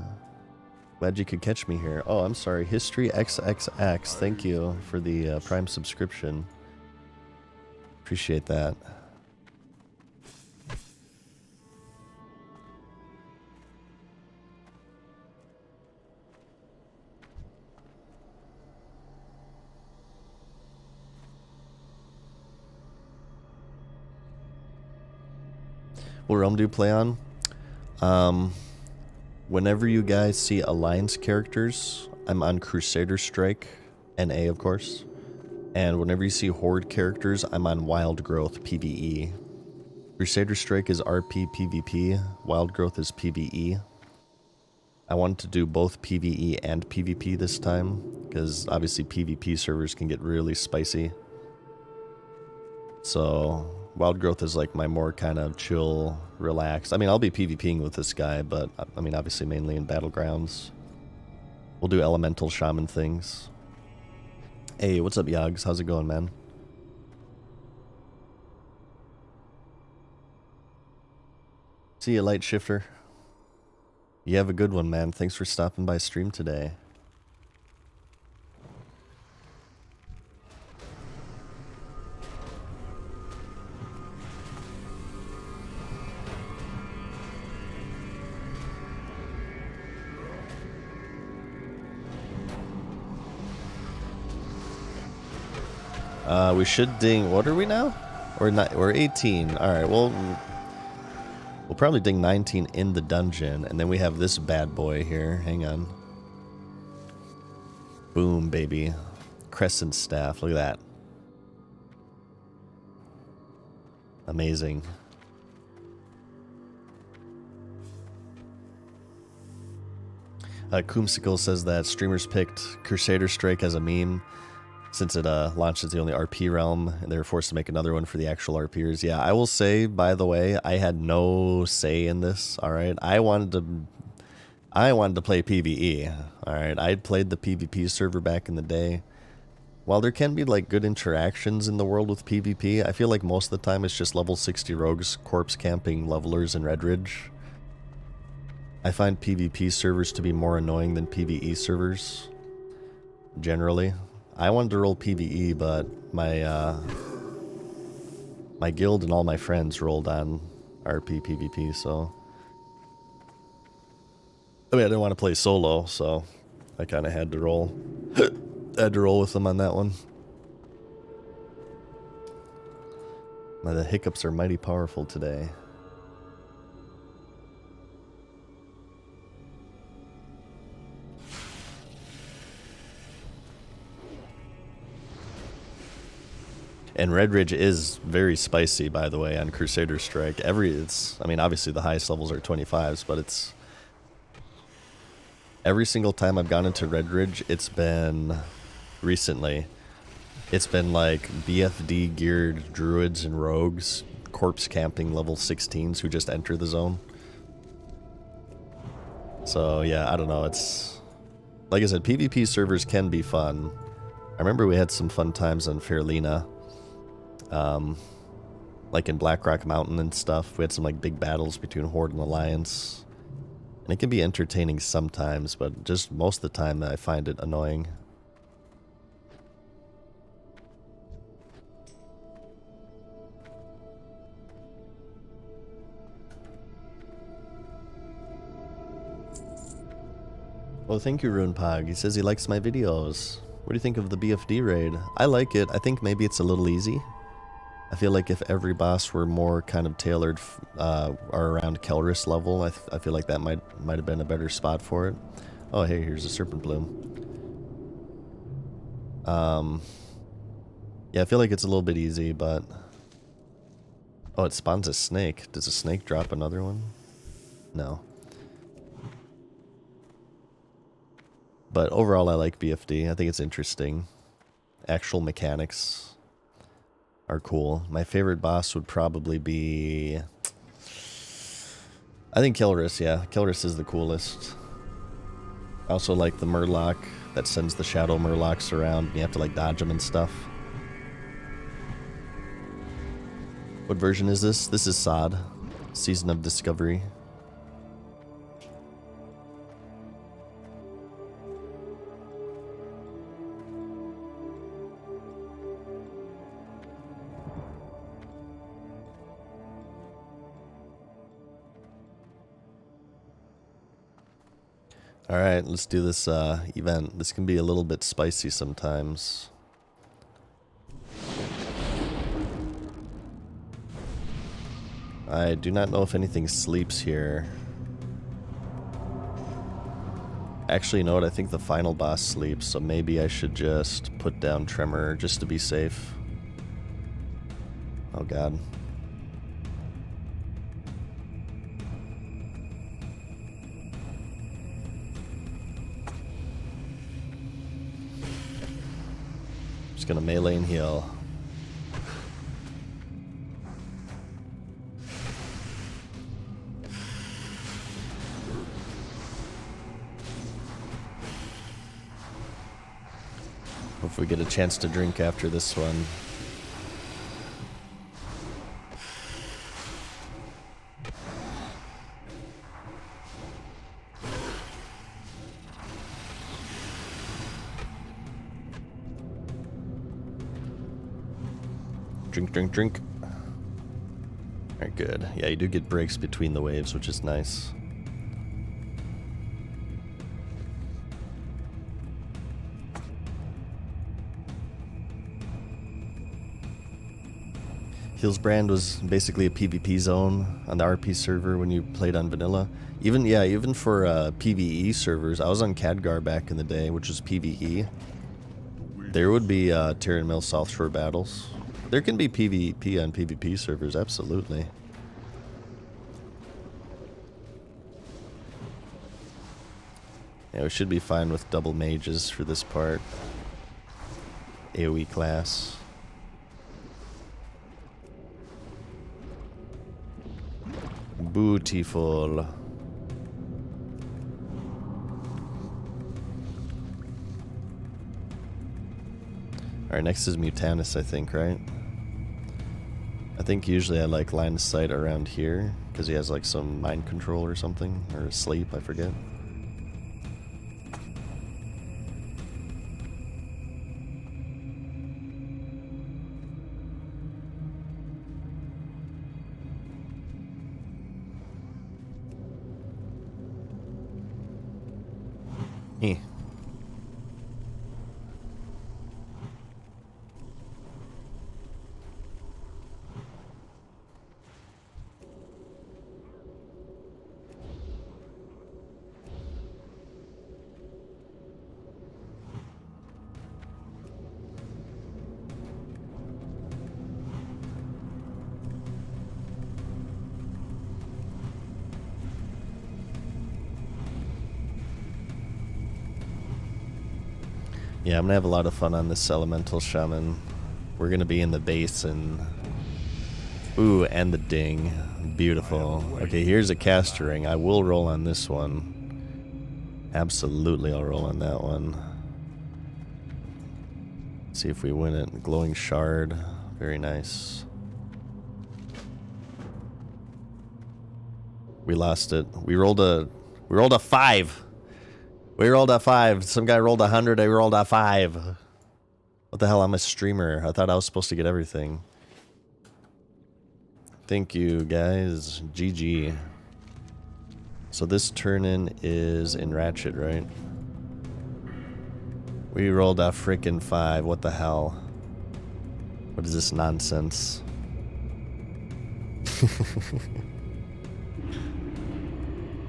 Glad you could catch me here. Oh, I'm sorry. History XXX. Thank you for the Prime subscription. Appreciate that. What realm do you play on? Whenever you guys see Alliance characters, I'm on Crusader Strike, NA of course. And whenever you see Horde characters, I'm on Wild Growth, PvE. Crusader Strike is RP PvP, Wild Growth is PvE. I wanted to do both PvE and PvP this time, because obviously PvP servers can get really spicy. So... Wild Growth is like my more kind of chill, relaxed. I mean, I'll be PvPing with this guy, but I mean, obviously mainly in Battlegrounds. We'll do elemental shaman things. Hey, what's up, Yogs? How's it going, man? See you, Light Shifter. You have a good one, man. Thanks for stopping by stream today. We should ding. What are we now? We're 18. All right. Well, we'll probably ding 19 in the dungeon, and then we have this bad boy here. Hang on. Boom, baby. Crescent staff. Look at that. Amazing. Coomsicle says that streamers picked Crusader Strike as a meme since it launched as the only RP realm, and they were forced to make another one for the actual RPers. Yeah, I will say, by the way, I had no say in this. All right, I wanted to play PvE. All right, I'd played the PvP server back in the day. While there can be like good interactions in the world with PvP, I feel like most of the time it's just level 60 rogues, corpse camping levelers in Red Ridge. I find PvP servers to be more annoying than PvE servers, generally. I wanted to roll PvE, but my my guild and all my friends rolled on RP PvP, so... I mean, I didn't want to play solo, so I kind of had to roll. Had to roll with them on that one. The hiccups are mighty powerful today. And Red Ridge is very spicy, by the way, on Crusader Strike. I mean, obviously the highest levels are 25s, but it's... Every single time I've gone into Red Ridge, it's been... Recently, it's been like BFD geared druids and rogues, corpse camping level 16s who just enter the zone. So yeah, I don't know, it's... Like I said, PvP servers can be fun. I remember we had some fun times on Fairlina. Like in Blackrock Mountain and stuff. We had some like big battles between Horde and Alliance. And it can be entertaining sometimes, but just most of the time I find it annoying. Well, thank you, Runepog. He says he likes my videos. What do you think of the BFD raid? I like it. I think maybe it's a little easy. I feel like if every boss were more kind of tailored or around Kelris level, I feel like that might have been a better spot for it. Oh, hey, here's a Serpent Bloom. Yeah, I feel like it's a little bit easy, but... Oh, it spawns a snake. Does a snake drop another one? No. But overall, I like BFD. I think it's interesting. Actual mechanics are cool. My favorite boss would probably be... I think Kelris, yeah. Kelris is the coolest. I also like the Murloc that sends the Shadow Murlocs around. And you have to like dodge them and stuff. What version is this? This is Sod. Season of Discovery. Alright, let's do this event. This can be a little bit spicy sometimes. I do not know if anything sleeps here. Actually, you know what? I think the final boss sleeps, so maybe I should just put down Tremor just to be safe. Oh god. Just gonna melee and heal. Hope we get a chance to drink after this one. Drink, drink, drink. Alright, good. Yeah, you do get breaks between the waves, which is nice. Hillsbrand was basically a PvP zone on the RP server when you played on vanilla. Even for PvE servers, I was on Khadgar back in the day, which was PvE. There would be Tyrion Mill South Shore battles. There can be PvP on PvP servers, absolutely. Yeah, we should be fine with double mages for this part. AoE class. Beautiful. Alright, next is Mutanus, I think, right? I think usually I like line of sight around here, because he has like some mind control or something, or sleep, I forget. Eh. Yeah, I'm gonna have a lot of fun on this elemental shaman. We're gonna be in the basin. Ooh, and the ding. Beautiful. Okay, here's a caster ring. I will roll on this one. Absolutely, I'll roll on that one. See if we win it. Glowing shard. Very nice. We lost it. We rolled a 5. We rolled a 5. Some guy rolled 100. I rolled a 5. What the hell? I'm a streamer. I thought I was supposed to get everything. Thank you, guys. GG. So this turn-in is in Ratchet, right? We rolled a freaking 5. What the hell? What is this nonsense?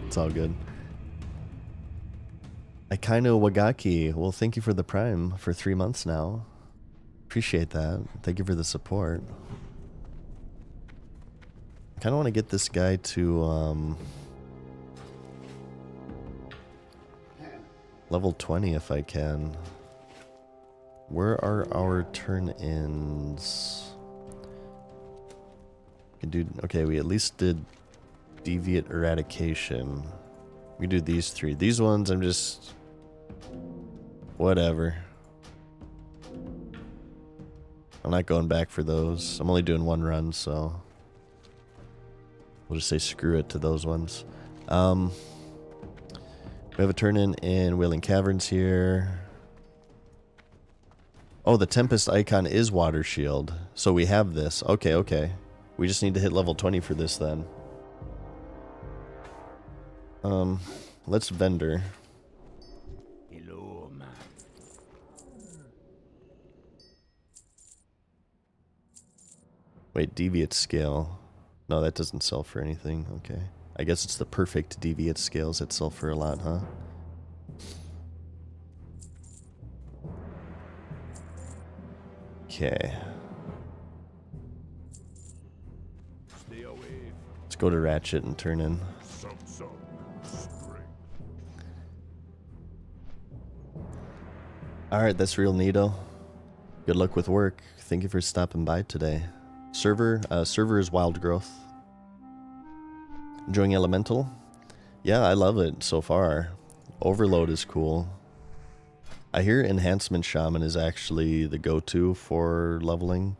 It's all good. Akaino Wagaki, well, thank you for the Prime for 3 months now. Appreciate that. Thank you for the support. I kind of want to get this guy to level 20 if I can. Where are our turn-ins? Okay, we at least did Deviate Eradication. We do these 3. These ones, I'm just... whatever. I'm not going back for those. I'm only doing 1 run, so... we'll just say screw it to those ones. We have a turn-in Wailing Caverns here. Oh, the Tempest icon is Water Shield. So we have this. Okay, okay. We just need to hit level 20 for this then. Let's vendor. Hello, man. Wait, deviate scale. No, that doesn't sell for anything. Okay. I guess it's the perfect deviate scales that sell for a lot, huh? Okay. Stay away. Let's go to Ratchet and turn in. Some spring. Alright, that's real neato. Good luck with work. Thank you for stopping by today. Server is Wild Growth. Enjoying Elemental? Yeah, I love it so far. Overload is cool. I hear Enhancement Shaman is actually the go-to for leveling.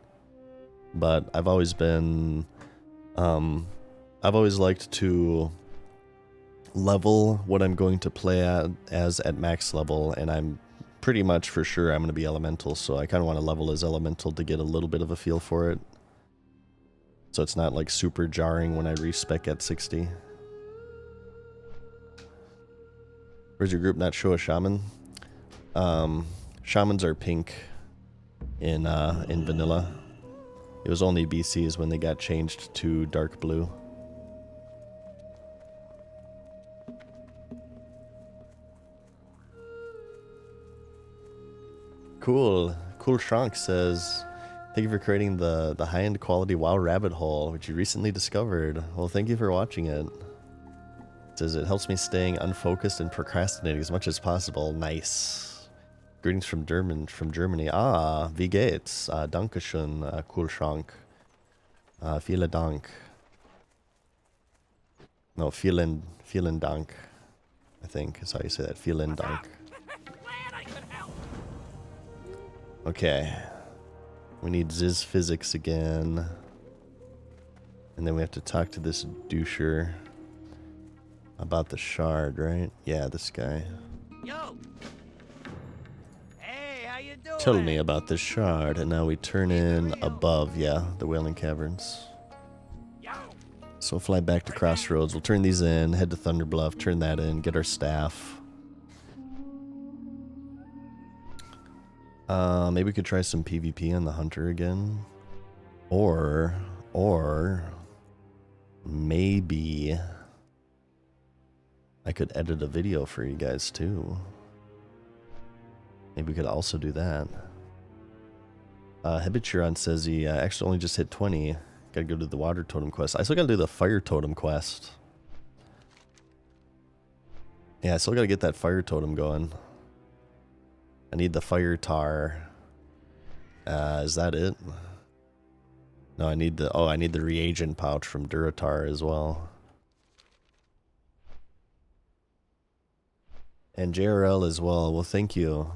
But I've always been... I've always liked to level what I'm going to play at max level, and I'm pretty much for sure I'm going to be Elemental, so I kind of want to level as Elemental to get a little bit of a feel for it. So it's not like super jarring when I respec at 60. Where's your group not show a shaman? Shamans are pink in vanilla. It was only BCs when they got changed to dark blue. Cool. Cool Shrunk says, thank you for creating the high-end quality WoW rabbit hole, which you recently discovered. Well, thank you for watching it. It says, it helps me staying unfocused and procrastinating as much as possible. Nice. Greetings from Germany. Ah, wie geht's? Dankeschön, Cool Shrunk. Vielen Dank. No, vielen Dank. I think is how you say that. Vielen Dank. Okay. We need Ziz Physics again. And then we have to talk to this doucher about the shard, right? Yeah, this guy. Yo. Hey, how you doing? Tell me about this shard. And now we turn in above, yeah, the Wailing Caverns. So we'll fly back to Crossroads. We'll turn these in, head to Thunderbluff, turn that in, get our staff. Maybe we could try some PvP on the Hunter again. Or maybe I could edit a video for you guys too. Maybe we could also do that. Hebituron says he actually only just hit 20. Gotta go to the Water Totem quest. I still gotta do the Fire Totem quest. Yeah, I still gotta get that Fire Totem going. I need the Fire Tar. Is that it? No, I need the... Oh, I need the reagent pouch from Duratar as well. And JRL as well. Well, thank you.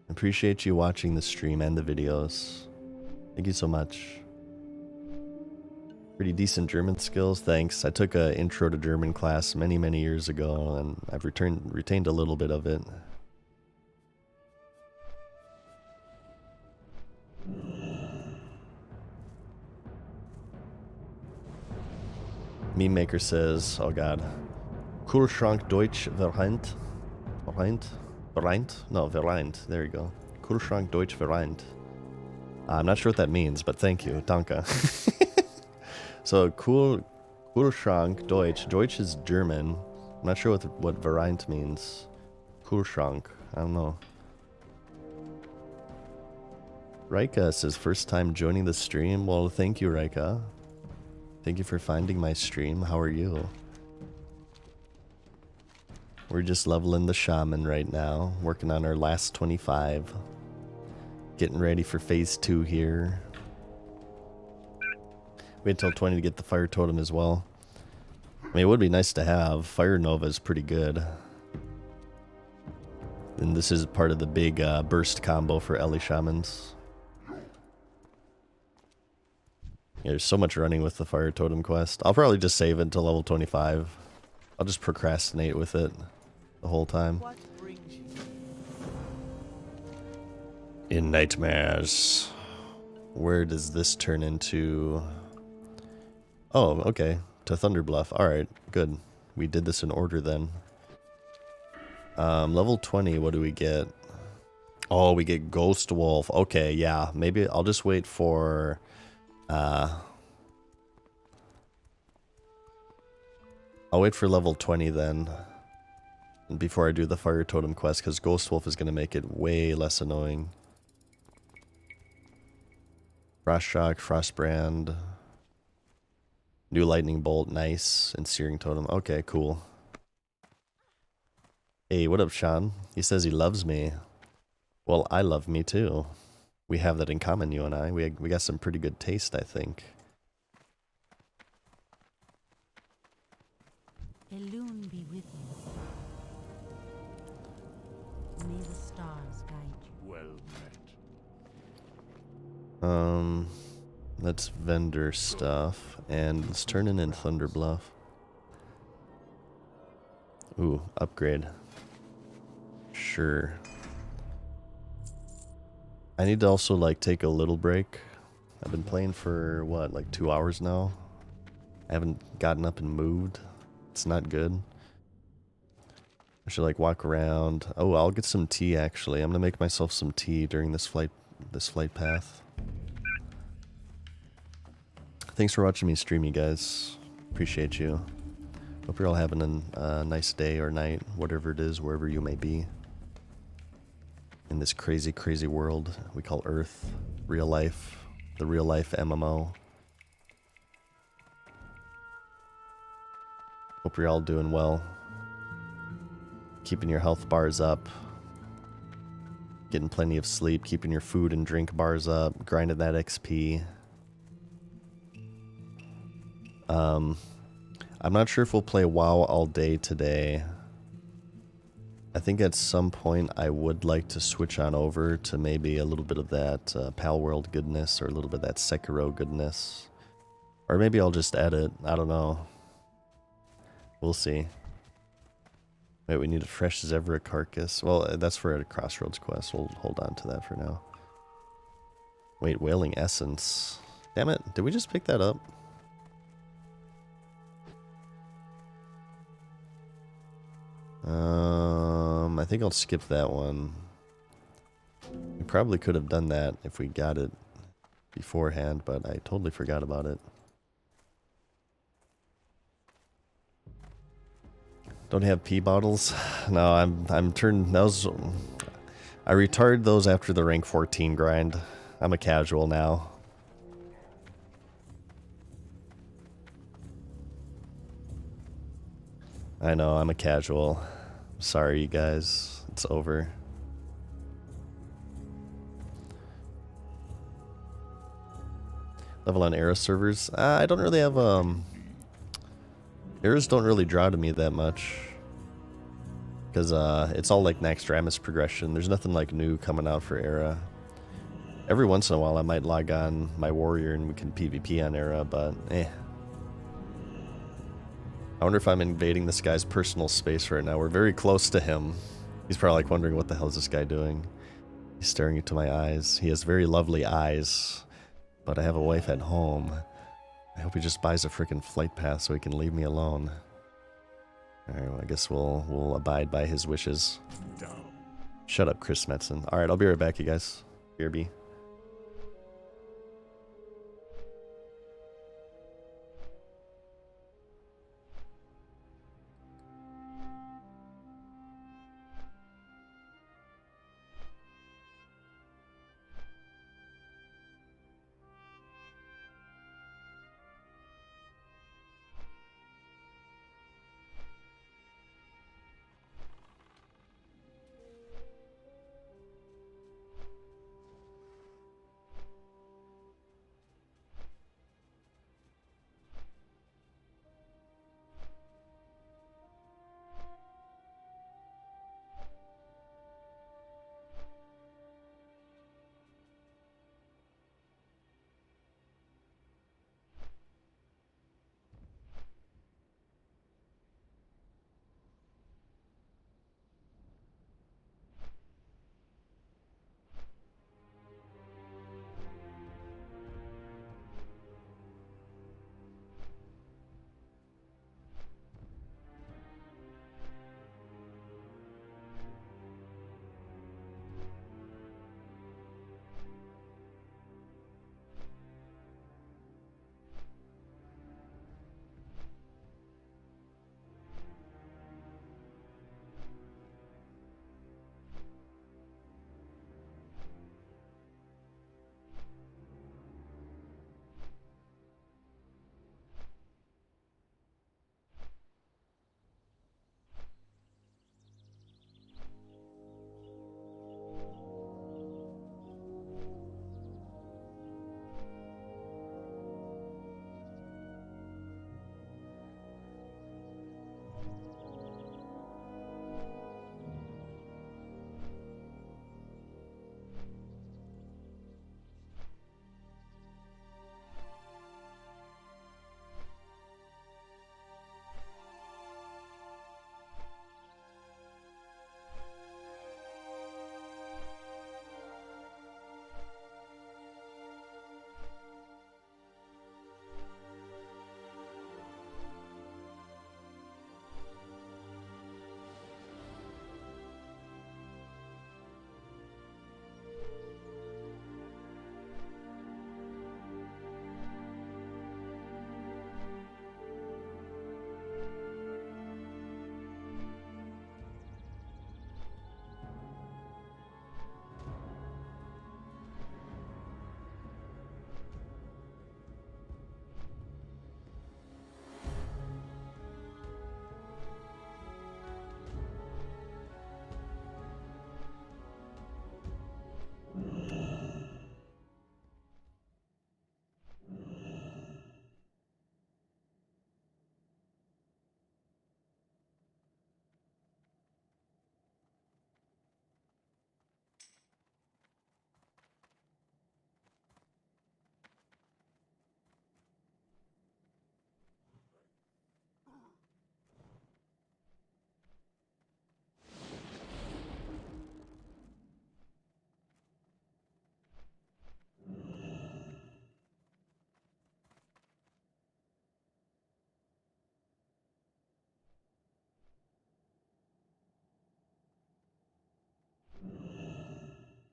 Appreciate you watching the stream and the videos. Thank you so much. Pretty decent German skills, thanks. I took a intro to German class many years ago, and I've retained a little bit of it. Meme Maker says, oh god, Kühlschrank Deutsch vereint. Vereint? No, vereint. There you go. Kühlschrank Deutsch vereint. I'm not sure what that means, but thank you. Danke. So, Kühlschrank Deutsch. Deutsch is German. I'm not sure what vereint means. Kühlschrank. I don't know. Raika says, first time joining the stream. Well, thank you, Raika. Thank you for finding my stream. How are you? We're just leveling the shaman right now. Working on our last 25. Getting ready for phase 2 here. Wait until 20 to get the Fire Totem as well. I mean, it would be nice to have. Fire Nova is pretty good. And this is part of the big burst combo for Ellie Shamans. Yeah, there's so much running with the Fire Totem quest. I'll probably just save it until level 25. I'll just procrastinate with it the whole time. In nightmares. Where does this turn into? Oh, okay. To Thunderbluff. Alright, good. We did this in order then. Level 20, what do we get? Oh, we get Ghost Wolf. Okay, yeah. Maybe I'll just wait for... I'll wait for level 20 then. Before I do the Fire Totem quest, because Ghost Wolf is going to make it way less annoying. Frost Shock, Frostbrand. New Lightning Bolt, nice. And Searing Totem. Okay, cool. Hey, what up, Sean? He says he loves me. Well, I love me too. We have that in common, you and I. We got some pretty good taste, I think. Elune be with you. May the stars guide you. Well met. Let's vendor stuff, and let's turn in Thunderbluff. Ooh, upgrade. Sure. I need to also, like, take a little break. I've been playing for, what, like 2 hours now? I haven't gotten up and moved. It's not good. I should, like, walk around. Oh, I'll get some tea, actually. I'm gonna make myself some tea during this flight path. thanks for watching me stream, you guys. Appreciate you. Hope you're all having a nice day or night, whatever it is, wherever you may be. In this crazy, crazy world we call Earth, real life, the real life MMO. Hope you're all doing well. Keeping your health bars up. Getting plenty of sleep, keeping your food and drink bars up, grinding that XP. I'm not sure if we'll play WoW all day today. I think at some point I would like to switch on over to maybe a little bit of that Pal World goodness or a little bit of that Sekiro goodness. Or maybe I'll just edit. I don't know. We'll see. Wait, we need a fresh as ever a carcass. Well, that's for a Crossroads quest. We'll hold on to that for now. Wait, Wailing Essence. Damn it. Did we just pick that up? I think I'll skip that one. We probably could have done that if we got it beforehand, but I totally forgot about it. Don't have pee bottles? No, I'm turned those. I retired those after the rank 14 grind. I'm a casual now. I know, I'm a casual. Sorry, you guys. It's over. Level on era servers? I don't really have, eras don't really draw to me that much. Because, it's all like Naxxramas progression. There's nothing like new coming out for era. Every once in a while I might log on my warrior and we can PvP on era, but eh. I wonder if I'm invading this guy's personal space right now. We're very close to him. He's probably like wondering what the hell is this guy doing. He's staring into my eyes. He has very lovely eyes, but I have a wife at home. I hope he just buys a freaking flight pass so he can leave me alone. Alright, well, I guess we'll abide by his wishes. Shut up, Chris Metzen. Alright, I'll be right back, you guys. BRB.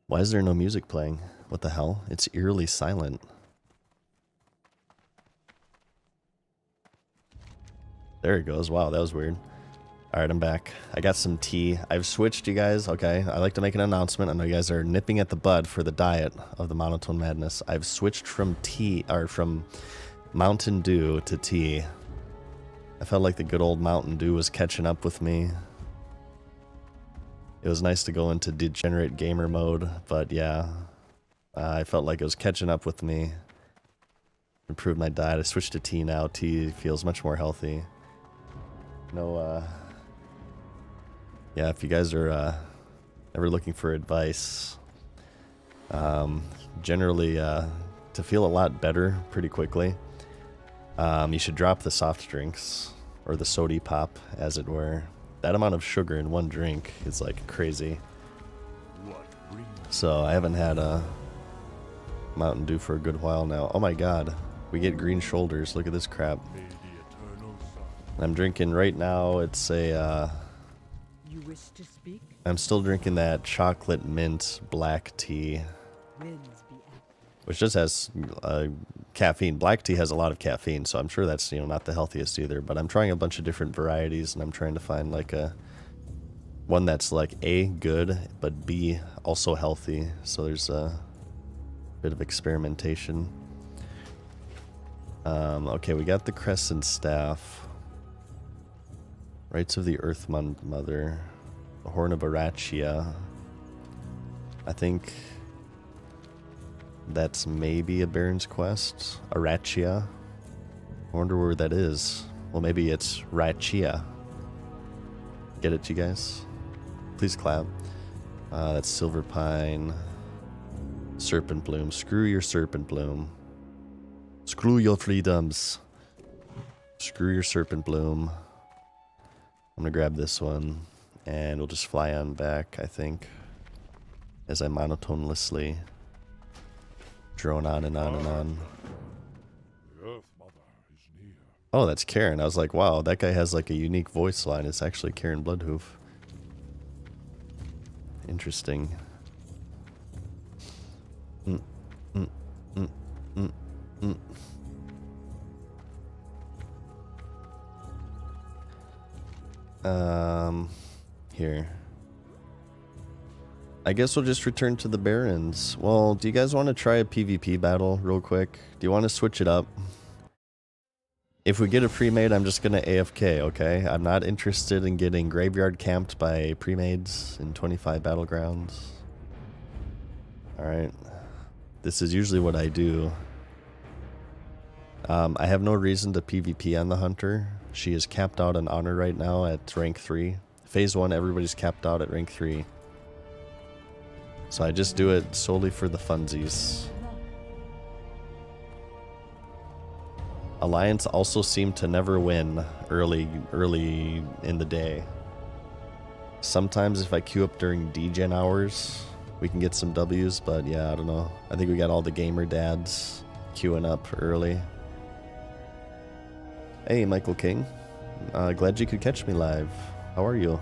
Why is there no music playing? What the hell? It's eerily silent. There it goes. Wow, that was weird. Alright, I'm back. I got some tea. I've switched, you guys. Okay, I like to make an announcement. I know you guys are nipping at the bud for the diet of the Monotone Madness. I've switched from from Mountain Dew to tea. I felt like the good old Mountain Dew was catching up with me. It was nice to go into degenerate gamer mode, but yeah, I felt like it was catching up with me. Improved my diet. I switched to tea now. Tea feels much more healthy. No, yeah, if you guys are ever looking for advice, generally to feel a lot better pretty quickly, you should drop the soft drinks, or the sody pop, as it were. That amount of sugar in one drink is like crazy. So I haven't had a Mountain Dew for a good while now. Oh my god, we get green shoulders. Look at this crap. I'm drinking right now, it's a You wish to speak? I'm still drinking that chocolate mint black tea, Winds be active. which just has caffeine. Black tea has a lot of caffeine, so I'm sure that's, you know, not the healthiest either. But I'm trying a bunch of different varieties, and I'm trying to find like one that's like A, good, but B, also healthy. So there's a bit of experimentation. Okay, we got the Crescent Staff. Rites of the Earth Mother. The Horn of Arachia. I think that's maybe a Baron's Quest. Arachia. I wonder where that is. Well, maybe it's Rachia. Get it, you guys? Please clap. That's Silver Pine. Serpent Bloom. Screw your Serpent Bloom. Screw your freedoms. Screw your Serpent Bloom. I'm gonna grab this one, and we'll just fly on back, I think, as I monotonelessly drone on and on and on. The Earth Mother is near. Oh, that's Karen. I was like, wow, that guy has like a unique voice line. It's actually Karen Bloodhoof. Interesting. Here. I guess we'll just return to the Barons. Well, do you guys want to try a PvP battle real quick? Do you want to switch it up? If we get a pre-made, I'm just gonna AFK, okay? I'm not interested in getting graveyard camped by pre-mades in 25 battlegrounds. Alright. This is usually what I do. I have no reason to PvP on the Hunter. She is capped out on Honor right now at rank 3. Phase 1, everybody's capped out at rank 3. So I just do it solely for the funsies. Alliance also seem to never win early in the day. Sometimes if I queue up during degen hours, we can get some W's, but yeah, I don't know. I think we got all the gamer dads queuing up early. Hey, Michael King. Glad you could catch me live. How are you?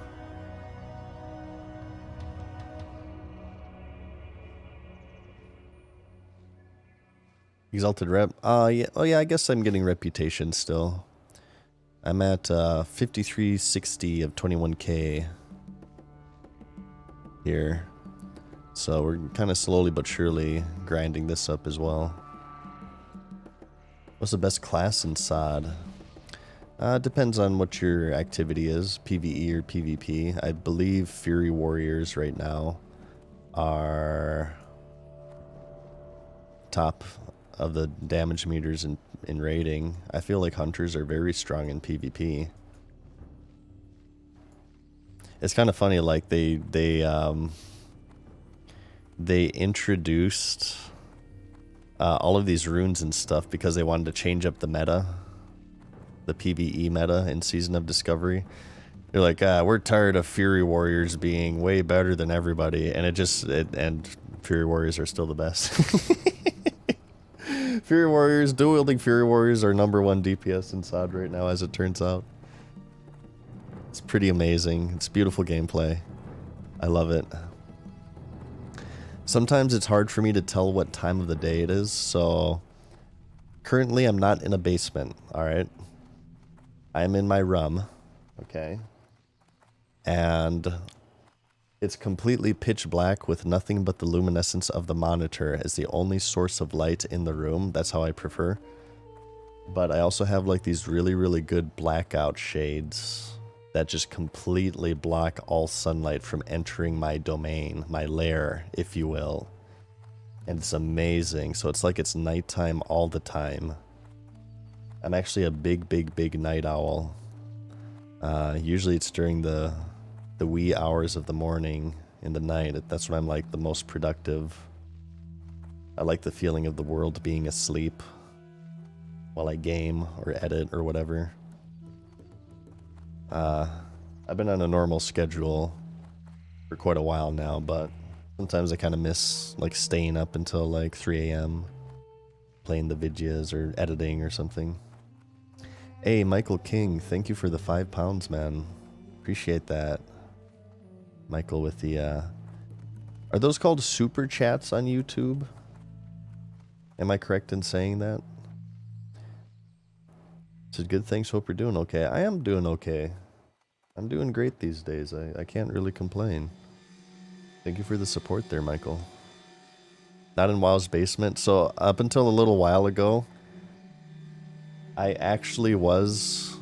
Exalted Rep. Yeah. Oh, yeah, I guess I'm getting reputation still. I'm at 5360 of 21k here. So we're kind of slowly but surely grinding this up as well. What's the best class in SOD? Depends on what your activity is, PvE or PvP. I believe Fury Warriors right now are top of the damage meters in raiding. I feel like Hunters are very strong in PvP. It's kind of funny, like they introduced all of these runes and stuff because they wanted to change up the meta. The PvE meta in Season of Discovery. They're like, we're tired of Fury Warriors being way better than everybody, and and Fury Warriors are still the best. Fury Warriors, dual-wielding Fury Warriors are #1 DPS in SOD right now, as it turns out. It's pretty amazing. It's beautiful gameplay. I love it. sometimes it's hard for me to tell what time of the day it is, so currently I'm not in a basement, alright? I'm in my room, okay? And it's completely pitch black with nothing but the luminescence of the monitor as the only source of light in the room. That's how I prefer. But I also have like these really, really good blackout shades that just completely block all sunlight from entering my domain, my lair, if you will. And it's amazing. So it's like it's nighttime all the time. I'm actually a big, big, big night owl. Usually it's during the wee hours of the morning in the night. That's when I'm like the most productive. I like the feeling of the world being asleep while I game or edit or whatever. I've been on a normal schedule for quite a while now, but sometimes I kind of miss like staying up until like 3 a.m. playing the videos or editing or something. Hey, Michael King, thank you for the £5, man. Appreciate that. Michael with the, are those called super chats on YouTube? Am I correct in saying that? Said good, thanks, hope you're doing okay. I am doing okay. I'm doing great these days. I can't really complain. Thank you for the support there, Michael. Not in WoW's basement. So up until a little while ago, I actually was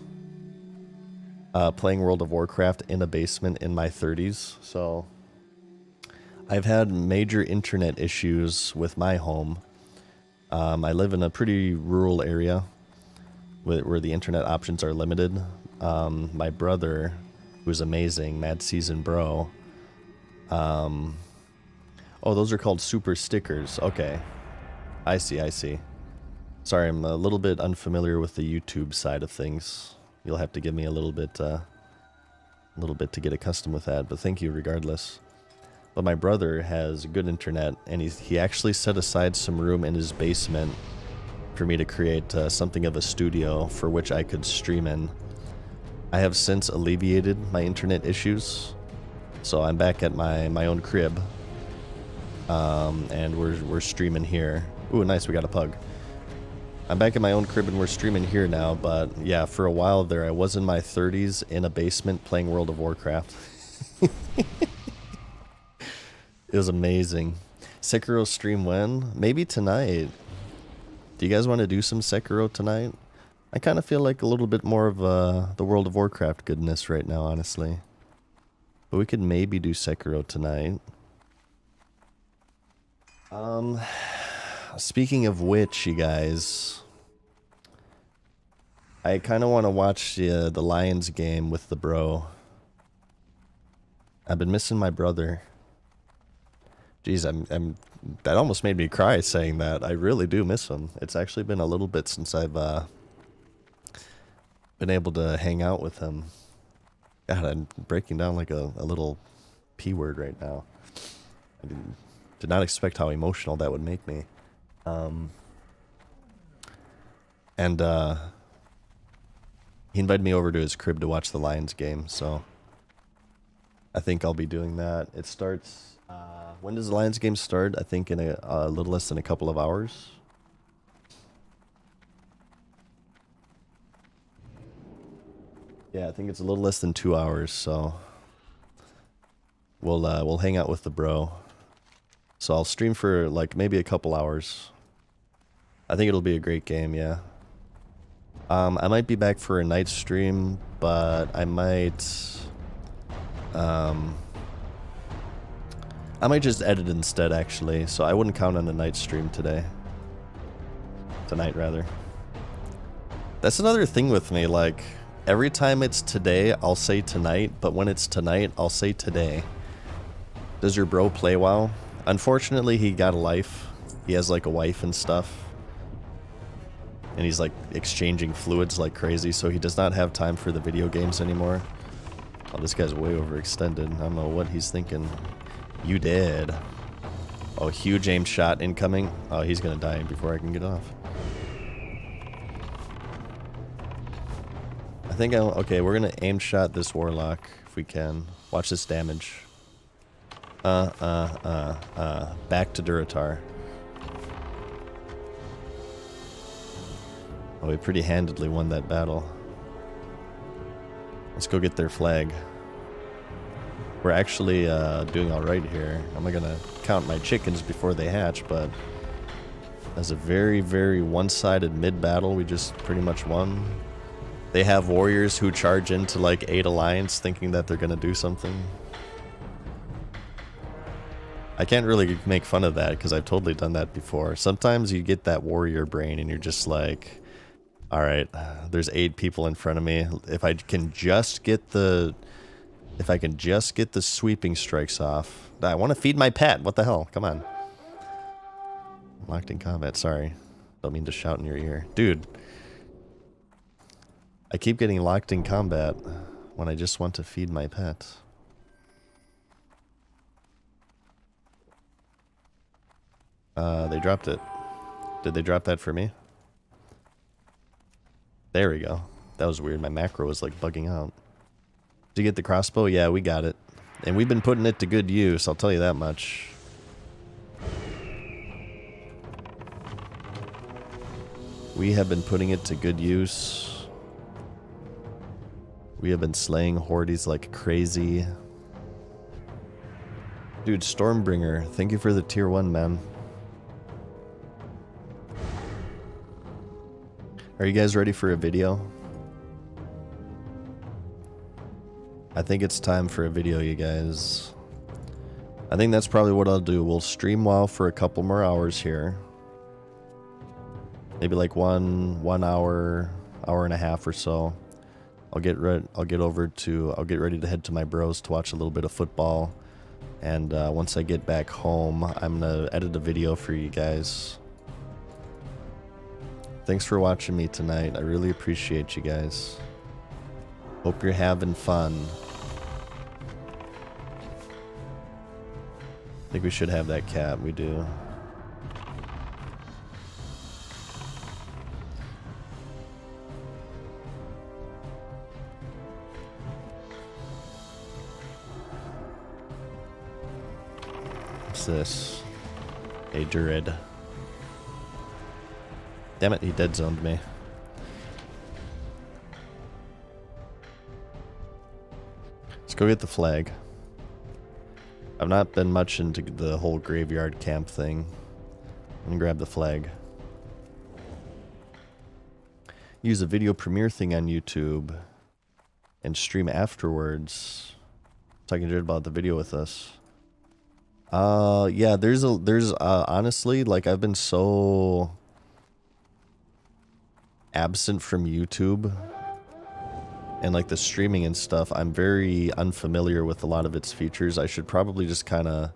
playing World of Warcraft in a basement in my 30s. So I've had major internet issues with my home. I live in a pretty rural area where the internet options are limited. My brother, who's amazing, Mad Season Bro. Oh, those are called super stickers. Okay. I see. Sorry, I'm a little bit unfamiliar with the YouTube side of things. You'll have to give me a little bit to get accustomed with that, but thank you regardless. But my brother has good internet, and he actually set aside some room in his basement for me to create something of a studio for which I could stream in. I have since alleviated my internet issues, so I'm back at my own crib, and we're streaming here. Ooh, nice, we got a pug. I'm back in my own crib and we're streaming here now, but yeah, for a while there I was in my 30s in a basement playing World of Warcraft. It was amazing. Sekiro stream when? Maybe tonight. Do you guys want to do some Sekiro tonight? I kind of feel like a little bit more of the World of Warcraft goodness right now, honestly. But we could maybe do Sekiro tonight. Speaking of which, you guys, I kind of want to watch the Lions game with the bro. I've been missing my brother. Jeez, that almost made me cry saying that. I really do miss him. It's actually been a little bit since I've been able to hang out with him. God, I'm breaking down like a little P word right now. I did not expect how emotional that would make me. He invited me over to his crib to watch the Lions game, so I think I'll be doing that. It starts, when does the Lions game start? I think in a little less than a couple of hours. Yeah, I think it's a little less than 2 hours, so we'll hang out with the bro. So I'll stream for like maybe a couple hours. I think it'll be a great game, yeah. I might be back for a night stream, but I might just edit instead, actually. So I wouldn't count on a night stream today. Tonight, rather. That's another thing with me, like, every time it's today, I'll say tonight, but when it's tonight, I'll say today. Does your bro play WoW? Unfortunately, he got a life. He has, like, a wife and stuff. And he's, like, exchanging fluids like crazy, so he does not have time for the video games anymore. Oh, this guy's way overextended. I don't know what he's thinking. You did. Oh, huge aim shot incoming. Oh, he's gonna die before I can get off. I think okay, we're gonna aim shot this warlock if we can. Watch this damage. Back to Duratar. Oh, we pretty handedly won that battle. Let's go get their flag. We're actually doing alright here. I'm not gonna count my chickens before they hatch, but that's a very, very one-sided mid-battle we just pretty much won. They have warriors who charge into like 8 alliance thinking that they're gonna do something. I can't really make fun of that because I've totally done that before. Sometimes you get that warrior brain and you're just like, alright, there's 8 people in front of me. If I can just get the sweeping strikes off. I want to feed my pet. What the hell? Come on. Locked in combat. Sorry. Don't mean to shout in your ear. Dude. I keep getting locked in combat when I just want to feed my pet. They dropped it. Did they drop that for me? There we go. That was weird. My macro was like bugging out. Did you get the crossbow? Yeah, we got it. And we've been putting it to good use, I'll tell you that much. We have been putting it to good use. We have been slaying hordes like crazy. Dude, Stormbringer, thank you for the tier 1, man. Are you guys ready for a video? I think it's time for a video, you guys. I think that's probably what I'll do. We'll stream WoW for a couple more hours here. Maybe like one hour, hour and a half or so. I'll get ready to head to my bros to watch a little bit of football. And once I get back home, I'm gonna edit a video for you guys. Thanks for watching me tonight. I really appreciate you guys. Hope you're having fun. I think we should have that cat. We do. What's this? A Druid. Damn it, he dead zoned me. Let's go get the flag. I've not been much into the whole graveyard camp thing. I'm gonna grab the flag. Use a video premiere thing on YouTube and stream afterwards. Talking shit about the video with us. Yeah, there's honestly, like, I've been so absent from YouTube and like the streaming and stuff. I'm very unfamiliar with a lot of its features. I should probably just kind of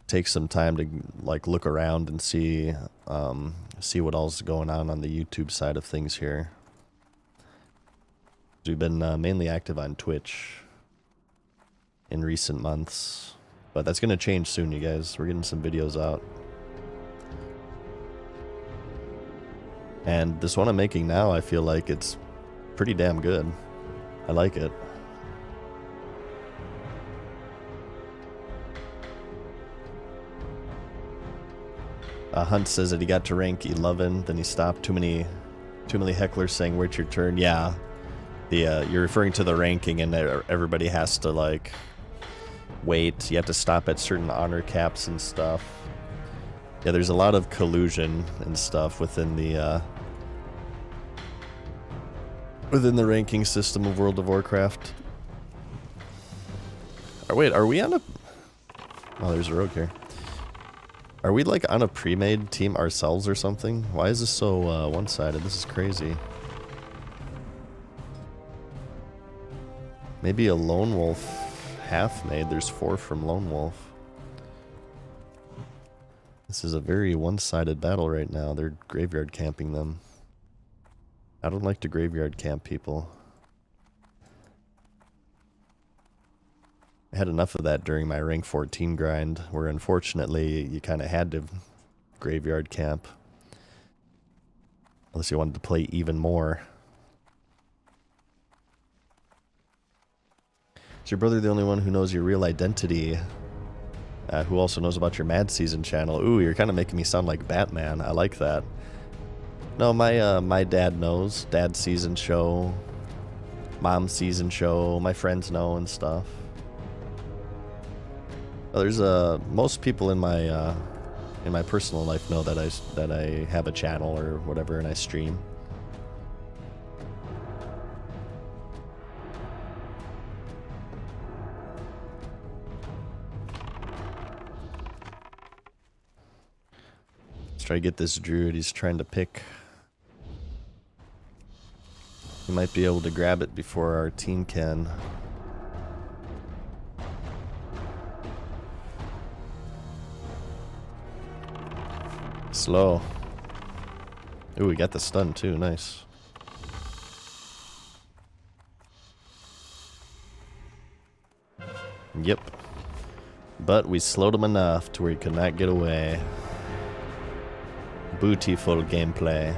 take some time to like look around and see what else is going on the YouTube side of things here. We've been mainly active on Twitch in recent months, but that's gonna change soon, you guys. We're getting some videos out. And this one I'm making now, I feel like it's pretty damn good. I like it. Hunt says that he got to rank 11, then he stopped. Too many hecklers saying, "Where's your turn?" Yeah, you're referring to the ranking, and everybody has to like wait. You have to stop at certain honor caps and stuff. Yeah, there's a lot of collusion and stuff within the ranking system of World of Warcraft. Wait, are we on a... Oh, there's a rogue here. Are we like on a pre-made team ourselves or something? Why is this so one-sided? This is crazy. Maybe a Lone Wolf half-made. There's 4 from Lone Wolf. This is a very one-sided battle right now. They're graveyard camping them. I don't like to graveyard camp people. I had enough of that during my rank 14 grind, where unfortunately you kind of had to graveyard camp. Unless you wanted to play even more. Is your brother the only one who knows your real identity? Who also knows about your Mad Season channel? Ooh, you're kind of making me sound like Batman. I like that. No, my dad knows. Dad Season show. Mom Season show. My friends know and stuff. There's most people in my personal life know that I have a channel or whatever and I stream. Let's try to get this druid. He's trying to pick. He might be able to grab it before our team can. Slow. Ooh, we got the stun too. Nice. Yep. But we slowed him enough to where he could not get away. Beautiful gameplay.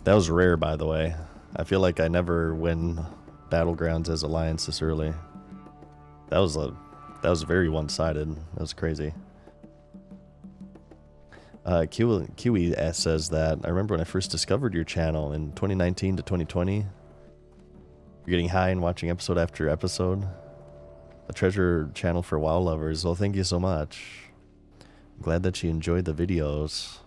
That was rare, by the way. I feel like I never win Battlegrounds as Alliance this early. That was very one-sided. That was crazy. Kiwi says that I remember when I first discovered your channel in 2019 to 2020. You're getting high and watching episode after episode. A treasure channel for WoW lovers. Well, thank you so much. I'm glad that you enjoyed the videos.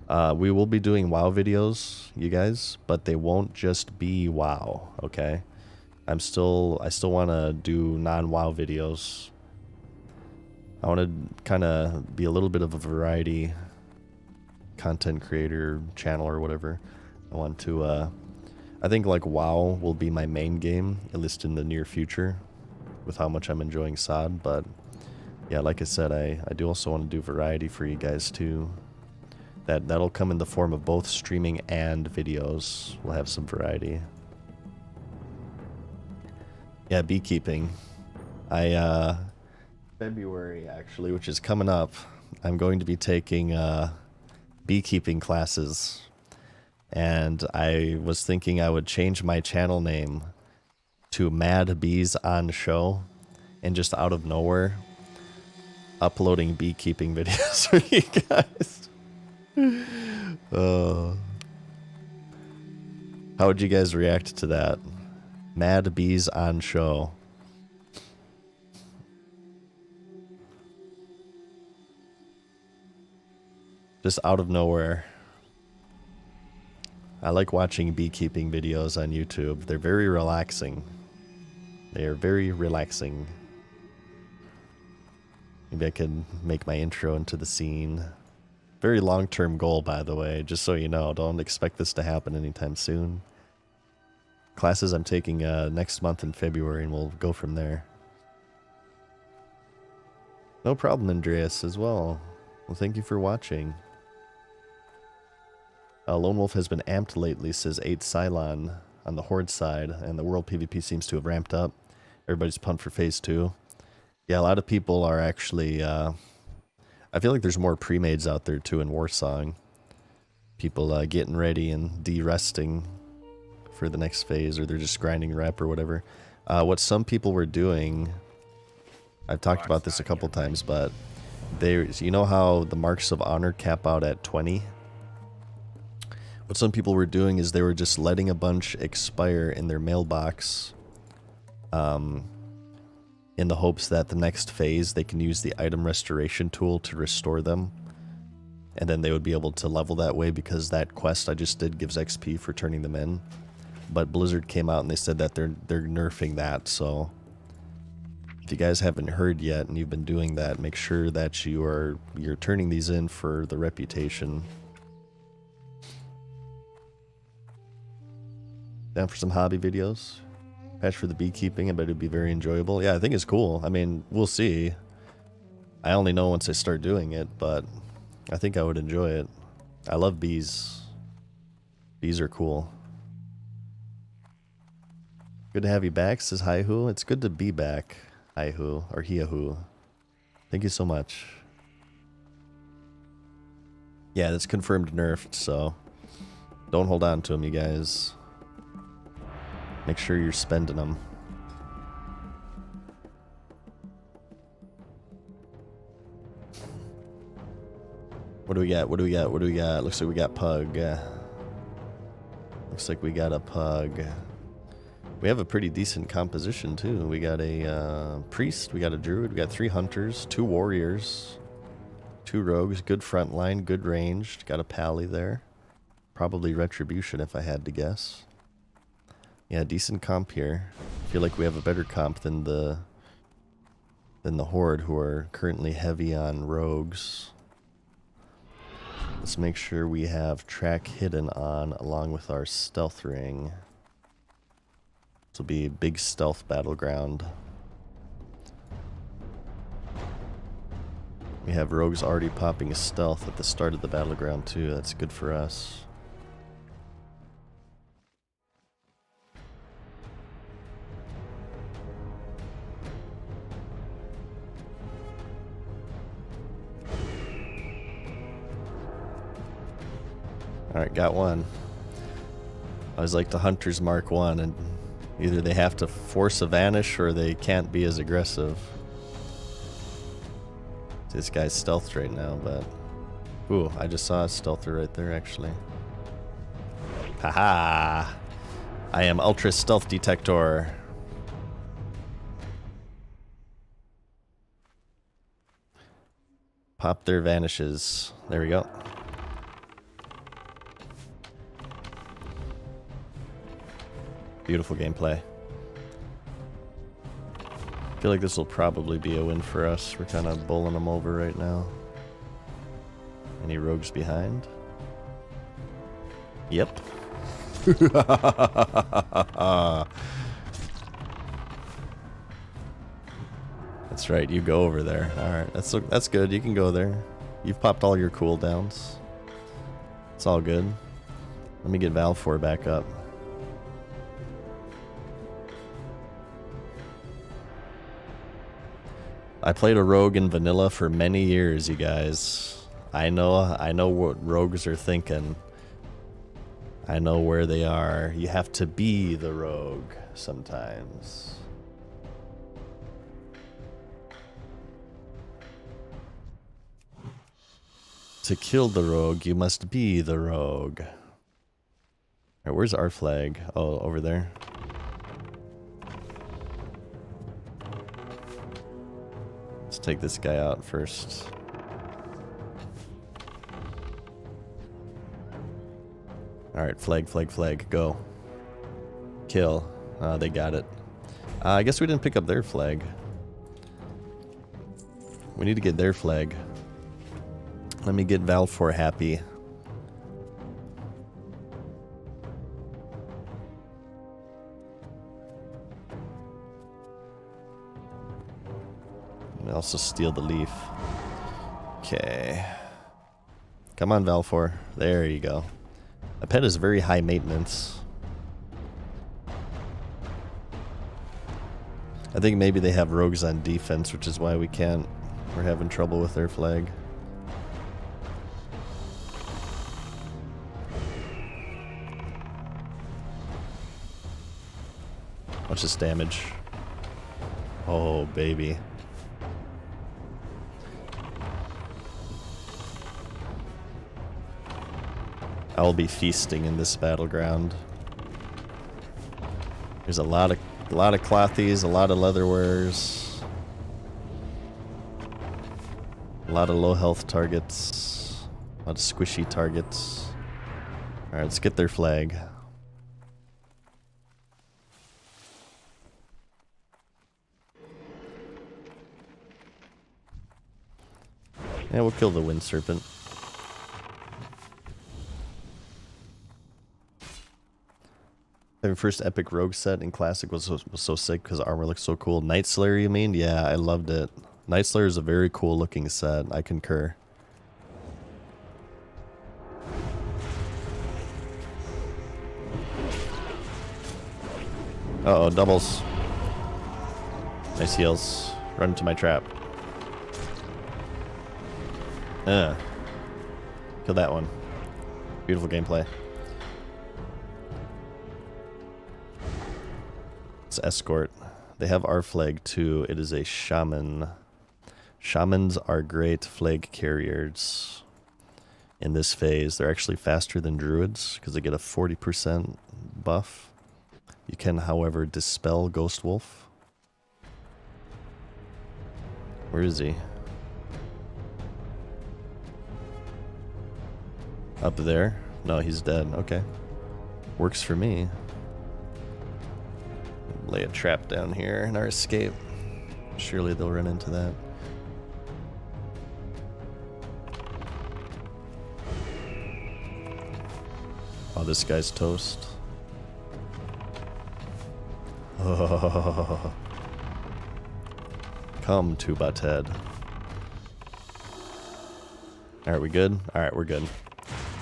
We will be doing WoW videos, you guys, but they won't just be WoW, okay? I still want to do non-WoW videos. I want to kind of be a little bit of a variety content creator channel or whatever. I want to, I think like WoW will be my main game, at least in the near future, with how much I'm enjoying SOD, but yeah, like I said, I do also want to do variety for you guys too. That'll come in the form of both streaming and videos. We'll have some variety. Yeah, beekeeping. February actually, which is coming up, I'm going to be taking beekeeping classes. And I was thinking I would change my channel name to Mad Bees on Show, and just out of nowhere uploading beekeeping videos for you guys. How would you guys react to that? Mad Bees on Show. Just out of nowhere. I like watching beekeeping videos on YouTube. They're very relaxing. They are very relaxing. Maybe I could make my intro into the scene. Very long-term goal, by the way, just so you know. Don't expect this to happen anytime soon. Classes I'm taking next month in February, and we'll go from there. No problem, Andreas, as well. Well, thank you for watching. Lone Wolf has been amped lately, says 8 Cylon on the Horde side, and the world PvP seems to have ramped up. Everybody's pumped for Phase 2. Yeah, a lot of people are actually... I feel like there's more pre-mades out there, too, in Warsong. People getting ready and de-resting for the next phase, or they're just grinding rep or whatever. What some people were doing... I've talked about this a couple times, but... you know how the Marks of Honor cap out at 20? What some people were doing is they were just letting a bunch expire in their mailbox in the hopes that the next phase they can use the item restoration tool to restore them. And then they would be able to level that way, because that quest I just did gives XP for turning them in. But Blizzard came out and they said that they're nerfing that, so... If you guys haven't heard yet and you've been doing that, make sure that you're turning these in for the reputation. Down for some hobby videos? Patch for the beekeeping, I bet it'd be very enjoyable. Yeah, I think it's cool. I mean, we'll see. I only know once I start doing it, but I think I would enjoy it. I love bees. Bees are cool. Good to have you back, says Hi-Hoo. It's good to be back, Hi-Hoo, or Hiahoo. Thank you so much. Yeah, that's confirmed nerfed, so Don't hold on to them, you guys. Make sure you're spending them. What do we got? What do we got? What do we got? Looks like we got Pug. Looks like we got a Pug. We have a pretty decent composition, too. We got a Priest, we got a Druid, we got 3 Hunters, 2 Warriors, 2 Rogues, good front line, good ranged. Got a Pally there. Probably Retribution if I had to guess. Yeah, decent comp here. Feel like we have a better comp than the Horde, who are currently heavy on Rogues. Let's make sure we have Track Hidden on along with our Stealth Ring. This will be a big stealth battleground. We have Rogues already popping a stealth at the start of the battleground too. That's good for us. Alright, got one. I was like the Hunter's Mark 1, and either they have to force a vanish or they can't be as aggressive. This guy's stealthed right now, but... Ooh, I just saw a stealther right there, actually. Haha! I am Ultra Stealth Detector. Pop their vanishes. There we go. Beautiful gameplay. I feel like this will probably be a win for us. We're kind of bowling them over right now. Any rogues behind? Yep. That's right, you go over there. Alright, that's good. You can go there. You've popped all your cooldowns. It's all good. Let me get Valfor back up. I played a rogue in vanilla for many years, you guys. I know what rogues are thinking. I know where they are. You have to be the rogue sometimes. To kill the rogue, you must be the rogue. Alright, where's our flag? Oh, over there. Let's take this guy out first. Alright, flag, go. Kill. They got it. I guess we didn't pick up their flag. We need to get their flag. Let me get Valfor happy. Also steal the leaf. Okay. Come on, Valfor. There you go. A pet is very high maintenance. I think maybe they have rogues on defense, which is why we can't. We're having trouble with their flag. Watch this damage. Oh, baby. I will be feasting in this battleground. There's a lot of clothies, a lot of leatherwares, a lot of low health targets, a lot of squishy targets. All right, let's get their flag. Yeah, we'll kill the Wind Serpent. The first epic rogue set in Classic was so sick because armor looks so cool. Night Slayer, you mean? Yeah, I loved it. Night Slayer is a very cool looking set. I concur. Uh-oh, doubles. Nice heals. Run into my trap. Kill that one. Beautiful gameplay. Let's escort. They have our flag too. It is a shaman. Shamans are great flag carriers in this phase. They're actually faster than druids because they get a 40% buff. You can, however, dispel Ghost Wolf. Where is he? Up there? No, he's dead. Okay. Works for me. Lay a trap down here in our escape. Surely they'll run into that. Oh, this guy's toast. Oh. Come to Butthead. Alright, we good? Alright, we're good.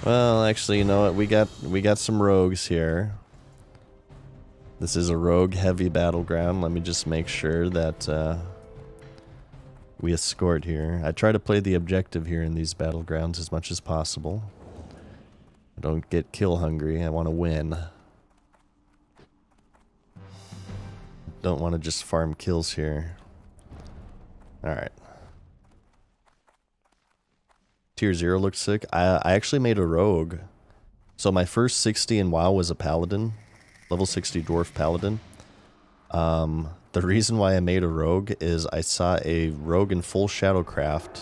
Well, actually, you know what? We got some rogues here. This is a rogue-heavy battleground. Let me just make sure that we escort here. I try to play the objective here in these battlegrounds as much as possible. I don't get kill hungry. I want to win. Don't want to just farm kills here. Alright. Tier 0 looks sick. I actually made a rogue. So my first 60 in WoW was a paladin. Level 60 dwarf paladin. The reason why I made a rogue is I saw a rogue in full Shadowcraft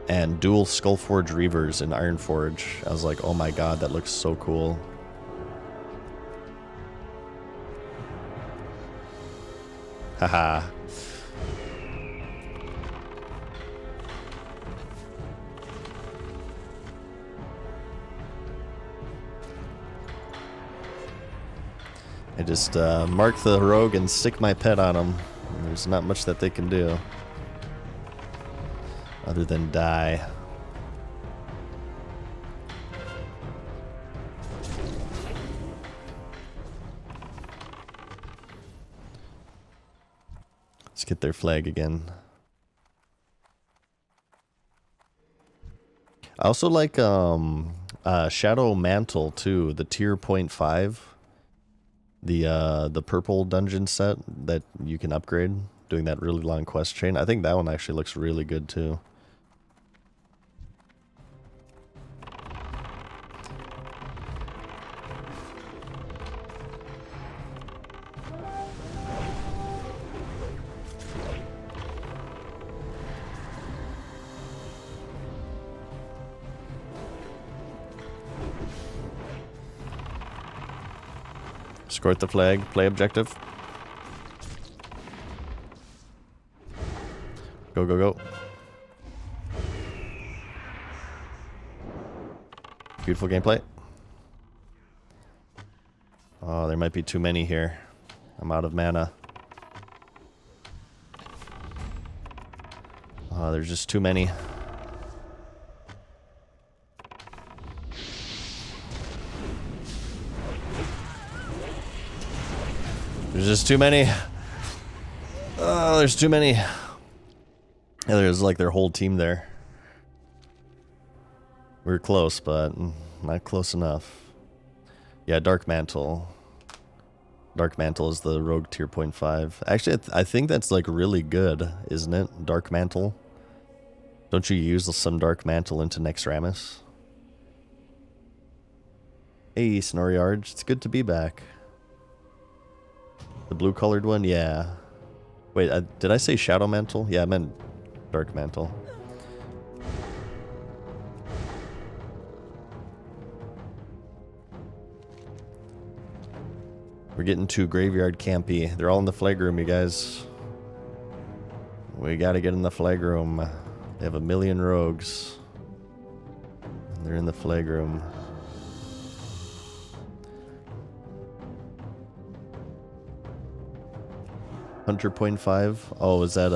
and dual Skullforge Reavers in Ironforge. I was like, oh my god, that looks so cool. Haha. I just mark the rogue and stick my pet on him. There's not much that they can do other than die. Let's get their flag again. I also like Shadow Mantle too, the tier 0.5. The purple dungeon set that you can upgrade, doing that really long quest chain. I think that one actually looks really good too. Escort the flag, play objective. Go, go, go. Beautiful gameplay. Oh, there might be too many here. I'm out of mana. Oh, there's just too many. There's just too many. Oh, there's too many. Yeah, there's like their whole team there. We were close, but not close enough. Yeah, Dark Mantle. Dark Mantle is the rogue tier 0.5. Actually, I think that's like really good, isn't it? Dark Mantle. Don't you use some Dark Mantle into Nexramus? Hey, Snorriarge. It's good to be back. The blue colored one? Yeah. Wait, did I say Shadow Mantle? Yeah, I meant Dark Mantle. We're getting too graveyard campy. They're all in the flag room, you guys. We gotta get in the flag room. They have 1,000,000 rogues. And they're in the flag room. Hunter 0.5. Oh, is that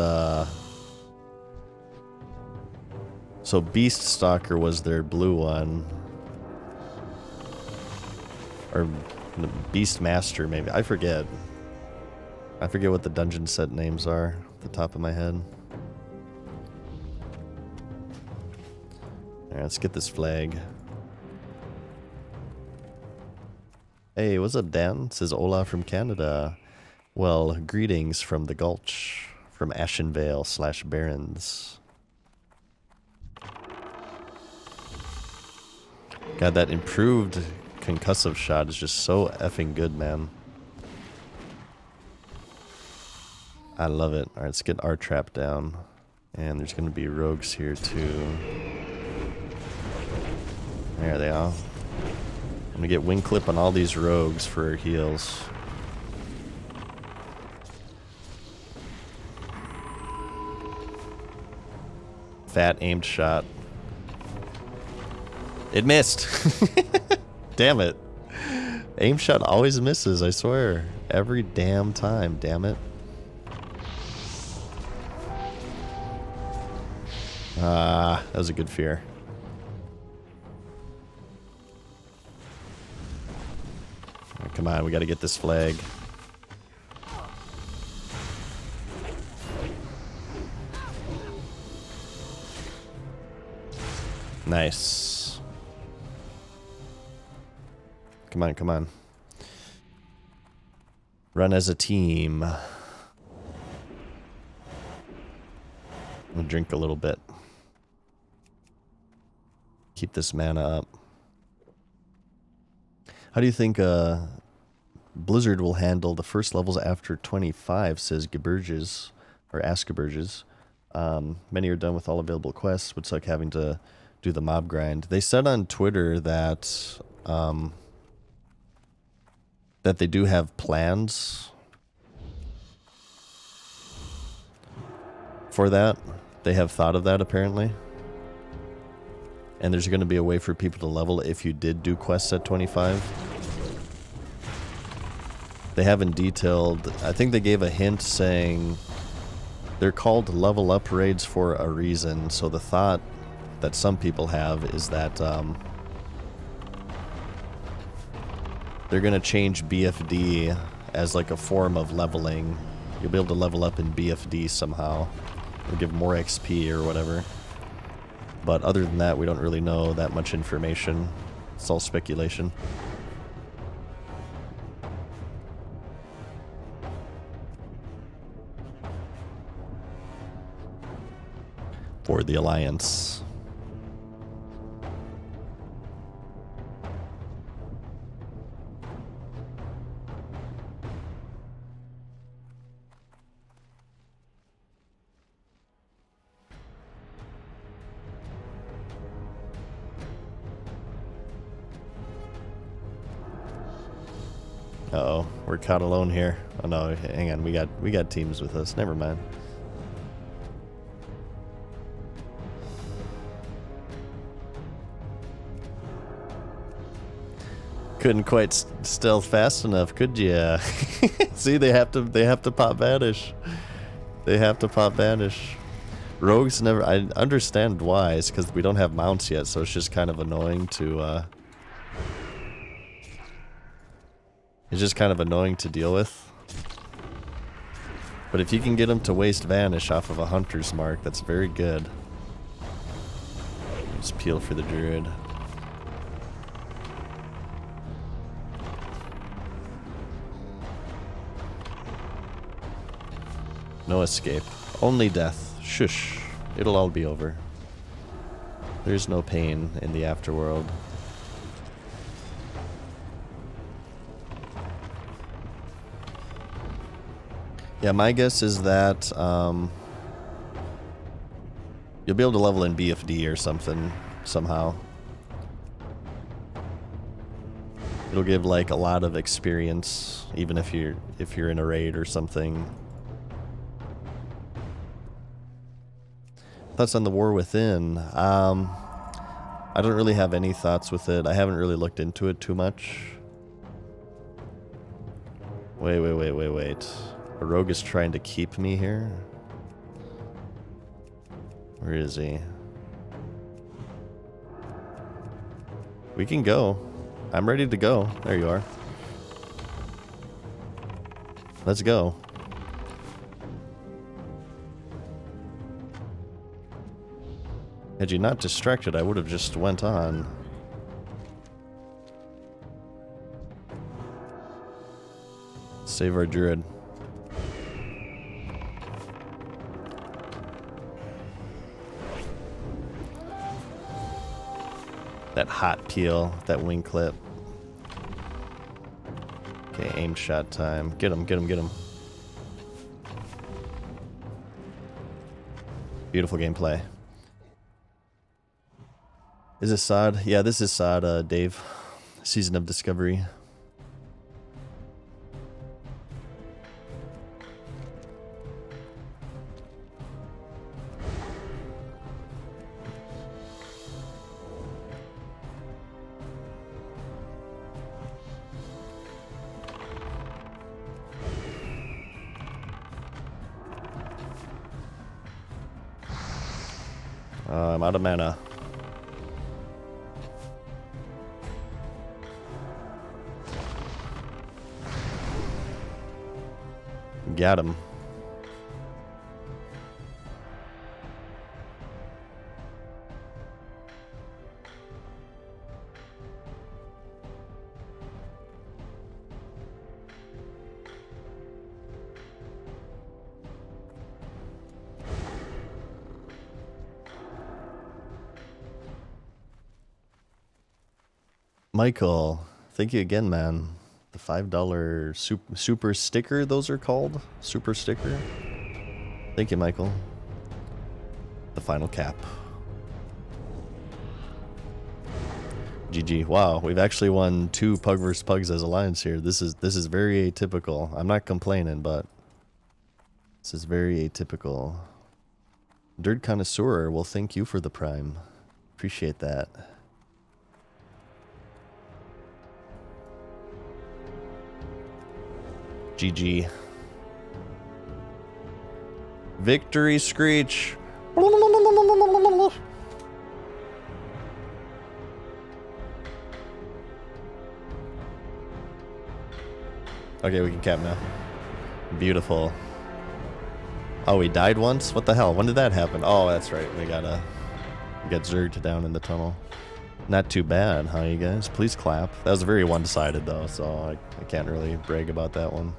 so Beast Stalker was their blue one. Or Beast Master, maybe. I forget. I forget what the dungeon set names are at the top of my head. Alright, let's get this flag. Hey, what's up, Dan? Says Ola from Canada. Well, greetings from the Gulch, from Ashenvale/Barrens. God, that improved concussive shot is just so effing good, man. I love it. Alright, let's get our trap down. And there's going to be rogues here, too. There they are. I'm going to get wing clip on all these rogues for heals. Fat aimed shot. It missed. Damn it. Aim shot always misses, I swear. Every damn time, damn it. Ah, that was a good fear. Right, come on, we gotta get this flag. Nice. Come on, come on. Run as a team. I'm gonna drink a little bit. Keep this mana up. How do you think Blizzard will handle the first levels after 25, says Geburges, or Askaburges. Many are done with all available quests. Would suck having to do the mob grind. They said on Twitter that that they do have plans for that. They have thought of that, apparently. And there's going to be a way for people to level if you did do quests at 25. They haven't detailed... I think they gave a hint saying they're called level up raids for a reason. So the thought that some people have is that they're going to change BFD as like a form of leveling. You'll be able to level up in BFD somehow. It'll give more XP or whatever. But other than that, we don't really know that much information. It's all speculation. For the Alliance. Uh-oh, we're caught alone here. Oh no, hang on, we got teams with us. Never mind. Couldn't quite stealth fast enough, could ya? See, they have to pop vanish. They have to pop vanish. Rogues never. I understand why. It's because we don't have mounts yet, so it's just kind of annoying to. It's just kind of annoying to deal with. But if you can get them to waste vanish off of a hunter's mark, that's very good. Just peel for the druid. No escape. Only death. Shush. It'll all be over. There's no pain in the afterworld. Yeah, my guess is that you'll be able to level in BFD or something, somehow. It'll give like a lot of experience, even if you're in a raid or something. Thoughts on the War Within? I don't really have any thoughts with it. I haven't really looked into it too much. Wait. A rogue is trying to keep me here? Where is he? We can go. I'm ready to go. There you are. Let's go. Had you not distracted, I would have just went on. Save our druid. That hot peel, that wing clip. Okay, aim shot time. Get him, get him, get him. Beautiful gameplay. Is this Sod? Yeah, this is Sod, Dave. Season of Discovery. I'm out of mana. Got him. Michael, thank you again, man. The $5 super sticker, those are called? Super sticker? Thank you, Michael. The final cap. GG. Wow, we've actually won 2 Pug vs. Pugs as Alliance here. This is very atypical. I'm not complaining, but this is very atypical. Dirt Connoisseur, well, thank you for the Prime. Appreciate that. GG. Victory Screech. Okay, we can cap now. Beautiful. Oh, we died once? What the hell? When did that happen? Oh, that's right. We got zerged down in the tunnel. Not too bad, huh, you guys? Please clap. That was very one-sided, though, so I can't really brag about that one.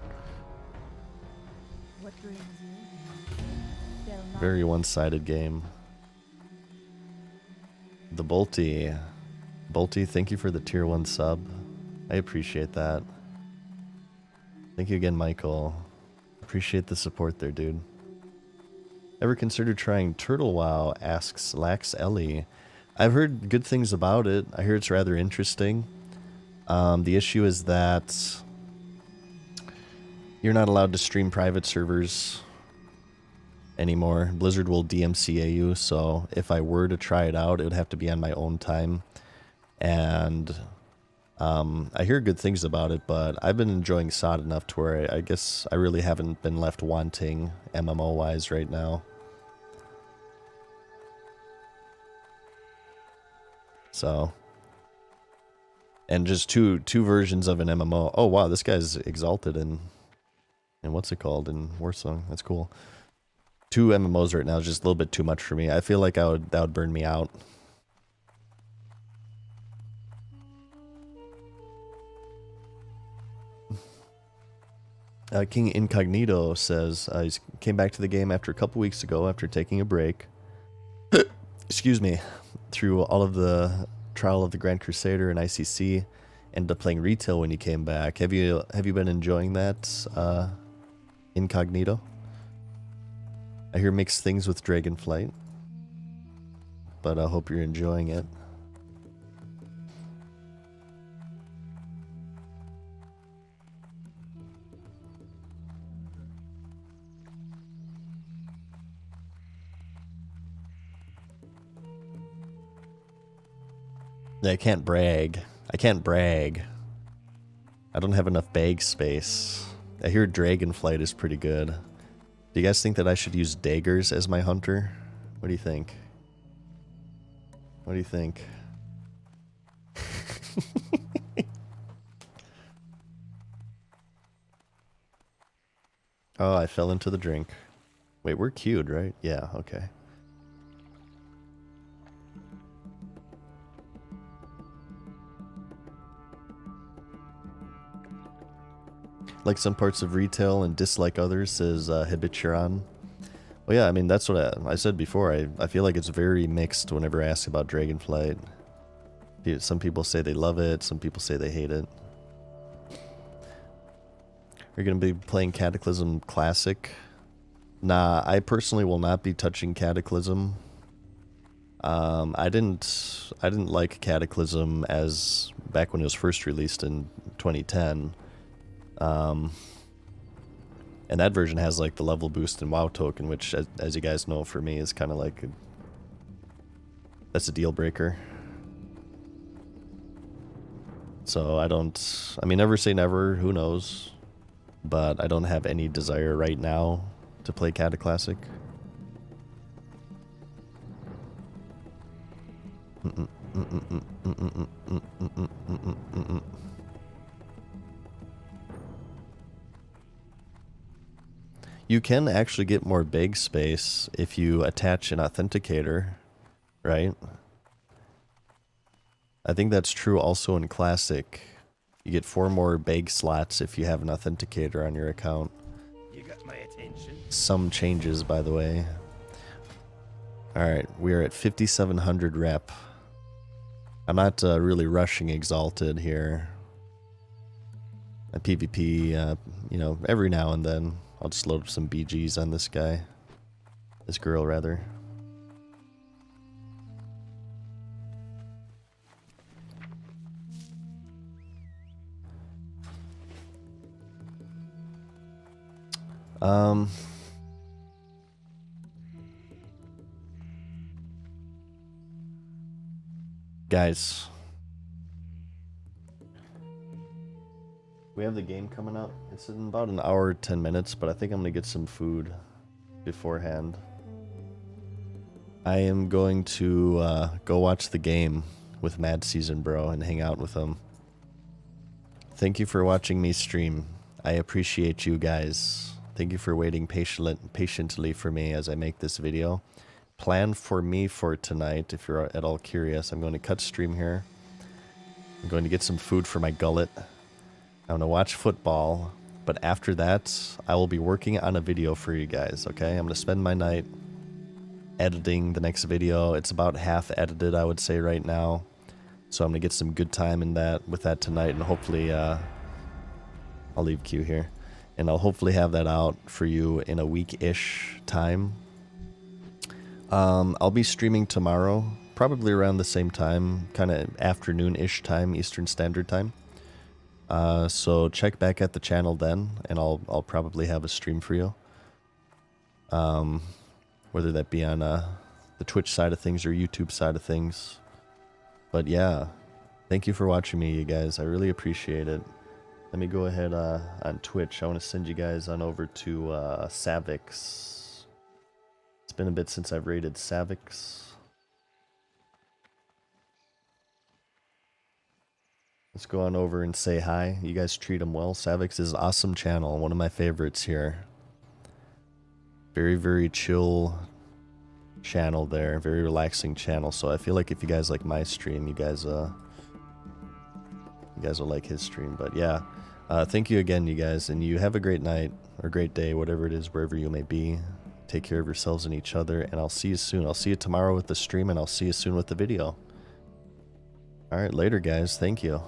Very one-sided game. The Bolty. Bolty, thank you for the tier 1 sub. I appreciate that. Thank you again, Michael. Appreciate the support there, dude. Ever considered trying Turtle WoW? Asks Lax Ellie. I've heard good things about it. I hear it's rather interesting. The issue is that you're not allowed to stream private servers anymore. Blizzard will DMCA you, so if I were to try it out, it would have to be on my own time. And I hear good things about it, but I've been enjoying SOD enough to where I guess I really haven't been left wanting MMO-wise right now. So, and just two versions of an MMO. Oh wow, this guy's exalted in what's it called, in Warsong. That's cool. 2 MMOs right now is just a little bit too much for me. I feel like that would burn me out. King Incognito says he came back to the game after a couple weeks ago after taking a break. Excuse me. Through all of the Trial of the Grand Crusader and ICC, ended up playing retail when you came back. Have you been enjoying that, Incognito? I hear mixed things with Dragonflight, but I hope you're enjoying it. Yeah, I can't brag. I can't brag. I don't have enough bag space. I hear Dragonflight is pretty good. Do you guys think that I should use daggers as my hunter? What do you think? What do you think? Oh, I fell into the drink. Wait, we're queued, right? Yeah, okay. like some parts of retail and dislike others, says Habituron. Well, yeah, I mean, that's what I said before. I feel like it's very mixed whenever I ask about Dragonflight. Some people say they love it, some people say they hate it. You're going to be playing Cataclysm Classic? Nah, I personally will not be touching Cataclysm. I didn't like Cataclysm as back when it was first released in 2010. And that version has like the level boost and WoW token, which, as you guys know, for me is kind of like that's a deal breaker. So I mean, never say never. Who knows? But I don't have any desire right now to play Cataclassic. You can actually get more bag space if you attach an authenticator, right? I think that's true also in Classic. You get 4 more bag slots if you have an authenticator on your account. You got my attention. Some changes, by the way. Alright, we are at 5,700 rep. I'm not really rushing Exalted here. A PvP, you know, every now and then. I'll just load up some BGs on this guy. This girl, rather. Guys, we have the game coming up. It's in about an hour, 10 minutes, but I think I'm gonna get some food beforehand. I am going to go watch the game with Mad Season Bro and hang out with him. Thank you for watching me stream. I appreciate you guys. Thank you for waiting patiently for me as I make this video. Plan for me for tonight, if you're at all curious. I'm going to cut stream here. I'm going to get some food for my gullet. I'm going to watch football. But after that, I will be working on a video for you guys, okay? I'm going to spend my night editing the next video. It's about half edited, I would say, right now. So I'm going to get some good time in that with that tonight. And hopefully, I'll leave Q here. And I'll hopefully have that out for you in a week-ish time. I'll be streaming tomorrow, probably around the same time, kind of afternoon-ish time, Eastern Standard Time. So check back at the channel then, and I'll probably have a stream for you. Whether that be on the Twitch side of things or YouTube side of things. But yeah, thank you for watching me, you guys. I really appreciate it. Let me go ahead on Twitch. I want to send you guys on over to Savix. It's been a bit since I've raided Savix. Let's go on over and say hi. You guys treat him well. Savix is an awesome channel. One of my favorites here. Very, very chill channel there. Very relaxing channel. So I feel like if you guys like my stream, you guys will like his stream. But yeah, thank you again, you guys. And you have a great night or great day, whatever it is, wherever you may be. Take care of yourselves and each other, and I'll see you soon. I'll see you tomorrow with the stream, and I'll see you soon with the video. All right, later, guys. Thank you.